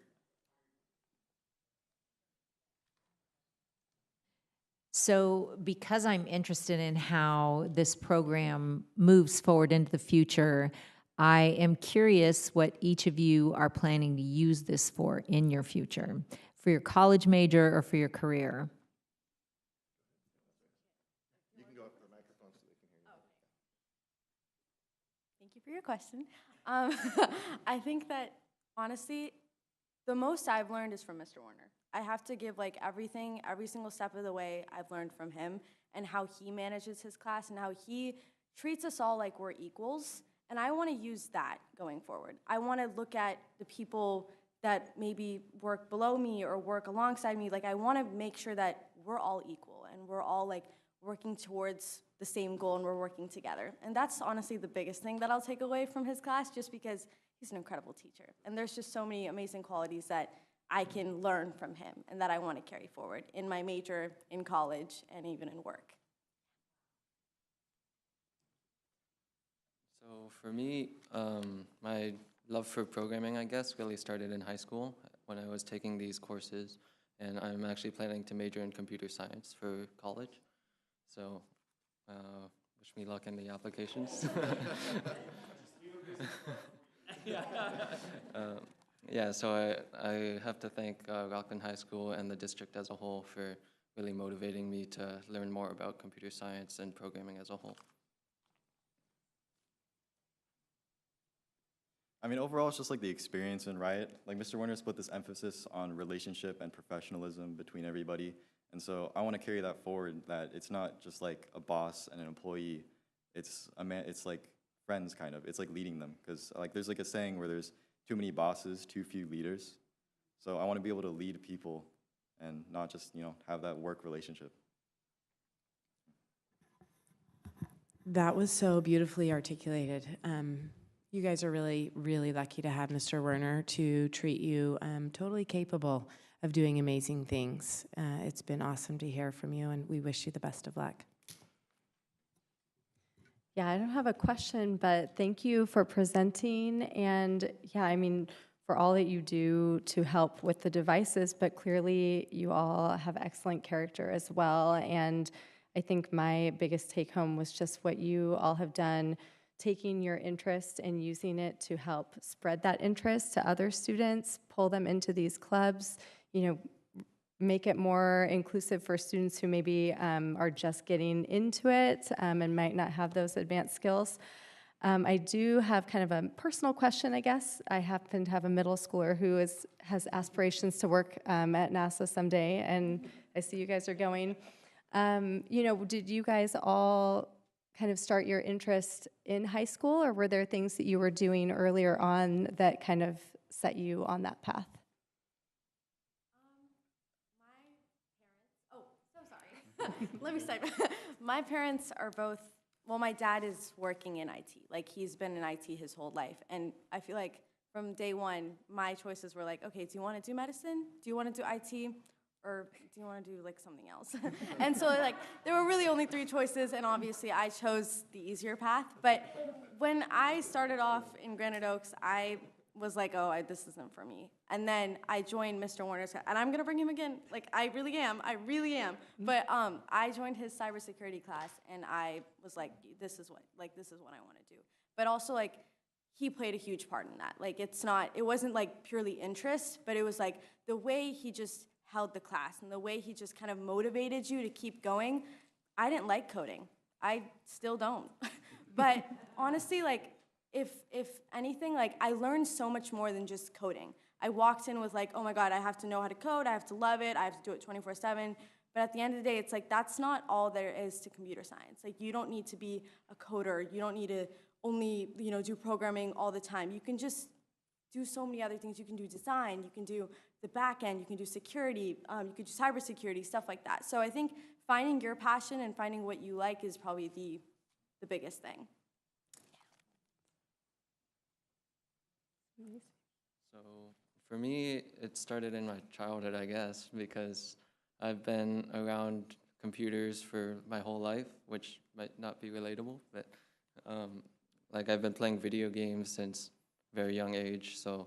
So because I'm interested in how this program moves forward into the future, I am curious what each of you are planning to use this for in your future, for your college major or for your career. You can go up to the microphone so they can hear you. Thank you for your question. I think that, honestly, the most I've learned is from Mr. Warner. I have to give like everything, every single step of the way I've learned from him, and how he manages his class and how he treats us all like we're equals. And I want to use that going forward. I want to look at the people that maybe work below me or work alongside me. Like, I want to make sure that we're all equal and we're all like working towards the same goal and we're working together. And that's honestly the biggest thing that I'll take away from his class, just because he's an incredible teacher. And there's just so many amazing qualities that I can learn from him and that I want to carry forward in my major, in college, and even in work. So for me, my love for programming, I guess, really started in high school when I was taking these courses, and I'm actually planning to major in computer science for college. So wish me luck in the applications. Yeah, so I have to thank Rocklin High School and the district as a whole for really motivating me to learn more about computer science and programming as a whole. I mean, overall, it's just like the experience in Riot. Like Mr. Warner's put this emphasis on relationship and professionalism between everybody. And so I want to carry that forward, that it's not just like a boss and an employee. It's like friends, kind of. It's like leading them. Because like there's like a saying where there's too many bosses, too few leaders. So I want to be able to lead people and not just, have that work relationship. That was so beautifully articulated. You guys are really, really lucky to have Mr. Werner to treat you totally capable of doing amazing things. It's been awesome to hear from you, and we wish you the best of luck. Yeah, I don't have a question, but thank you for presenting. And yeah, I mean, for all that you do to help with the devices, but clearly you all have excellent character as well. And I think my biggest take home was just what you all have done, taking your interest and using it to help spread that interest to other students, pull them into these clubs, make it more inclusive for students who maybe are just getting into it and might not have those advanced skills. I do have kind of a personal question, I guess. I happen to have a middle schooler who has aspirations to work at NASA someday, and I see you guys are going. Did you guys all kind of start your interest in high school, or were there things that you were doing earlier on that kind of set you on that path? Let me start. My parents are both, well, my dad is working in IT. Like, he's been in IT his whole life. And I feel like from day one, my choices were like, okay, do you want to do medicine? Do you want to do IT? Or do you want to do like something else? And so like, there were really only 3 choices, and obviously I chose the easier path. But when I started off in Granite Oaks, I was like, oh, this isn't for me. And then I joined Mr. Warner's, and I'm gonna bring him again. Like, I really am. But I joined his cybersecurity class, and I was like, this is what I want to do. But also, like, he played a huge part in that. Like, it wasn't like purely interest, but it was like the way he just held the class and the way he just kind of motivated you to keep going. I didn't like coding. I still don't. But honestly, like, if anything, like, I learned so much more than just coding. I walked in with like, oh my God, I have to know how to code, I have to love it, I have to do it 24/7. But at the end of the day, it's like, that's not all there is to computer science. Like, you don't need to be a coder. You don't need to only, do programming all the time. You can just do so many other things. You can do design, you can do the back end, you can do security, you can do cybersecurity, stuff like that. So I think finding your passion and finding what you like is probably the biggest thing. So for me, it started in my childhood, I guess, because I've been around computers for my whole life, which might not be relatable, but like I've been playing video games since a very young age, so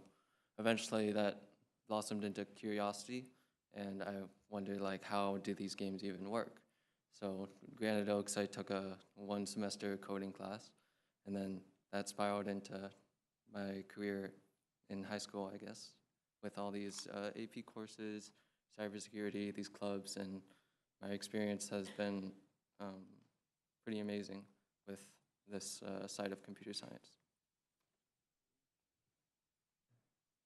eventually that blossomed into curiosity, and I wondered, like, how do these games even work? So Granite Oaks, I took a 1-semester coding class, and then that spiraled into my career in high school, I guess, with all these AP courses, cybersecurity, these clubs, and my experience has been pretty amazing with this side of computer science.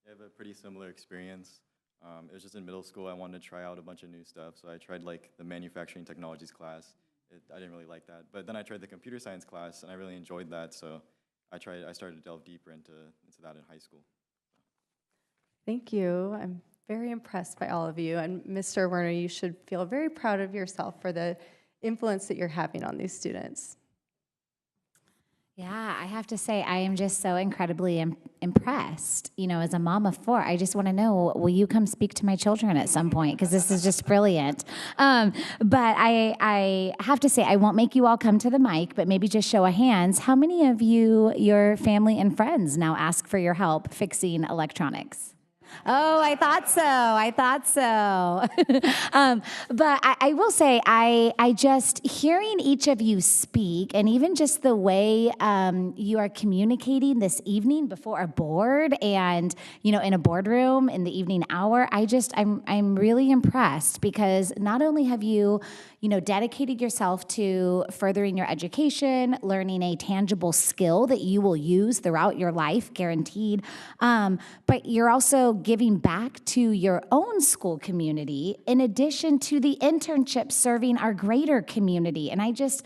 I have a pretty similar experience. It was just in middle school, I wanted to try out a bunch of new stuff, so I tried like the manufacturing technologies class. I didn't really like that, but then I tried the computer science class, and I really enjoyed that, so I started to delve deeper into that in high school. Thank you. I'm very impressed by all of you. And Mr. Werner, you should feel very proud of yourself for the influence that you're having on these students. Yeah, I have to say, I am just so incredibly impressed. As a mom of 4, I just want to know, will you come speak to my children at some point? Because this is just brilliant. But I have to say, I won't make you all come to the mic, but maybe just show of hands. How many of you, your family and friends, now ask for your help fixing electronics? Oh, I thought so. But I will say, I just, hearing each of you speak, and even just the way you are communicating this evening before a board and, in a boardroom in the evening hour, I'm really impressed, because not only have you, dedicated yourself to furthering your education, learning a tangible skill that you will use throughout your life, guaranteed, but you're also giving back to your own school community in addition to the internship serving our greater community. And I just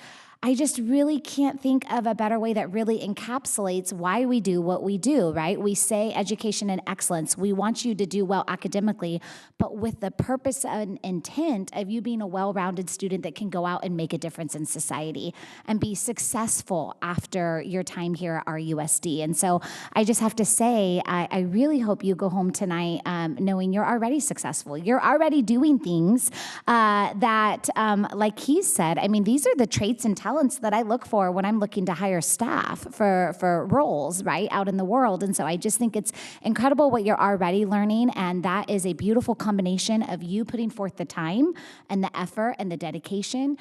really can't think of a better way that really encapsulates why we do what we do, right? We say education and excellence. We want you to do well academically, but with the purpose and intent of you being a well-rounded student that can go out and make a difference in society and be successful after your time here at RUSD. And so I just have to say, I really hope you go home tonight knowing you're already successful. You're already doing things that, like he said, I mean, these are the traits and talents that I look for when I'm looking to hire staff for roles, right, out in the world. And so I just think it's incredible what you're already learning, and that is a beautiful combination of you putting forth the time and the effort and the dedication,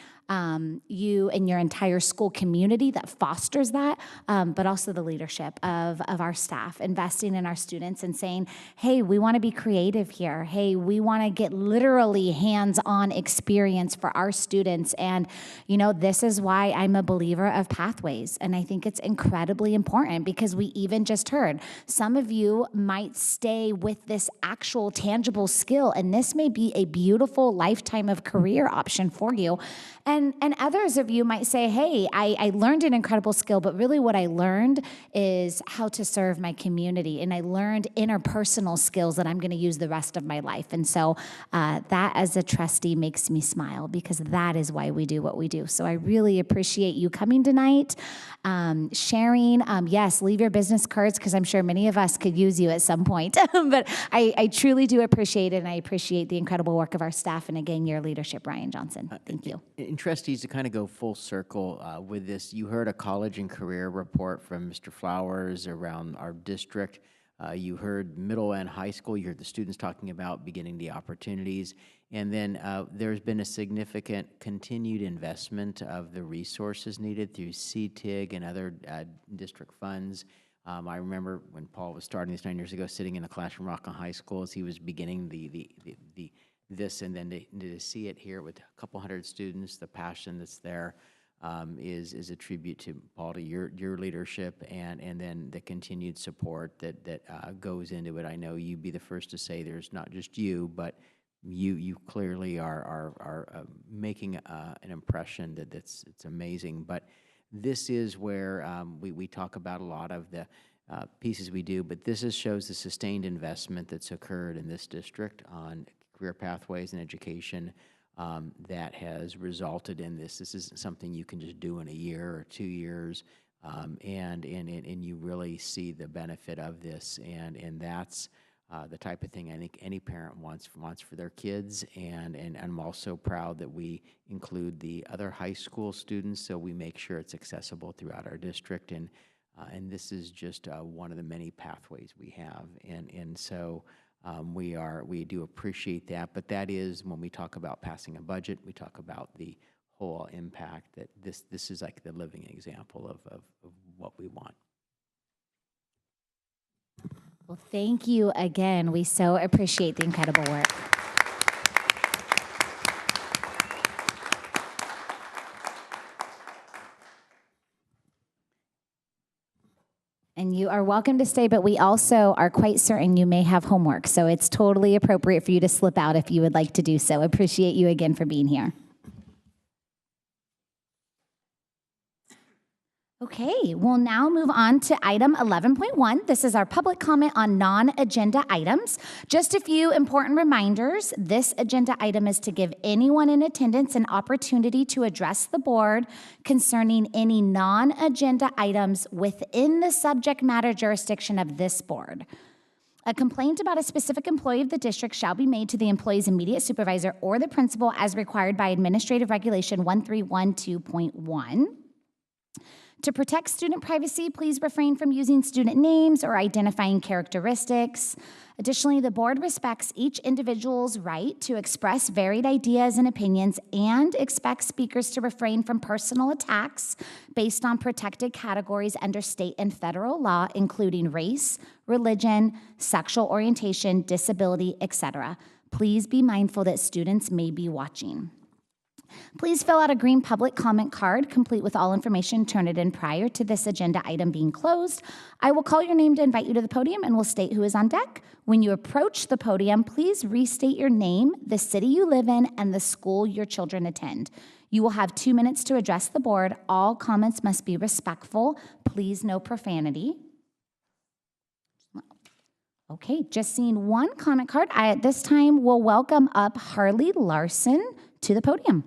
you and your entire school community that fosters that, but also the leadership of our staff, investing in our students and saying, hey, we want to be creative here. Hey, we want to get literally hands-on experience for our students. And, this is why I'm a believer of pathways. And I think it's incredibly important, because we even just heard some of you might stay with this actual tangible skill, and this may be a beautiful lifetime of career option for you. And others of you might say, hey, I learned an incredible skill, but really what I learned is how to serve my community. And I learned interpersonal skills that I'm going to use the rest of my life. And so that, as a trustee, makes me smile, because that is why we do what we do. So I really appreciate you coming tonight, sharing. Yes, leave your business cards, because I'm sure many of us could use you at some point. But I truly do appreciate it, and I appreciate the incredible work of our staff, and again, your leadership, Ryan Johnson. Thank you. And trustees, to kind of go full circle with this, you heard a college and career report from Mr. Flowers around our district. You heard middle and high school, you heard the students talking about beginning the opportunities. And then there's been a significant continued investment of the resources needed through CTIG and other district funds. I remember when Paul was starting this 9 years ago, sitting in a classroom at Rocklin High School as he was beginning this, and then to see it here with a couple hundred students, the passion that's there is a tribute to Paul, to your leadership, and then the continued support that goes into it. I know you'd be the first to say there's not just you, but you clearly are making an impression it's amazing. But this is where we talk about a lot of the pieces we do, but this shows the sustained investment that's occurred in this district on career pathways and education that has resulted in this. This isn't something you can just do in a year or 2 years, and you really see the benefit of this, and that's the type of thing I think any parent wants for their kids, and I'm also proud that we include the other high school students, so we make sure it's accessible throughout our district, and this is just one of the many pathways we have, and so we do appreciate that, but that is when we talk about passing a budget, we talk about the whole impact, that this is like the living example of what we want. Well, thank you again. We so appreciate the incredible work. And you are welcome to stay, but we also are quite certain you may have homework, so it's totally appropriate for you to slip out if you would like to do so. Appreciate you again for being here. Okay, we'll now move on to item 11.1. This is our public comment on non-agenda items. Just a few important reminders. This agenda item is to give anyone in attendance an opportunity to address the board concerning any non-agenda items within the subject matter jurisdiction of this board. A complaint about a specific employee of the district shall be made to the employee's immediate supervisor or the principal as required by Administrative Regulation 1312.1. To protect student privacy, please refrain from using student names or identifying characteristics. Additionally, the board respects each individual's right to express varied ideas and opinions and expects speakers to refrain from personal attacks based on protected categories under state and federal law, including race, religion, sexual orientation, disability, etc. Please be mindful that students may be watching. Please fill out a green public comment card, complete with all information, turn it in prior to this agenda item being closed. I will call your name to invite you to the podium and will state who is on deck. When you approach the podium, please restate your name, the city you live in, and the school your children attend. You will have 2 minutes to address the board. All comments must be respectful. Please, no profanity. Okay, just seeing one comment card. I, at this time, will welcome up Harley Larson to the podium.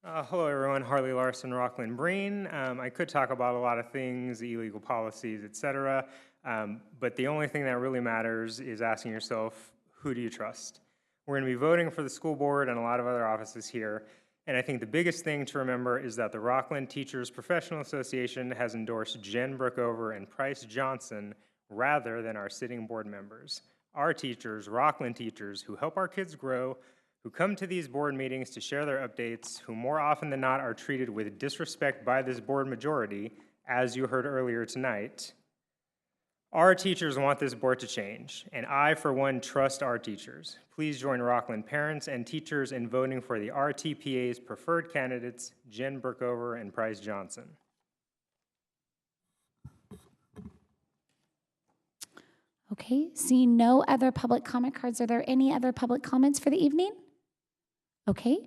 Hello, everyone. Harley Larson, Rocklin Breen. I could talk about a lot of things, illegal policies, etc., but the only thing that really matters is asking yourself, who do you trust? We're going to be voting for the school board and a lot of other offices here, and I think the biggest thing to remember is that the Rocklin Teachers Professional Association has endorsed Jen Brookover and Price Johnson rather than our sitting board members. Our teachers, Rocklin teachers, who help our kids grow, who come to these board meetings to share their updates, who more often than not are treated with disrespect by this board majority, as you heard earlier tonight. Our teachers want this board to change, and I, for one, trust our teachers. Please join Rocklin parents and teachers in voting for the RTPA's preferred candidates, Jen Brookover and Price Johnson. Okay, seeing no other public comment cards, are there any other public comments for the evening? Okay,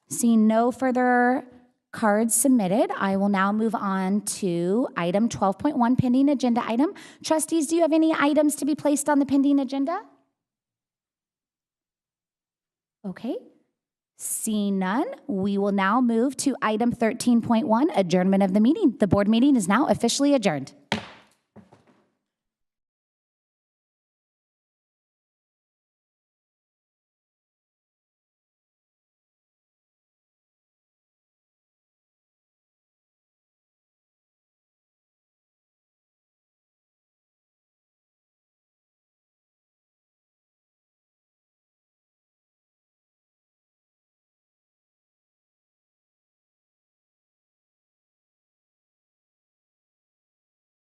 seeing no further cards submitted, I will now move on to item 12.1, pending agenda item. Trustees, do you have any items to be placed on the pending agenda? Okay, seeing none, we will now move to item 13.1, adjournment of the meeting. The board meeting is now officially adjourned.